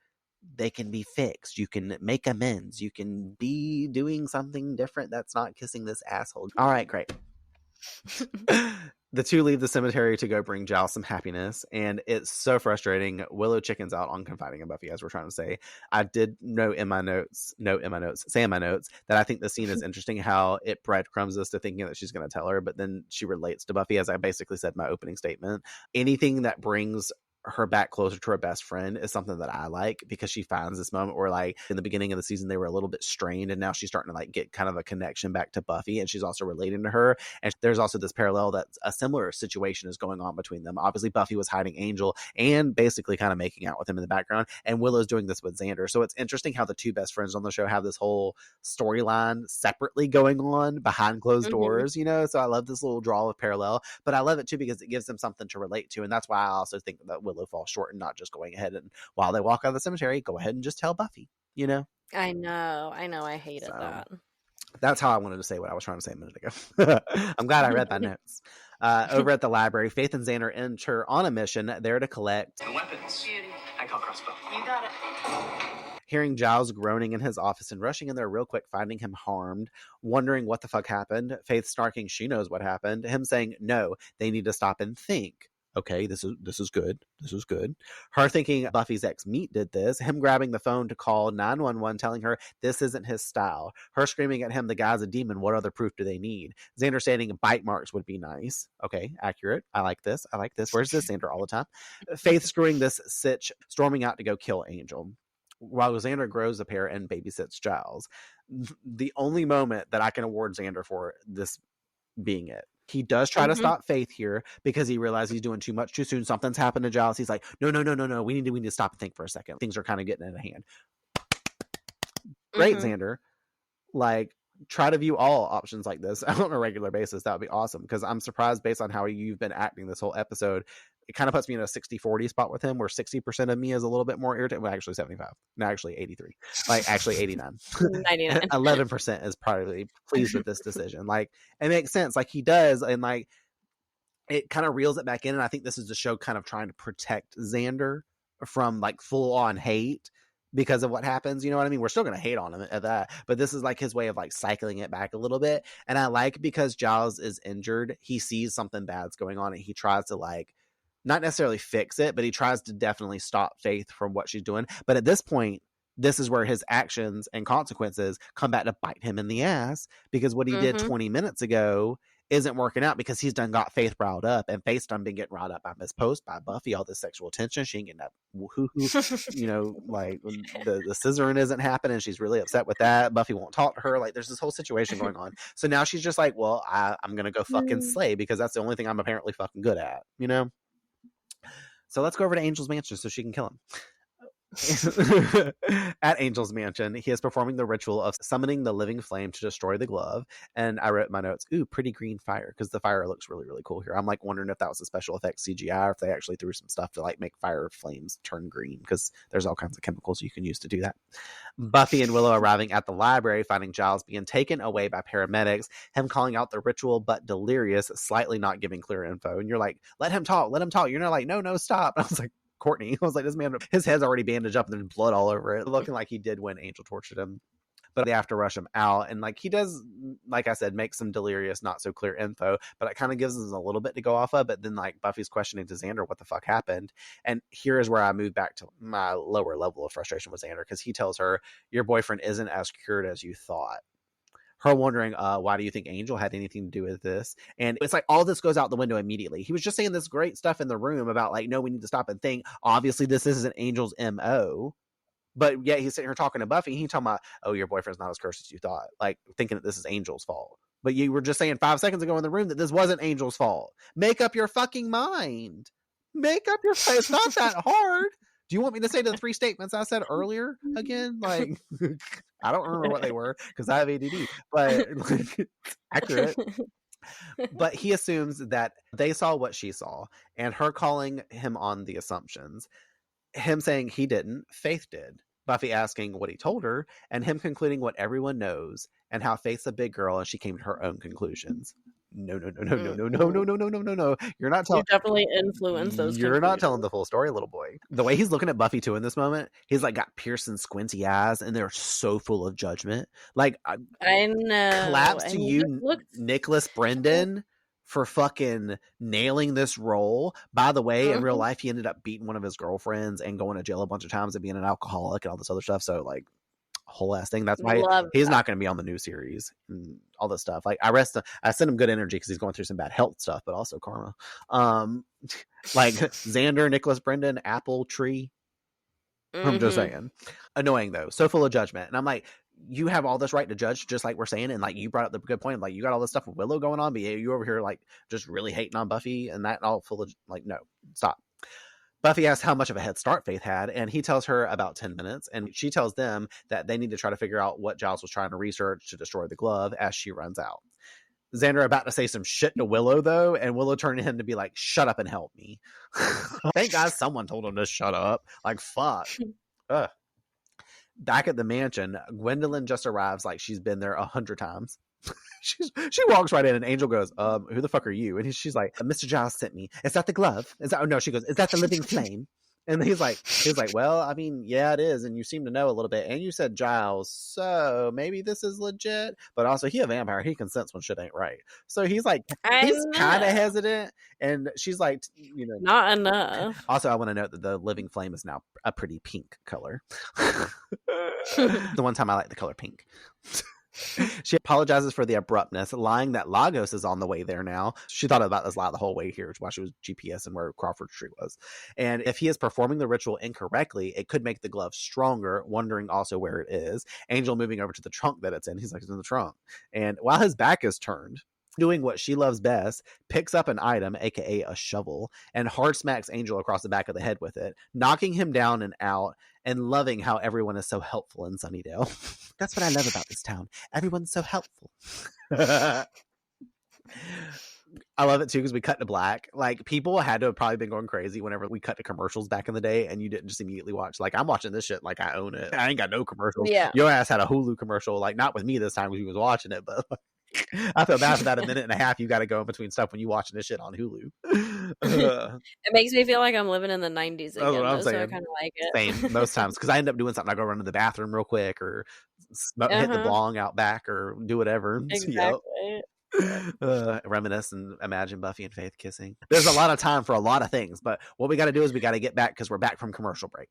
they can be fixed. You can make amends. You can be doing something different that's not kissing this asshole. All right, great. The two leave the cemetery to go bring Giles some happiness, and it's so frustrating. Willow chickens out on confiding in Buffy, as we're trying to say. I did say in my notes that I think the scene is interesting, how it breadcrumbs us to thinking that she's going to tell her, but then she relates to Buffy, as I basically said in my opening statement. Anything that brings her back closer to her best friend is something that I like, because she finds this moment where, like, in the beginning of the season they were a little bit strained, and now she's starting to like get kind of a connection back to Buffy, and she's also relating to her. And there's also this parallel that a similar situation is going on between them. Obviously Buffy was hiding Angel and basically kind of making out with him in the background, and Willow's doing this with Xander. So it's interesting how the two best friends on the show have this whole storyline separately going on behind closed doors, so I love this little draw of parallel, but I love it too because it gives them something to relate to. And that's why I also think that Willow falls short and not just going ahead and, while they walk out of the cemetery, go ahead and just tell Buffy, I know, I hated that. That's how I wanted to say what I was trying to say a minute ago. I'm glad I read my notes. Over at the library, Faith and Xander enter on a mission there to collect the weapons. Beauty. I call crossbow. You got it. Hearing Giles groaning in his office and rushing in there real quick, finding him harmed, wondering what the fuck happened, Faith snarking she knows what happened, him saying no, they need to stop and think Okay, this is good. This is good. Her thinking Buffy's ex Meat did this. Him grabbing the phone to call 911, telling her this isn't his style. Her screaming at him, the guy's a demon. What other proof do they need? Xander stating bite marks would be nice. Okay, accurate. I like this. Where's this Xander all the time? Faith screwing this sitch, storming out to go kill Angel, while Xander grows a pair and babysits Giles. The only moment that I can award Xander for this being it. He does try to stop Faith here because he realizes he's doing too much too soon. Something's happened to Giles. He's like, no. We need to stop and think for a second. Things are kind of getting out of hand. Great, Xander. Like, try to view all options like this on a regular basis. That would be awesome, because I'm surprised based on how you've been acting this whole episode. It kind of puts me in a 60-40 spot with him, where 60% of me is a little bit more irritated. Well, actually 75. No, actually 83. Like, actually 89. 99. 11% is probably pleased with this decision. Like, it makes sense. Like, he does. And, like, it kind of reels it back in. And I think this is the show kind of trying to protect Xander from, like, full-on hate because of what happens. You know what I mean? We're still going to hate on him at that. But this is, like, his way of, like, cycling it back a little bit. And I like, because Giles is injured, he sees something bad's going on and he tries to, like, not necessarily fix it, but he tries to definitely stop Faith from what she's doing. But at this point, this is where his actions and consequences come back to bite him in the ass, because what he did 20 minutes ago isn't working out, because he's done got Faith riled up, and Faith's done been getting riled up by Miss Post, by Buffy, all this sexual tension. She ain't getting that woohoo, you know, like the scissoring isn't happening. She's really upset with that. Buffy won't talk to her. Like, there's this whole situation going on. So now she's just like, well, I'm going to go fucking slay, because that's the only thing I'm apparently fucking good at, you know? So let's go over to Angel's mansion so she can kill him. At Angel's mansion, he is performing the ritual of summoning the living flame to destroy the glove. And I wrote in my notes, ooh, pretty green fire, because the fire looks really, really cool here. I'm like wondering if that was a special effects CGI, or if they actually threw some stuff to like make fire flames turn green, because there's all kinds of chemicals you can use to do that. Buffy and Willow arriving at the library, finding Giles being taken away by paramedics, him calling out the ritual but delirious, slightly not giving clear info. And you're like, let him talk. You're not like, no, stop. I was like, Courtney. I was like, this man, his head's already bandaged up and there's blood all over it, looking like he did when Angel tortured him. But they have to rush him out. And like, he does, like I said, make some delirious, not so clear info, but it kind of gives us a little bit to go off of. But then like Buffy's questioning to Xander what the fuck happened. And here is where I move back to my lower level of frustration with Xander, because he tells her, your boyfriend isn't as cured as you thought. Her wondering, why do you think Angel had anything to do with this? And it's like all this goes out the window immediately. He was just saying this great stuff in the room about like, no, we need to stop and think. Obviously, this isn't Angel's MO. But yet he's sitting here talking to Buffy. He's talking about, oh, your boyfriend's not as cursed as you thought. Like thinking that this is Angel's fault. But you were just saying 5 seconds ago in the room that this wasn't Angel's fault. Make up your fucking mind. Make up your face. It's not that hard. Do you want me to say the 3 statements I said earlier again? Like, I don't remember what they were because I have ADD, but like, accurate. But he assumes that they saw what she saw, and her calling him on the assumptions. Him saying he didn't, Faith did. Buffy asking what he told her, and him concluding what everyone knows, and how Faith's a big girl and she came to her own conclusions. No. You're not telling. You definitely influenced those. You're not telling the full story, little boy. The way he's looking at Buffy too in this moment, he's like got piercing, squinty eyes, and they're so full of judgment. Like I know. Claps to you, Nicholas Brendan, for fucking nailing this role. By the way, in real life, he ended up beating one of his girlfriends and going to jail a bunch of times and being an alcoholic and all this other stuff. So like, whole ass thing. That's why he's not going to be on the new series and all this stuff. Like I send him good energy because he's going through some bad health stuff, but also karma. Like Xander, Nicholas Brendan, Apple Tree. I'm just saying. Annoying though, so full of judgment. And I'm like, you have all this right to judge, just like we're saying. And like you brought up the good point, like you got all this stuff with Willow going on, but you over here like just really hating on Buffy and that all full of like, no, stop. Buffy asks how much of a head start Faith had, and he tells her about 10 minutes, and she tells them that they need to try to figure out what Giles was trying to research to destroy the glove as she runs out. Xander about to say some shit to Willow, though, and Willow turned to him to be like, shut up and help me. Thank God someone told him to shut up. Like, fuck. Ugh. Back at the mansion, Gwendolyn just arrives like she's been there 100 times. She walks right in and Angel goes, who the fuck are you? And she's like, Mr. Giles sent me. Is that the glove? She goes, is that the living flame? And he's like, well, I mean, yeah, it is. And you seem to know a little bit. And you said Giles, so maybe this is legit. But also, he a vampire. He can sense when shit ain't right. So he's like, he's kind of hesitant. And she's like, not enough. Also, I want to note that the living flame is now a pretty pink color. The one time I like the color pink. She apologizes for the abruptness, lying that Lagos is on the way there now. She thought about this lie the whole way here while she was GPSing where Crawford Street was. And if he is performing the ritual incorrectly, it could make the glove stronger, wondering also where it is. Angel moving over to the trunk that it's in. He's like, it's in the trunk. And while his back is turned, doing what she loves best, picks up an item, aka a shovel, and hard smacks Angel across the back of the head with it, knocking him down and out, and loving how everyone is so helpful in Sunnydale. That's what I love about this town. Everyone's so helpful. I love it too because we cut to black. Like, people had to have probably been going crazy whenever we cut to commercials back in the day, and you didn't just immediately watch. Like, I'm watching this shit like I own it. I ain't got no commercials. Yeah. Your ass had a Hulu commercial, like not with me this time because you was watching it, but I feel bad for that. A minute and a half you got to go in between stuff when you watching this shit on Hulu. It makes me feel like I'm living in the 90s again. That's what I'm saying. So I kind of like it. Same most times because I end up doing something. I go run to the bathroom real quick or hit the bong out back or do whatever. Exactly. Reminisce and imagine Buffy and Faith kissing. There's a lot of time for a lot of things, but what we got to do is we got to get back because we're back from commercial break.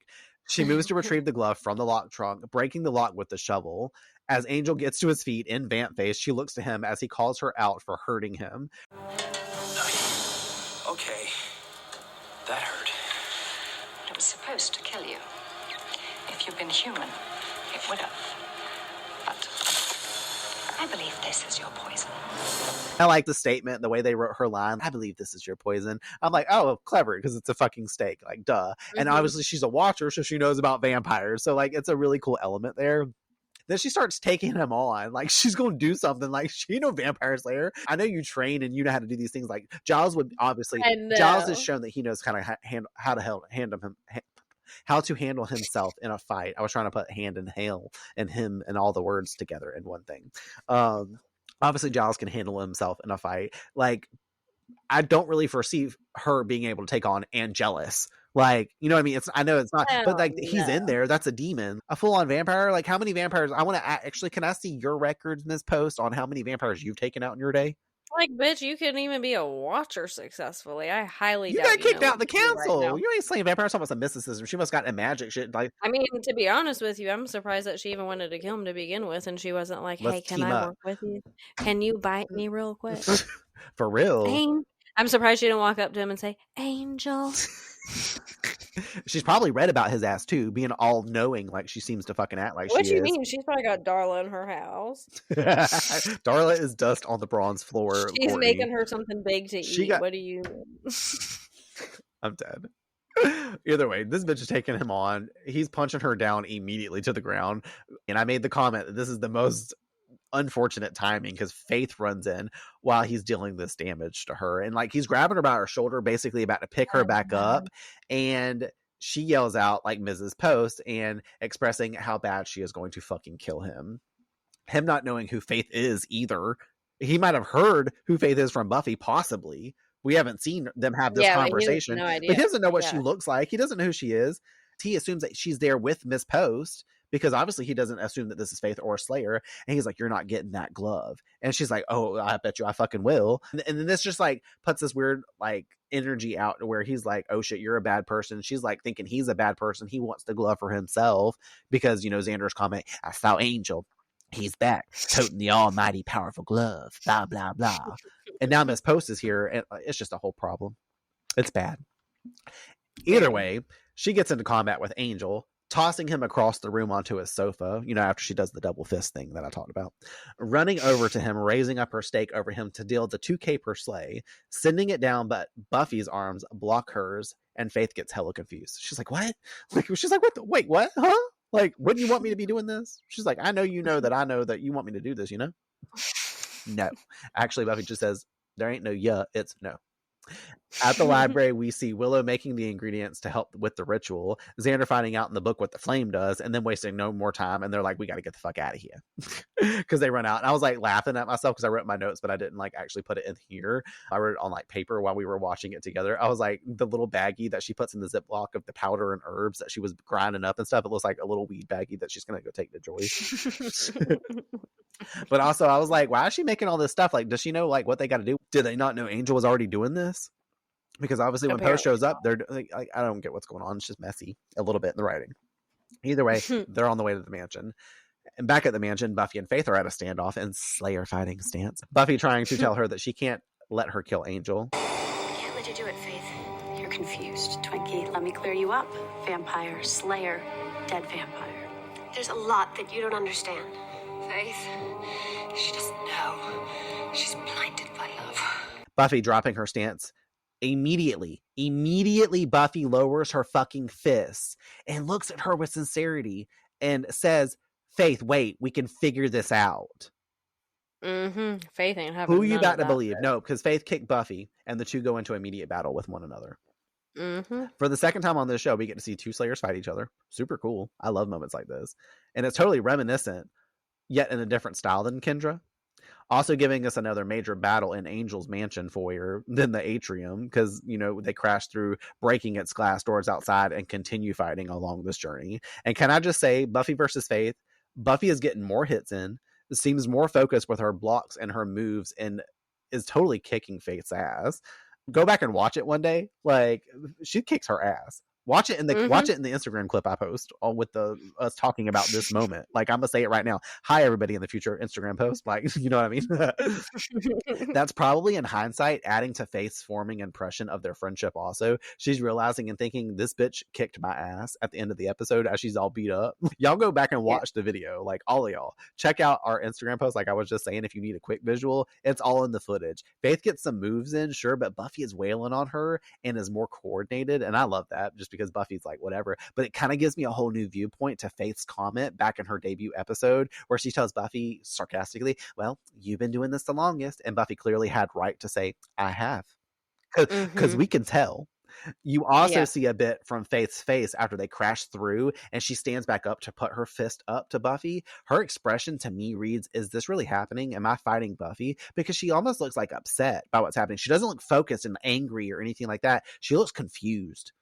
She moves to retrieve the glove from the locked trunk, breaking the lock with the shovel. As Angel gets to his feet in vamp face, she looks to him as he calls her out for hurting him. Okay, that hurt. It was supposed to kill you. If you'd been human, it would have. But I believe this is your poison. I like the statement, the way they wrote her line. I believe this is your poison. I'm like, oh, clever, because it's a fucking steak. Like, duh. Mm-hmm. And obviously she's a watcher, so she knows about vampires. So, like, it's a really cool element there. Then she starts taking him on. Like, she's going to do something. Like, she Vampire Slayer. I know you train and you know how to do these things. Like, Giles would obviously... Giles has shown that he knows kind of how to handle himself in a fight. I was trying to put hand and hail and him and all the words together in one thing. Obviously, Giles can handle himself in a fight. Like, I don't really foresee her being able to take on Angelus. Like, you know what I mean? I know it's not, but like he's in there. That's a demon, a full-on vampire. Like, how many vampires? I want to actually. Can I see your records, Ms. Post, on how many vampires you've taken out in your day? Like, bitch, you couldn't even be a watcher successfully. I highly doubt got kicked out the council. Right, you ain't slaying vampires. Talking about some mysticism. She must got a magic shit. Like, I mean, to be honest with you, I'm surprised that she even wanted to kill him to begin with, and she wasn't like, "Hey, can I work with you? Can you bite me real quick?" For real. I'm surprised she didn't walk up to him and say, "Angel." She's probably read about his ass too, being all knowing like she seems to fucking act like what she is. What you mean? She's probably got Darla in her house. Darla is dust on the bronze floor. She's Courtney. making her something big to eat. What do you mean? I'm dead. Either way, this bitch is taking him on. He's punching her down immediately to the ground. And I made the comment that this is the most unfortunate timing because Faith runs in while he's dealing this damage to her, and like he's grabbing her by her shoulder, basically about to pick her back up, and she yells out like Mrs. Post and expressing how bad she is going to fucking kill him. Him not knowing who Faith is either. He might have heard who Faith is from Buffy, possibly. We haven't seen them have this conversation, but he doesn't know what she looks like. He doesn't know who she is. He assumes that she's there with Miss Post, because obviously he doesn't assume that this is Faith or Slayer. And he's like, you're not getting that glove. And she's like, oh, I bet you I fucking will. And then this just like puts this weird like energy out to where he's like, oh shit, you're a bad person. She's like thinking he's a bad person. He wants the glove for himself because, you know, Xander's comment, I saw Angel. He's back toting the almighty powerful glove, blah, blah, blah. And now Miss Post is here. And it's just a whole problem. It's bad. Either way, she gets into combat with Angel, tossing him across the room onto his sofa, you know, after she does the double fist thing that I talked about, running over to him, raising up her stake over him to deal the 2K per slay, sending it down, but Buffy's arms block hers, and Faith gets hella confused. She's like, what? Like, she's like, wait, what? Huh? Like, wouldn't you want me to be doing this? She's like, I know you know that you want me to do this, you know? No. Actually, Buffy just says, there ain't no it's no. At the library, we see Willow making the ingredients to help with the ritual, Xander finding out in the book what the flame does, and then wasting no more time. And they're like, we got to get the fuck out of here because they run out. And I was like laughing at myself because I wrote my notes, but I didn't like actually put it in here. I wrote it on like paper while we were watching it together. I was like, the little baggie that she puts in the Ziploc of the powder and herbs that she was grinding up and stuff. It looks like a little weed baggie that she's going to go take to Joyce. But also I was like, why is she making all this stuff? Like, does she know like what they got to do? Did they not know Angel was already doing this? Because obviously when Post shows up, they're like, I don't get what's going on. It's just messy a little bit in the writing. Either way, they're on the way to the mansion. And back at the mansion, Buffy and Faith are at a standoff in Slayer fighting stance. Buffy trying to tell her that she can't let her kill Angel. I can't let you do it, Faith. You're confused. Twinkie, let me clear you up. Vampire, Slayer, dead vampire. There's a lot that you don't understand. Faith, she doesn't know. She's blinded by love. Buffy dropping her stance. Immediately Buffy lowers her fucking fists and looks at her with sincerity and says, Faith, wait, we can figure this out. Faith ain't having who you got to believe? No, because Faith kicked Buffy and the two go into immediate battle with one another. For the second time on this show, we get to see two Slayers fight each other. Super cool. I love moments like this. And it's totally reminiscent, yet in a different style than Kendra. Also giving us another major battle in Angel's mansion foyer than the atrium, because, you know, they crash through, breaking its glass doors outside and continue fighting along this journey. And can I just say, Buffy versus Faith, Buffy is getting more hits in, seems more focused with her blocks and her moves, and is totally kicking Faith's ass. Go back and watch it one day. Like, she kicks her ass. Watch it in the Instagram clip I post with us talking about this moment. Like, I'm gonna say it right now. Hi, everybody in the future Instagram post. Like, you know what I mean? That's probably in hindsight adding to Faith's forming impression of their friendship. Also, she's realizing and thinking, this bitch kicked my ass at the end of the episode as she's all beat up. Y'all go back and watch the video. Like, all of y'all check out our Instagram post. Like I was just saying, if you need a quick visual, it's all in the footage. Faith gets some moves in, sure, but Buffy is wailing on her and is more coordinated, and I love that just because Buffy's like whatever, but it kind of gives me a whole new viewpoint to Faith's comment back in her debut episode where she tells Buffy sarcastically, well, you've been doing this the longest, and Buffy clearly had right to say, I have, because we can tell. You also see a bit from Faith's face after they crash through and she stands back up to put her fist up to Buffy. Her expression to me reads, is this really happening? Am I fighting Buffy? Because she almost looks like upset by what's happening. She doesn't look focused and angry or anything like that. She looks confused.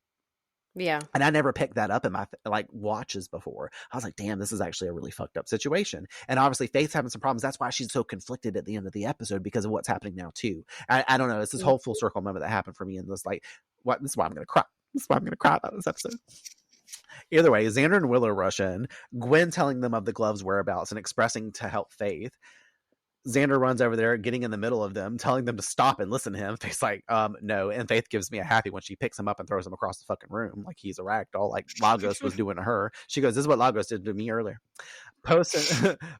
Yeah. And I never picked that up in my like watches before. I was like, damn, this is actually a really fucked up situation. And obviously Faith's having some problems. That's why she's so conflicted at the end of the episode, because of what's happening now too. I don't know. It's this whole full circle moment that happened for me in this, like, what? This is why I'm going to cry. This is why I'm going to cry about this episode. Either way, Xander and Willow rush in, Gwen telling them of the glove's whereabouts and expressing to help Faith. Xander runs over there, getting in the middle of them, telling them to stop and listen to him. Faith's like, no. And Faith gives me a happy when she picks him up and throws him across the fucking room like he's a ragdoll, like Lagos was doing to her. She goes, this is what Lagos did to me earlier.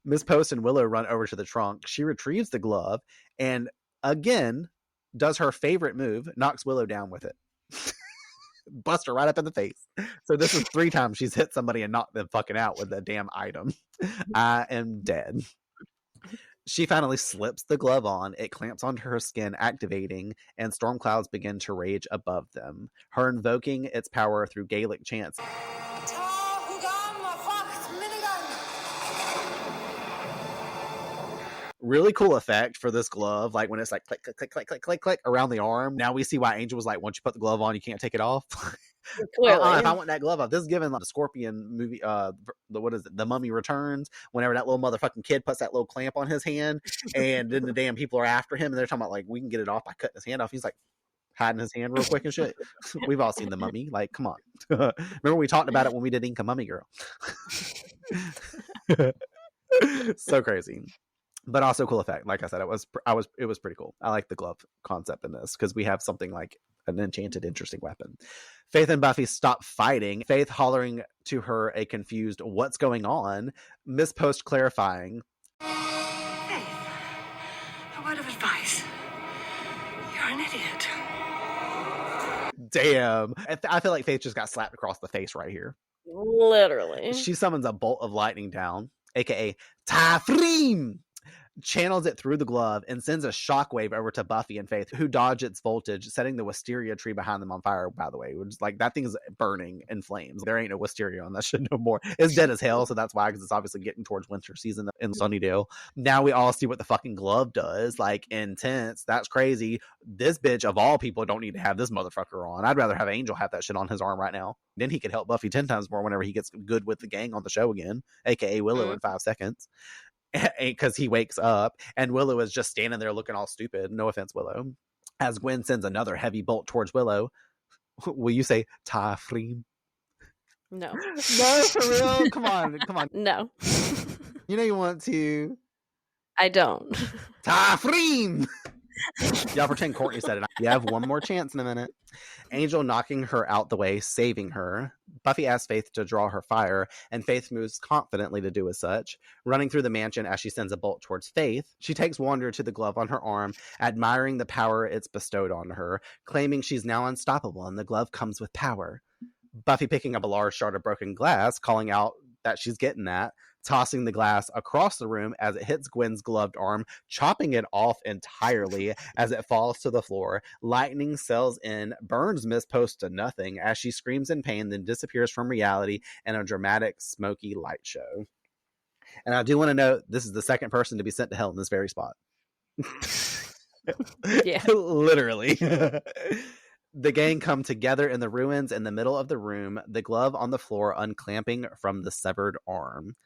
Miss Post and Willow run over to the trunk. She retrieves the glove and again does her favorite move, knocks Willow down with it. Bust her right up in the face. So this is 3 times she's hit somebody and knocked them fucking out with a damn item. I am dead. She finally slips the glove on. It clamps onto her skin, activating, and storm clouds begin to rage above them. Her invoking its power through Gaelic chants. Really cool effect for this glove, like when it's like click, click, click, click, click, click, click around the arm. Now we see why Angel was like, once you put the glove on, you can't take it off. If I want that glove off, this is given like the Scorpion movie, what is it, The Mummy Returns, whenever that little motherfucking kid puts that little clamp on his hand and then the damn people are after him and they're talking about like, we can get it off by cutting his hand off. He's like hiding his hand real quick and shit. We've all seen The Mummy, like, come on. Remember we talked about it when we did Inca Mummy Girl. So crazy. But also cool effect. Like I said, it was pretty cool. I like the glove concept in this because we have something like an enchanted, interesting weapon. Faith and Buffy stop fighting. Faith hollering to her a confused, what's going on? Miss Post clarifying. Faith, a word of advice. You're an idiot. Damn. I feel like Faith just got slapped across the face right here. Literally. She summons a bolt of lightning down, aka Typhrim. channels it through the glove, and sends a shockwave over to Buffy and Faith, who dodge its voltage, setting the wisteria tree behind them on fire, by the way. Which is like, that thing is burning in flames. There ain't no wisteria on that shit no more. It's dead as hell, so that's why, because it's obviously getting towards winter season in Sunnydale. Now we all see what the fucking glove does. Like, intense. That's crazy. This bitch, of all people, don't need to have this motherfucker on. I'd rather have Angel have that shit on his arm right now. Then he could help Buffy 10 times more whenever he gets good with the gang on the show again, aka Willow in 5 seconds. Because he wakes up and Willow is just standing there looking all stupid. No offense, Willow. As Gwen sends another heavy bolt towards Willow, will you say Tafrim? No. No, for real? Come on. No. You know you want to. I don't. Tafrim! Y'all pretend Courtney said it. You have one more chance in a minute. Angel knocking her out the way, saving her. Buffy asks Faith to draw her fire, and Faith moves confidently to do as such, running through the mansion as she sends a bolt towards Faith. She takes wonder to the glove on her arm, admiring the power it's bestowed on her, claiming she's now unstoppable and the glove comes with power. Buffy picking up a large shard of broken glass, calling out that she's getting that, tossing the glass across the room as it hits Gwen's gloved arm, chopping it off entirely as it falls to the floor. Lightning sails in, burns Miss Post to nothing as she screams in pain, then disappears from reality in a dramatic, smoky light show. And I do want to note, this is the second person to be sent to hell in this very spot. Yeah. Literally. The gang come together in the ruins in the middle of the room, the glove on the floor unclamping from the severed arm.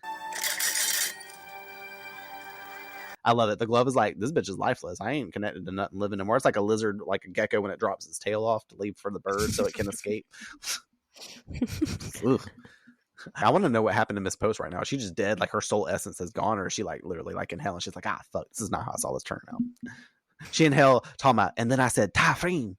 I love it. The glove is like, this bitch is lifeless. I ain't connected to nothing living anymore. It's like a lizard, like a gecko when it drops its tail off to leave for the bird so it can escape. I want to know what happened to Miss Post right now. Is she just dead? Like her soul essence is gone, or is she like literally like in hell and she's like, fuck, this is not how I saw this turn out. She in hell talking about, and then I said, Tafrim.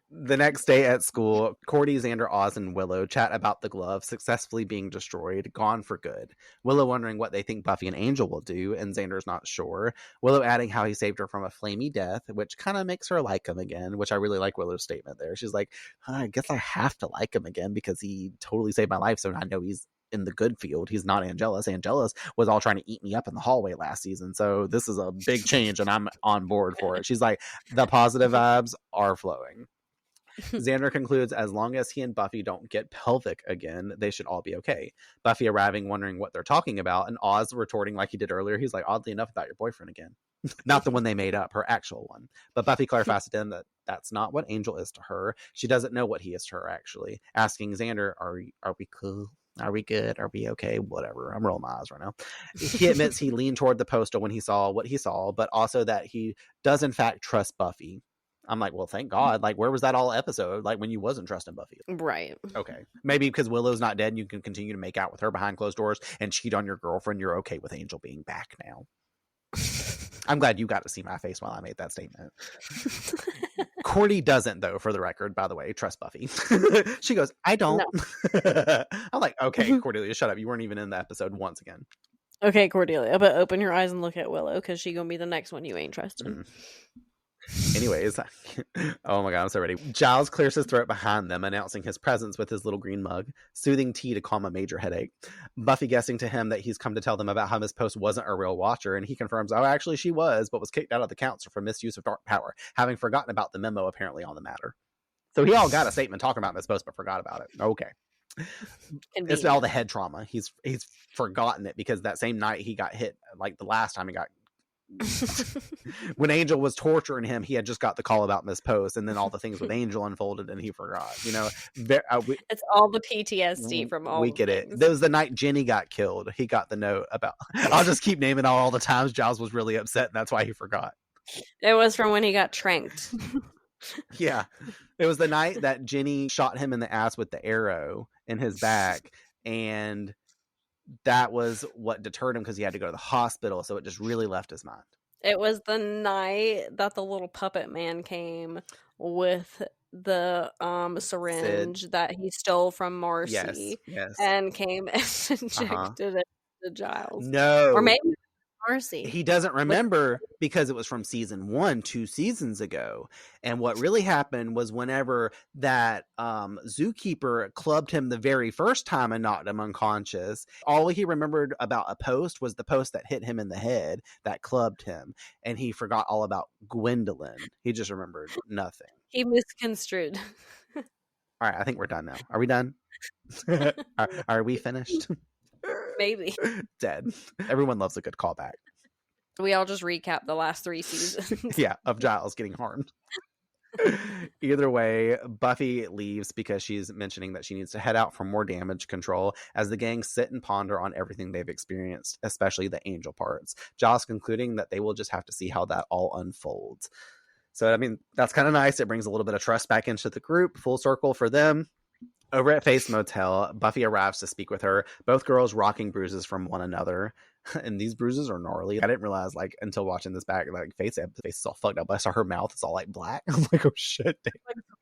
The next day at school, Cordy, Xander, Oz, and Willow chat about the glove successfully being destroyed, gone for good. Willow wondering what they think Buffy and Angel will do, and Xander's not sure. Willow adding how he saved her from a flamey death, which kind of makes her like him again, which I really like Willow's statement there. She's like, I guess I have to like him again because he totally saved my life, so I know he's in the good field. He's not Angelus. Angelus was all trying to eat me up in the hallway last season, so this is a big change and I'm on board for it. She's like, the positive vibes are flowing. Xander concludes as long as he and Buffy don't get pelvic again, they should all be okay. Buffy arriving wondering what they're talking about, and Oz retorting like he did earlier. He's like, oddly enough, about your boyfriend again. Not the one they made up, her actual one. But Buffy clarifies to them that that's not what Angel is to her. She doesn't know what he is to her, actually. Asking Xander, are we cool? Are we good? Are we okay? Whatever. I'm rolling my eyes right now. He admits he leaned toward the postal when he saw what he saw, but also that he does in fact trust Buffy. I'm like, well, thank God. Like, where was that all episode? Like, when you wasn't trusting Buffy. Right. Okay. Maybe because Willow's not dead and you can continue to make out with her behind closed doors and cheat on your girlfriend. You're okay with Angel being back now. I'm glad you got to see my face while I made that statement. Courtney doesn't, though, for the record, by the way, trust Buffy. She goes, I don't. No. I'm like, okay, Cordelia, shut up. You weren't even in the episode once again. Okay, Cordelia, but open your eyes and look at Willow because she's going to be the next one you ain't trusting. Anyways, oh my God, I'm so ready. Giles clears his throat behind them, announcing his presence with his little green mug, soothing tea to calm a major headache. Buffy guessing to him that he's come to tell them about how Miss Post wasn't a real watcher, and he confirms, oh, actually she was, but was kicked out of the council for misuse of dark power, having forgotten about the memo apparently on the matter. So he all got a statement talking about Miss Post, but forgot about it. Okay. It's all the head trauma. He's forgotten it because that same night he got hit, like the last time he got when Angel was torturing him, he had just got the call about Miss Post, and then all the things with Angel unfolded and he forgot. You know, it's all the PTSD from all. We get it. That was the night Jenny got killed. He got the note about. I'll just keep naming all the times Giles was really upset, and that's why he forgot. It was from when he got tranked. Yeah, it was the night that Jenny shot him in the ass with the arrow in his back, and that was what deterred him because he had to go to the hospital, so it just really left his mind. It was the night that the little puppet man came with the syringe that he stole from Marcy, yes. and came and injected it to Giles. No. Or maybe Marcy. He doesn't remember because it was from season 1 2 seasons ago. And what really happened was whenever that zookeeper clubbed him the very first time and knocked him unconscious, all he remembered about a post was the post that hit him in the head that clubbed him. And he forgot all about Gwendolyn. He just remembered nothing. He misconstrued. All right, I think we're done now. Are we done? Are we finished? Maybe. Dead. Everyone loves a good callback. We all just recap the last 3 seasons. Yeah, of Giles getting harmed. Either way, Buffy leaves because she's mentioning that she needs to head out for more damage control as the gang sit and ponder on everything they've experienced, especially the angel parts. Giles concluding that they will just have to see how that all unfolds. So, I mean, that's kind of nice. It brings a little bit of trust back into the group. Full circle for them. Over at Faith's motel, Buffy arrives to speak with her, both girls rocking bruises from one another. And these bruises are gnarly. I didn't realize, like, until watching this back, like, Faith's face is all fucked up. I saw her mouth, it's all, like, black. I'm like, oh, shit.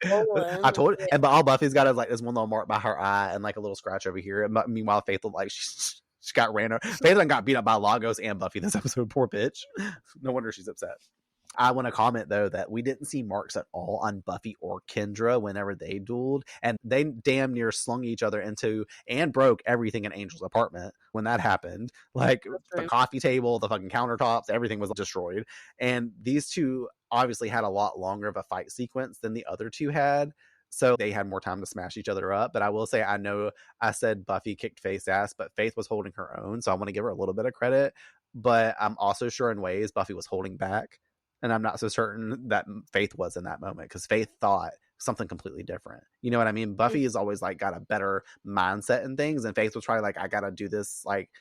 I told you. And all Buffy's got is, like, this one little mark by her eye and, like, a little scratch over here. And meanwhile, Faith looked like she got ran over. Faith got beat up by Lagos and Buffy this episode. Poor bitch. No wonder she's upset. I want to comment, though, that we didn't see marks at all on Buffy or Kendra whenever they dueled, and they damn near slung each other into and broke everything in Angel's apartment when that happened. Like, the coffee table, the fucking countertops, everything was destroyed. And these two obviously had a lot longer of a fight sequence than the other two had, so they had more time to smash each other up. But I will say, I know I said Buffy kicked Faith's ass, but Faith was holding her own, so I want to give her a little bit of credit. But I'm also sure in ways Buffy was holding back. And I'm not so certain that Faith was in that moment, because Faith thought something completely different. You know what I mean? Buffy is always like got a better mindset in things, and Faith was probably like, I gotta do this like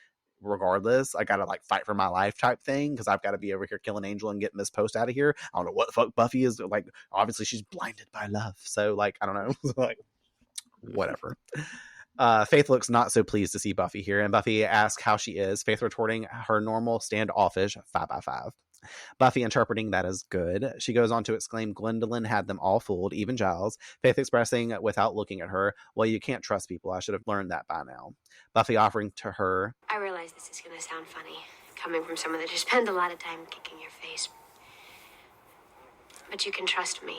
regardless. I gotta like fight for my life type thing, because I've got to be over here killing Angel and getting this post out of here. I don't know what the fuck Buffy is like. Obviously, she's blinded by love, so like I don't know, like whatever. Faith looks not so pleased to see Buffy here, and Buffy asks how she is. Faith retorting her normal standoffish 5x5. Buffy interpreting that as good. She goes on to exclaim Gwendolyn had them all fooled, even Giles. Faith expressing without looking at her, well, you can't trust people. I should have learned that by now. Buffy offering to her, I realize this is going to sound funny, coming from someone that just spent a lot of time kicking your face. But you can trust me.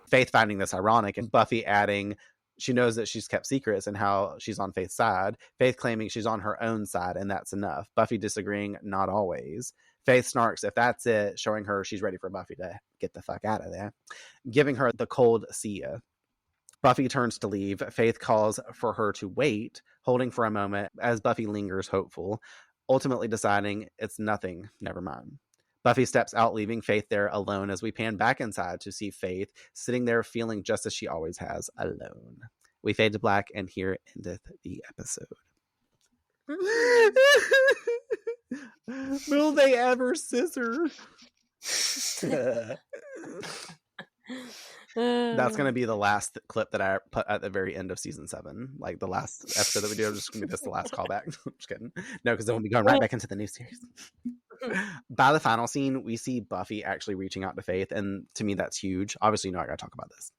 Faith finding this ironic, and Buffy adding, she knows that she's kept secrets and how she's on Faith's side. Faith claiming she's on her own side and that's enough. Buffy disagreeing, not always. Faith snarks if that's it, showing her she's ready for Buffy to get the fuck out of there. Giving her the cold see ya. Buffy turns to leave. Faith calls for her to wait, holding for a moment as Buffy lingers hopeful, ultimately deciding it's nothing, never mind. Buffy steps out, leaving Faith there alone as we pan back inside to see Faith sitting there feeling just as she always has, alone. We fade to black, and here endeth the episode. Will they ever scissor? That's going to be the last clip that I put at the very end of season 7. Like the last episode that we do, I'm just going to be this the last callback. Just kidding. No, because then we'll be going right back into the new series. By the final scene, we see Buffy actually reaching out to Faith, and to me that's huge. Obviously, you know I gotta talk about this.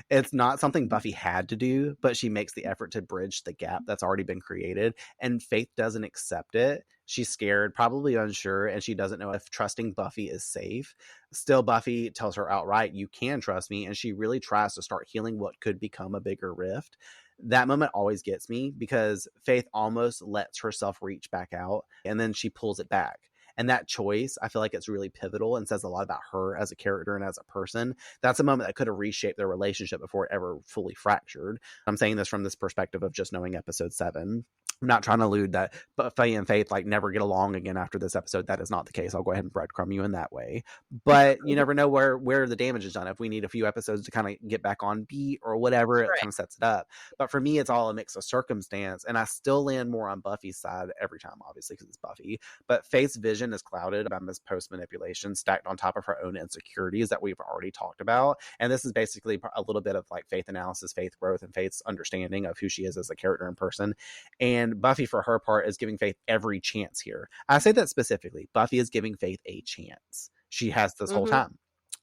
It's not something Buffy had to do, but she makes the effort to bridge the gap that's already been created, and Faith doesn't accept it. She's scared, probably unsure, and she doesn't know if trusting Buffy is safe. Still, Buffy tells her outright, you can trust me, and she really tries to start healing what could become a bigger rift. That moment always gets me, because Faith almost lets herself reach back out, and then she pulls it back. And that choice, I feel like it's really pivotal and says a lot about her as a character and as a person. That's a moment that could have reshaped their relationship before it ever fully fractured. I'm saying this from this perspective of just knowing episode 7. I'm not trying to allude that Buffy and Faith like never get along again after this episode. That is not the case. I'll go ahead and breadcrumb you in that way. But you never know where the damage is done. If we need a few episodes to kind of get back on beat or whatever, it kind of sets it up. But for me, it's all a mix of circumstance. And I still land more on Buffy's side every time, obviously, because it's Buffy. But Faith's vision is clouded by this post-manipulation stacked on top of her own insecurities that we've already talked about. And this is basically a little bit of like Faith analysis, Faith growth, and Faith's understanding of who she is as a character and person. And Buffy, for her part, is giving Faith every chance here. I say that specifically. Buffy is giving Faith a chance. She has this whole time.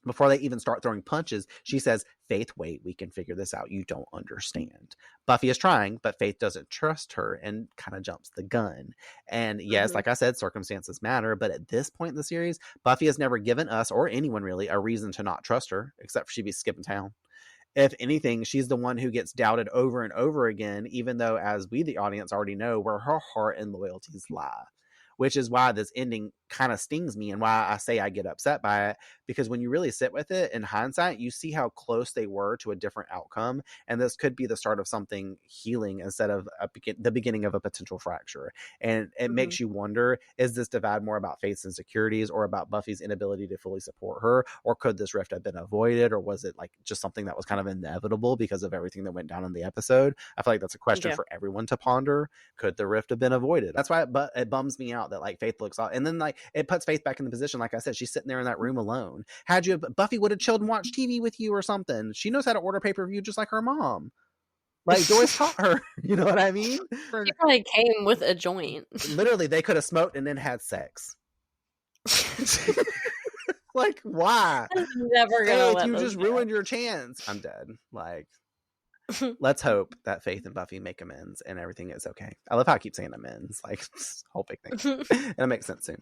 Before they even start throwing punches, she says, Faith, wait, we can figure this out. You don't understand. Buffy is trying, but Faith doesn't trust her and kind of jumps the gun. And yes, like I said, circumstances matter. But at this point in the series, Buffy has never given us, or anyone really, a reason to not trust her, except for she'd be skipping town. If anything, she's the one who gets doubted over and over again, even though, as we, the audience, already know where her heart and loyalties lie. Which is why this ending kind of stings me and why I say I get upset by it. Because when you really sit with it in hindsight, you see how close they were to a different outcome. And this could be the start of something healing instead of the beginning of a potential fracture. And it makes you wonder, is this divide more about Faith's insecurities or about Buffy's inability to fully support her? Or could this rift have been avoided? Or was it like just something that was kind of inevitable because of everything that went down in the episode? I feel like that's a question for everyone to ponder. Could the rift have been avoided? That's why it bums me out that like Faith looks off, and then like it puts Faith back in the position. Like I said, she's sitting there in that room alone. Buffy would have chilled and watched TV with you or something. She knows how to order pay-per-view just like her mom. Like Joyce taught her. You know what I mean? She probably came with a joint. Literally, they could have smoked and then had sex. Like, why? Never gonna let you them just ruined your chance. I'm dead. Like, let's hope that Faith and Buffy make amends and everything is okay. I love how I keep saying amends, like this whole big thing. And it makes sense soon.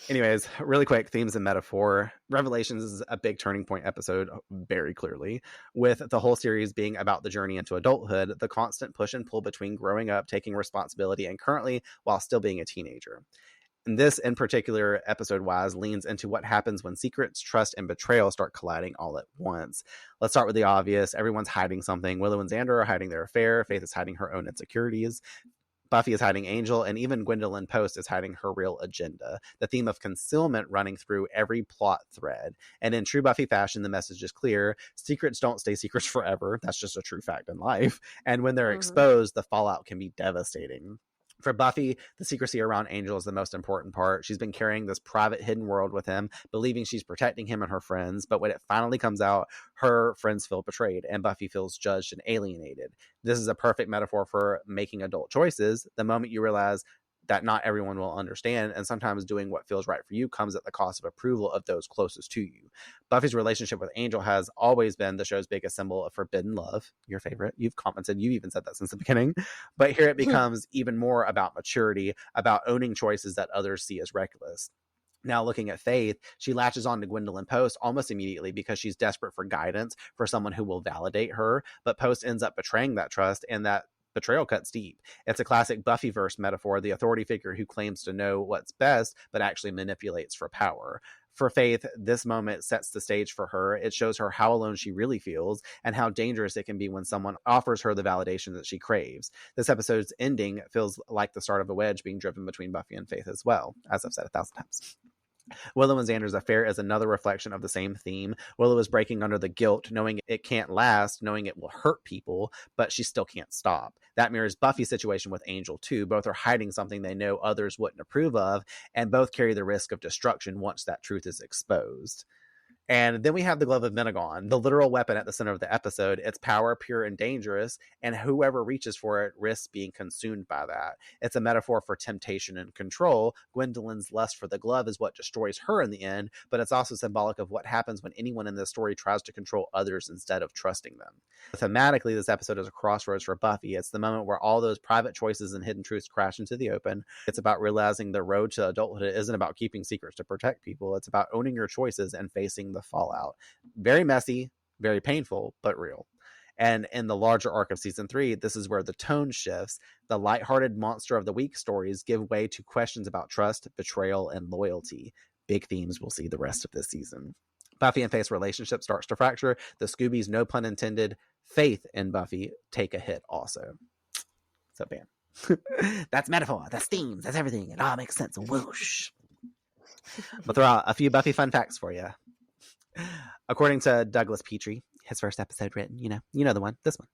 Anyways, really quick, themes and metaphor. Revelations is a big turning point episode, very clearly, with the whole series being about the journey into adulthood, the constant push and pull between growing up, taking responsibility, and currently while still being a teenager. And this, in particular, episode-wise, leans into what happens when secrets, trust, and betrayal start colliding all at once. Let's start with the obvious. Everyone's hiding something. Willow and Xander are hiding their affair. Faith is hiding her own insecurities. Buffy is hiding Angel, and even Gwendolyn Post is hiding her real agenda. The theme of concealment running through every plot thread. And in true Buffy fashion, the message is clear. Secrets don't stay secrets forever. That's just a true fact in life. And when they're exposed, the fallout can be devastating. For Buffy, the secrecy around Angel is the most important part. She's been carrying this private hidden world with him, believing she's protecting him and her friends. But when it finally comes out, her friends feel betrayed and Buffy feels judged and alienated. This is a perfect metaphor for making adult choices. The moment you realize that not everyone will understand, and sometimes doing what feels right for you comes at the cost of approval of those closest to you. Buffy's relationship with Angel has always been the show's biggest symbol of forbidden love, your favorite. You've commented, you even said that since the beginning. But here it becomes even more about maturity, about owning choices that others see as reckless. Now, looking at Faith, she latches on to Gwendolyn Post almost immediately because she's desperate for guidance, for someone who will validate her. But Post ends up betraying that trust, and that betrayal cuts deep. It's a classic Buffyverse metaphor, the authority figure who claims to know what's best, but actually manipulates for power. For Faith, this moment sets the stage for her. It shows her how alone she really feels and how dangerous it can be when someone offers her the validation that she craves. This episode's ending feels like the start of a wedge being driven between Buffy and Faith as well, as I've said 1,000 times. Willow and Xander's affair is another reflection of the same theme. Willow is breaking under the guilt, knowing it can't last, knowing it will hurt people, but she still can't stop. That mirrors Buffy's situation with Angel too. Both are hiding something they know others wouldn't approve of, and both carry the risk of destruction once that truth is exposed. And then we have the Glove of Menegon, the literal weapon at the center of the episode. Its power, pure and dangerous, and whoever reaches for it risks being consumed by that. It's a metaphor for temptation and control. Gwendolyn's lust for the glove is what destroys her in the end, but it's also symbolic of what happens when anyone in this story tries to control others instead of trusting them. Thematically, this episode is a crossroads for Buffy. It's the moment where all those private choices and hidden truths crash into the open. It's about realizing the road to adulthood isn't about keeping secrets to protect people. It's about owning your choices and facing the fallout. Very messy, very painful, but real. And in the larger arc of season 3, this is where the tone shifts. The lighthearted monster of the week stories give way to questions about trust, betrayal, and loyalty. Big themes we'll see the rest of this season. Buffy and Faith's relationship starts to fracture. The Scoobies, no pun intended, Faith and Buffy take a hit also. So bam. That's metaphor, that's themes, that's everything. It all makes sense. Whoosh. We'll throw out a few Buffy fun facts for you. According to Douglas Petrie, his first episode written, you know the one, this one.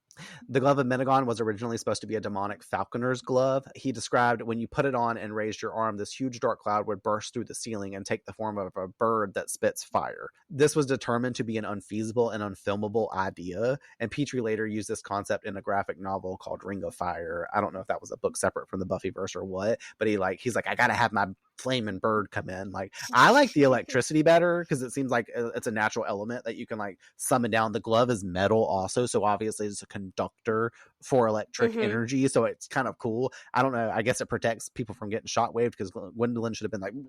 The glove of Menegon was originally supposed to be a demonic falconer's glove. He described, when you put it on and raised your arm, this huge dark cloud would burst through the ceiling and take the form of a bird that spits fire. This was determined to be an unfeasible and unfilmable idea, and Petrie later used this concept in a graphic novel called Ring of Fire. I don't know if that was a book separate from the Buffyverse or what, but he's like, I gotta have my flaming bird come in. Like, I like the electricity better because it seems like it's a natural element that you can like summon down. The glove is metal also, so obviously it's a conductor for electric energy, so it's kind of cool. I don't know, I guess it protects people from getting shockwaved, because Gwendolyn should have been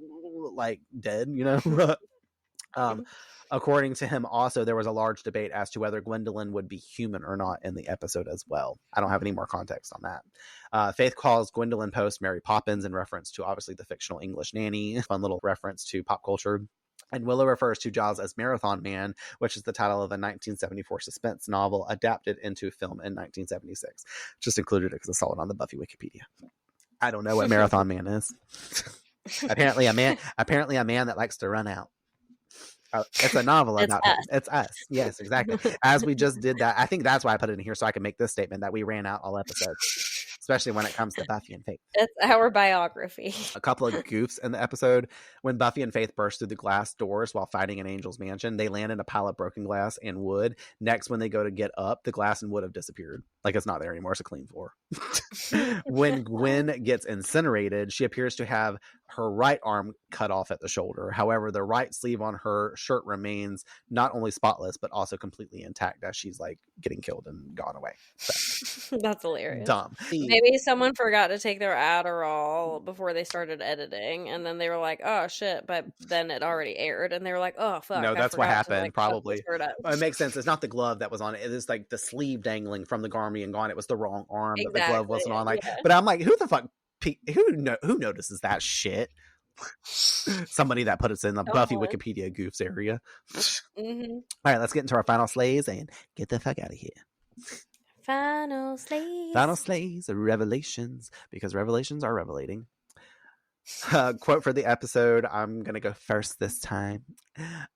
like dead, According to him also, there was a large debate as to whether Gwendolyn would be human or not in the episode as well. I don't have any more context on that. Faith calls Gwendolyn Post Mary Poppins in reference to obviously the fictional English nanny. Fun little reference to pop culture. And Willow refers to Giles as Marathon Man, which is the title of a 1974 suspense novel adapted into film in 1976. Just included it because I saw it on the Buffy Wikipedia. I don't know what Marathon Man is. Apparently a man that likes to run out. It's a novel about him. It's us. Yes, exactly. As we just did that. I think that's why I put it in here, so I can make this statement that we ran out all episodes, especially when it comes to Buffy and Faith. It's our biography. A couple of goofs in the episode. When Buffy and Faith burst through the glass doors while fighting in Angel's mansion, they land in a pile of broken glass and wood. Next, when they go to get up, the glass and wood have disappeared. Like, it's not there anymore. It's a clean floor. When Gwen gets incinerated, she appears to have her right arm cut off at the shoulder. However, the right sleeve on her shirt remains not only spotless, but also completely intact as she's like getting killed and gone away. So, that's hilarious. Dumb. Maybe someone forgot to take their Adderall before they started editing, and then they were like, oh shit, but then it already aired, and they were like, oh fuck. No, that's what happened, probably. It makes sense. It's not the glove that was on it. It is like the sleeve dangling from the arm being gone. It was the wrong arm that the glove wasn't on. Like, but I'm like, who the fuck? Who notices that shit? Somebody that put us in the Buffy Wikipedia goofs area. All right, let's get into our final slays and get the fuck out of here. Final slays. Final slays, revelations, because revelations are revelating. Quote for the episode. I'm gonna go first this time.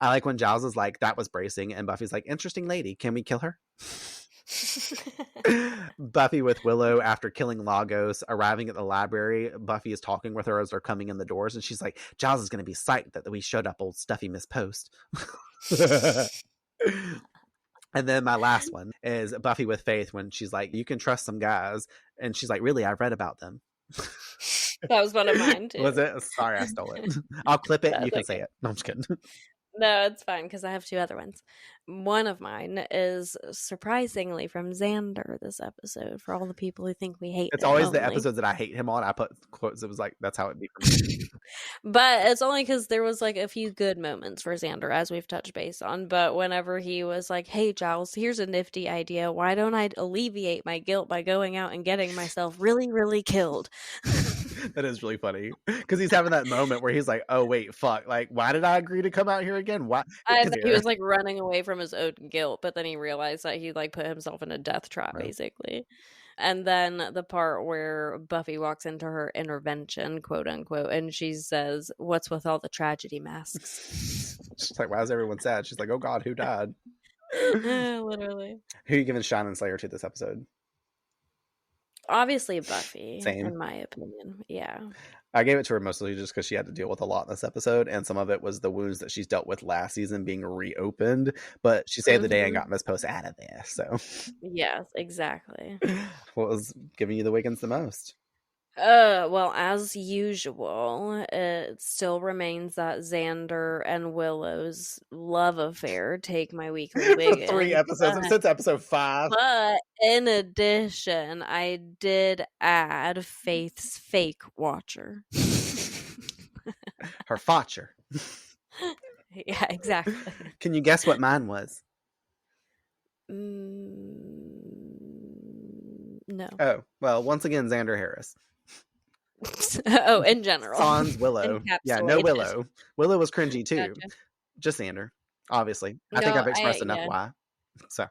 I like when Giles is like, that was bracing, and Buffy's like, interesting lady, can we kill her? Buffy with Willow after killing Lagos, arriving at the library. Buffy is talking with her as they're coming in the doors, and she's like, Giles is going to be psyched that we showed up old stuffy Miss Post. And then my last one is Buffy with Faith when she's like, you can trust some guys, and she's like, really, I've read about them. That was one of mine too. Was it? Sorry, I stole it. I'll clip it and you can say it. No, I'm just kidding. No, it's fine because I have two other ones. One of mine is surprisingly from Xander this episode, for all the people who think we hate It's always only the episodes that I hate him on. I put quotes. It was like, that's how it'd be for me. But it's only because there was like a few good moments for Xander, as we've touched base on. But whenever he was like, hey, Giles, here's a nifty idea. Why don't I alleviate my guilt by going out and getting myself really, really killed? That is really funny because he's having that moment where he's like, oh wait, fuck, like, why did I agree to come out here again? Why? I thought he was like running away from his own guilt, but then he realized that he like put himself in a death trap, right, basically. And then the part where Buffy walks into her intervention, quote unquote, and she says, what's with all the tragedy masks? She's like, why is everyone sad? She's like, oh god, who died? Literally. Who are you giving Shine and Slayer to this episode? Obviously Buffy. Same. In my opinion. Yeah. I gave it to her mostly just because she had to deal with a lot in this episode, and some of it was the wounds that she's dealt with last season being reopened, but she saved the day and got Miss Post out of there, so. Yes, exactly. What was giving you the Wiggins the most? Well, as usual, it still remains that Xander and Willow's love affair take my weekly Wiggins. 3 episodes since episode 5. But in addition, I did add Faith's fake watcher. Her fotcher. Yeah, exactly. Can you guess what mine was? No. Oh, well, once again, Xander Harris. Oh, in general. Sans Willow. Yeah, no Willow. Willow was cringy too. Gotcha. Just Xander, obviously. I think I've expressed enough why. So,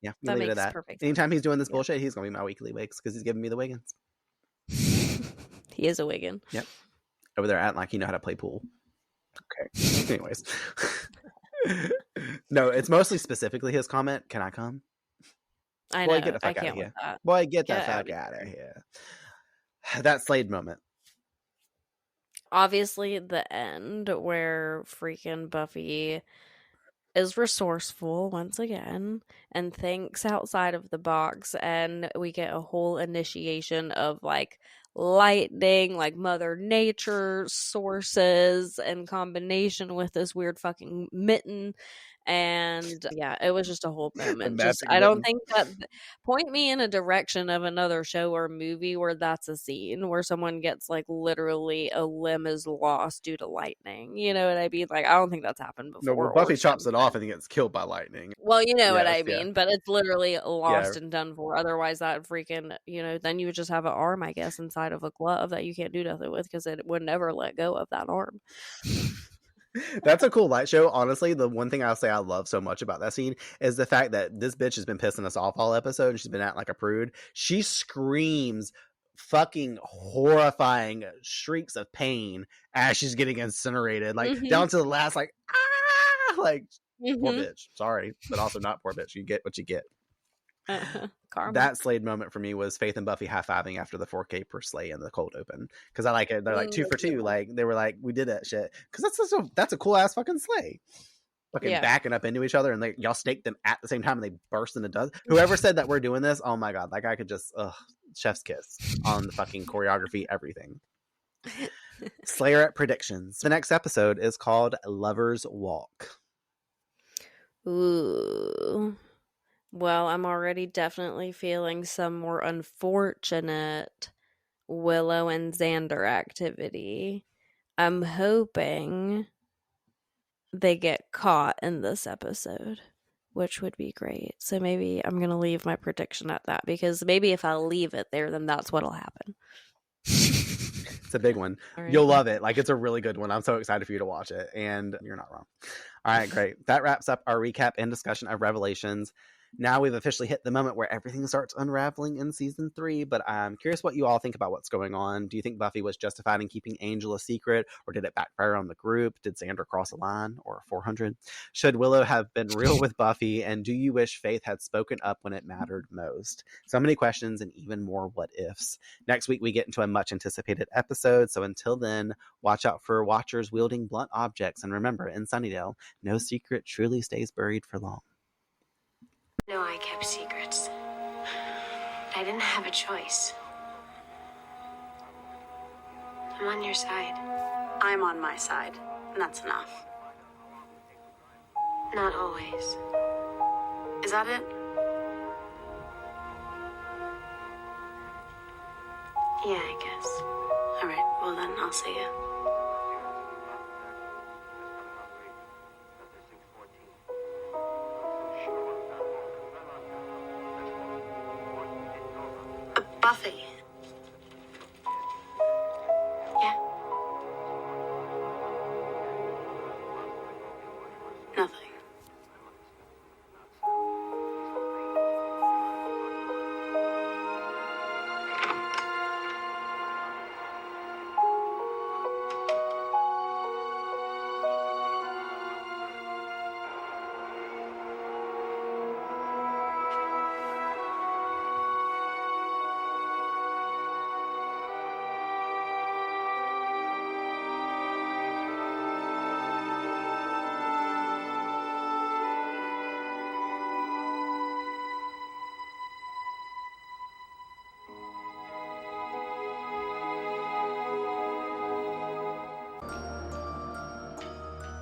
yeah, we'll leave it at that. Anytime he's doing this bullshit, he's going to be my weekly Wigs because he's giving me the Wiggins. He is a Wiggin. Yep. Over there acting like you know how to play pool. Okay. Anyways. No, it's mostly specifically his comment. Can I come? I Boy, know. get the fuck I out can't of with here. that. Boy, get the Get fuck out of here. That Slade moment. Obviously, the end where freaking Buffy is resourceful once again and thinks outside of the box, and we get a whole initiation of like lightning, like Mother Nature sources in combination with this weird fucking mitten. And yeah, it was just a whole moment. Just I don't think that point me in a direction of another show or movie where that's a scene where someone gets like literally a limb is lost due to lightning. You know what I mean? Like I don't think that's happened before. No, well, Buffy chops it off and he gets killed by lightning. Well, you know what I mean, but it's literally lost and done for. Otherwise, that freaking, then you would just have an arm, I guess, inside of a glove that you can't do nothing with because it would never let go of that arm. That's a cool light show. Honestly, the one thing I'll say I love so much about that scene is the fact that this bitch has been pissing us off all episode and she's been acting like a prude. She screams fucking horrifying shrieks of pain as she's getting incinerated, like down to the last, like, ah, like, poor bitch. Sorry, but also not poor bitch. You get what you get. That Slade moment for me was Faith and Buffy high-fiving after the 4K per Slay in the cold open, because I like it. They're like 2 for 2, like they were like, we did that shit, because that's a cool ass fucking Slay, fucking backing up into each other, and like y'all snaked them at the same time and they burst into dust. Whoever said that we're doing this, oh my god, like I could just chef's kiss on the fucking choreography, everything. Slayer at predictions. The next episode is called Lover's Walk. Ooh. Well, I'm already definitely feeling some more unfortunate Willow and Xander activity. I'm hoping they get caught in this episode, which would be great. So maybe I'm going to leave my prediction at that, because maybe if I leave it there, then that's what'll happen. It's a big one. Right. You'll love it. Like, it's a really good one. I'm so excited for you to watch it, and you're not wrong. All right, great. That wraps up our recap and discussion of Revelations. Now we've officially hit the moment where everything starts unraveling in season 3, but I'm curious what you all think about what's going on. Do you think Buffy was justified in keeping Angel a secret, or did it backfire on the group? Did Xander cross a line, or 400? Should Willow have been real with Buffy, and do you wish Faith had spoken up when it mattered most? So many questions and even more what ifs. Next week we get into a much anticipated episode, so until then, watch out for watchers wielding blunt objects, and remember, in Sunnydale, no secret truly stays buried for long. No, I kept secrets. I didn't have a choice. I'm on your side. I'm on my side, and that's enough. Not always. Is that it? Yeah, I guess. All right, well then, I'll see you. Buffy. Yeah? Nothing.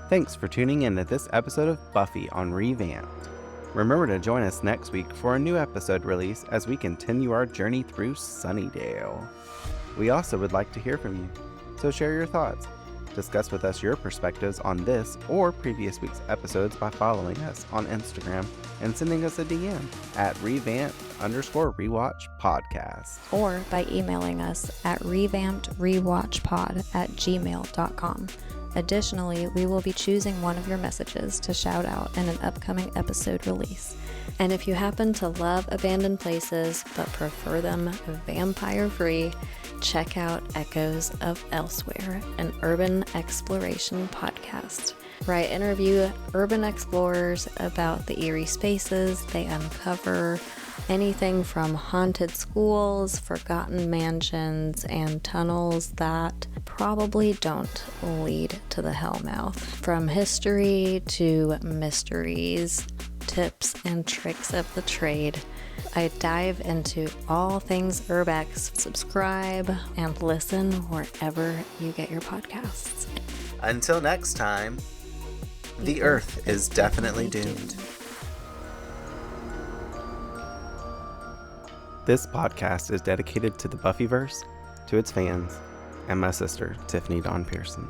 Thanks for tuning in to this episode of Buffy on Revamped. Remember to join us next week for a new episode release as we continue our journey through Sunnydale. We also would like to hear from you, so share your thoughts. Discuss with us your perspectives on this or previous week's episodes by following us on Instagram and sending us a DM at revamped_rewatch podcast. Or by emailing us at revampedrewatchpod@gmail.com. Additionally, we will be choosing one of your messages to shout out in an upcoming episode release. And if you happen to love abandoned places but prefer them vampire-free, check out Echoes of Elsewhere, an urban exploration podcast. where I interview urban explorers about the eerie spaces they uncover, anything from haunted schools, forgotten mansions, and tunnels that probably don't lead to the hellmouth. From history to mysteries, tips and tricks of the trade, I dive into all things urbex. Subscribe and listen wherever you get your podcasts. Until next time, the Earth is definitely doomed. This podcast is dedicated to the Buffyverse, to its fans, and my sister, Tiffany Dawn Pearson.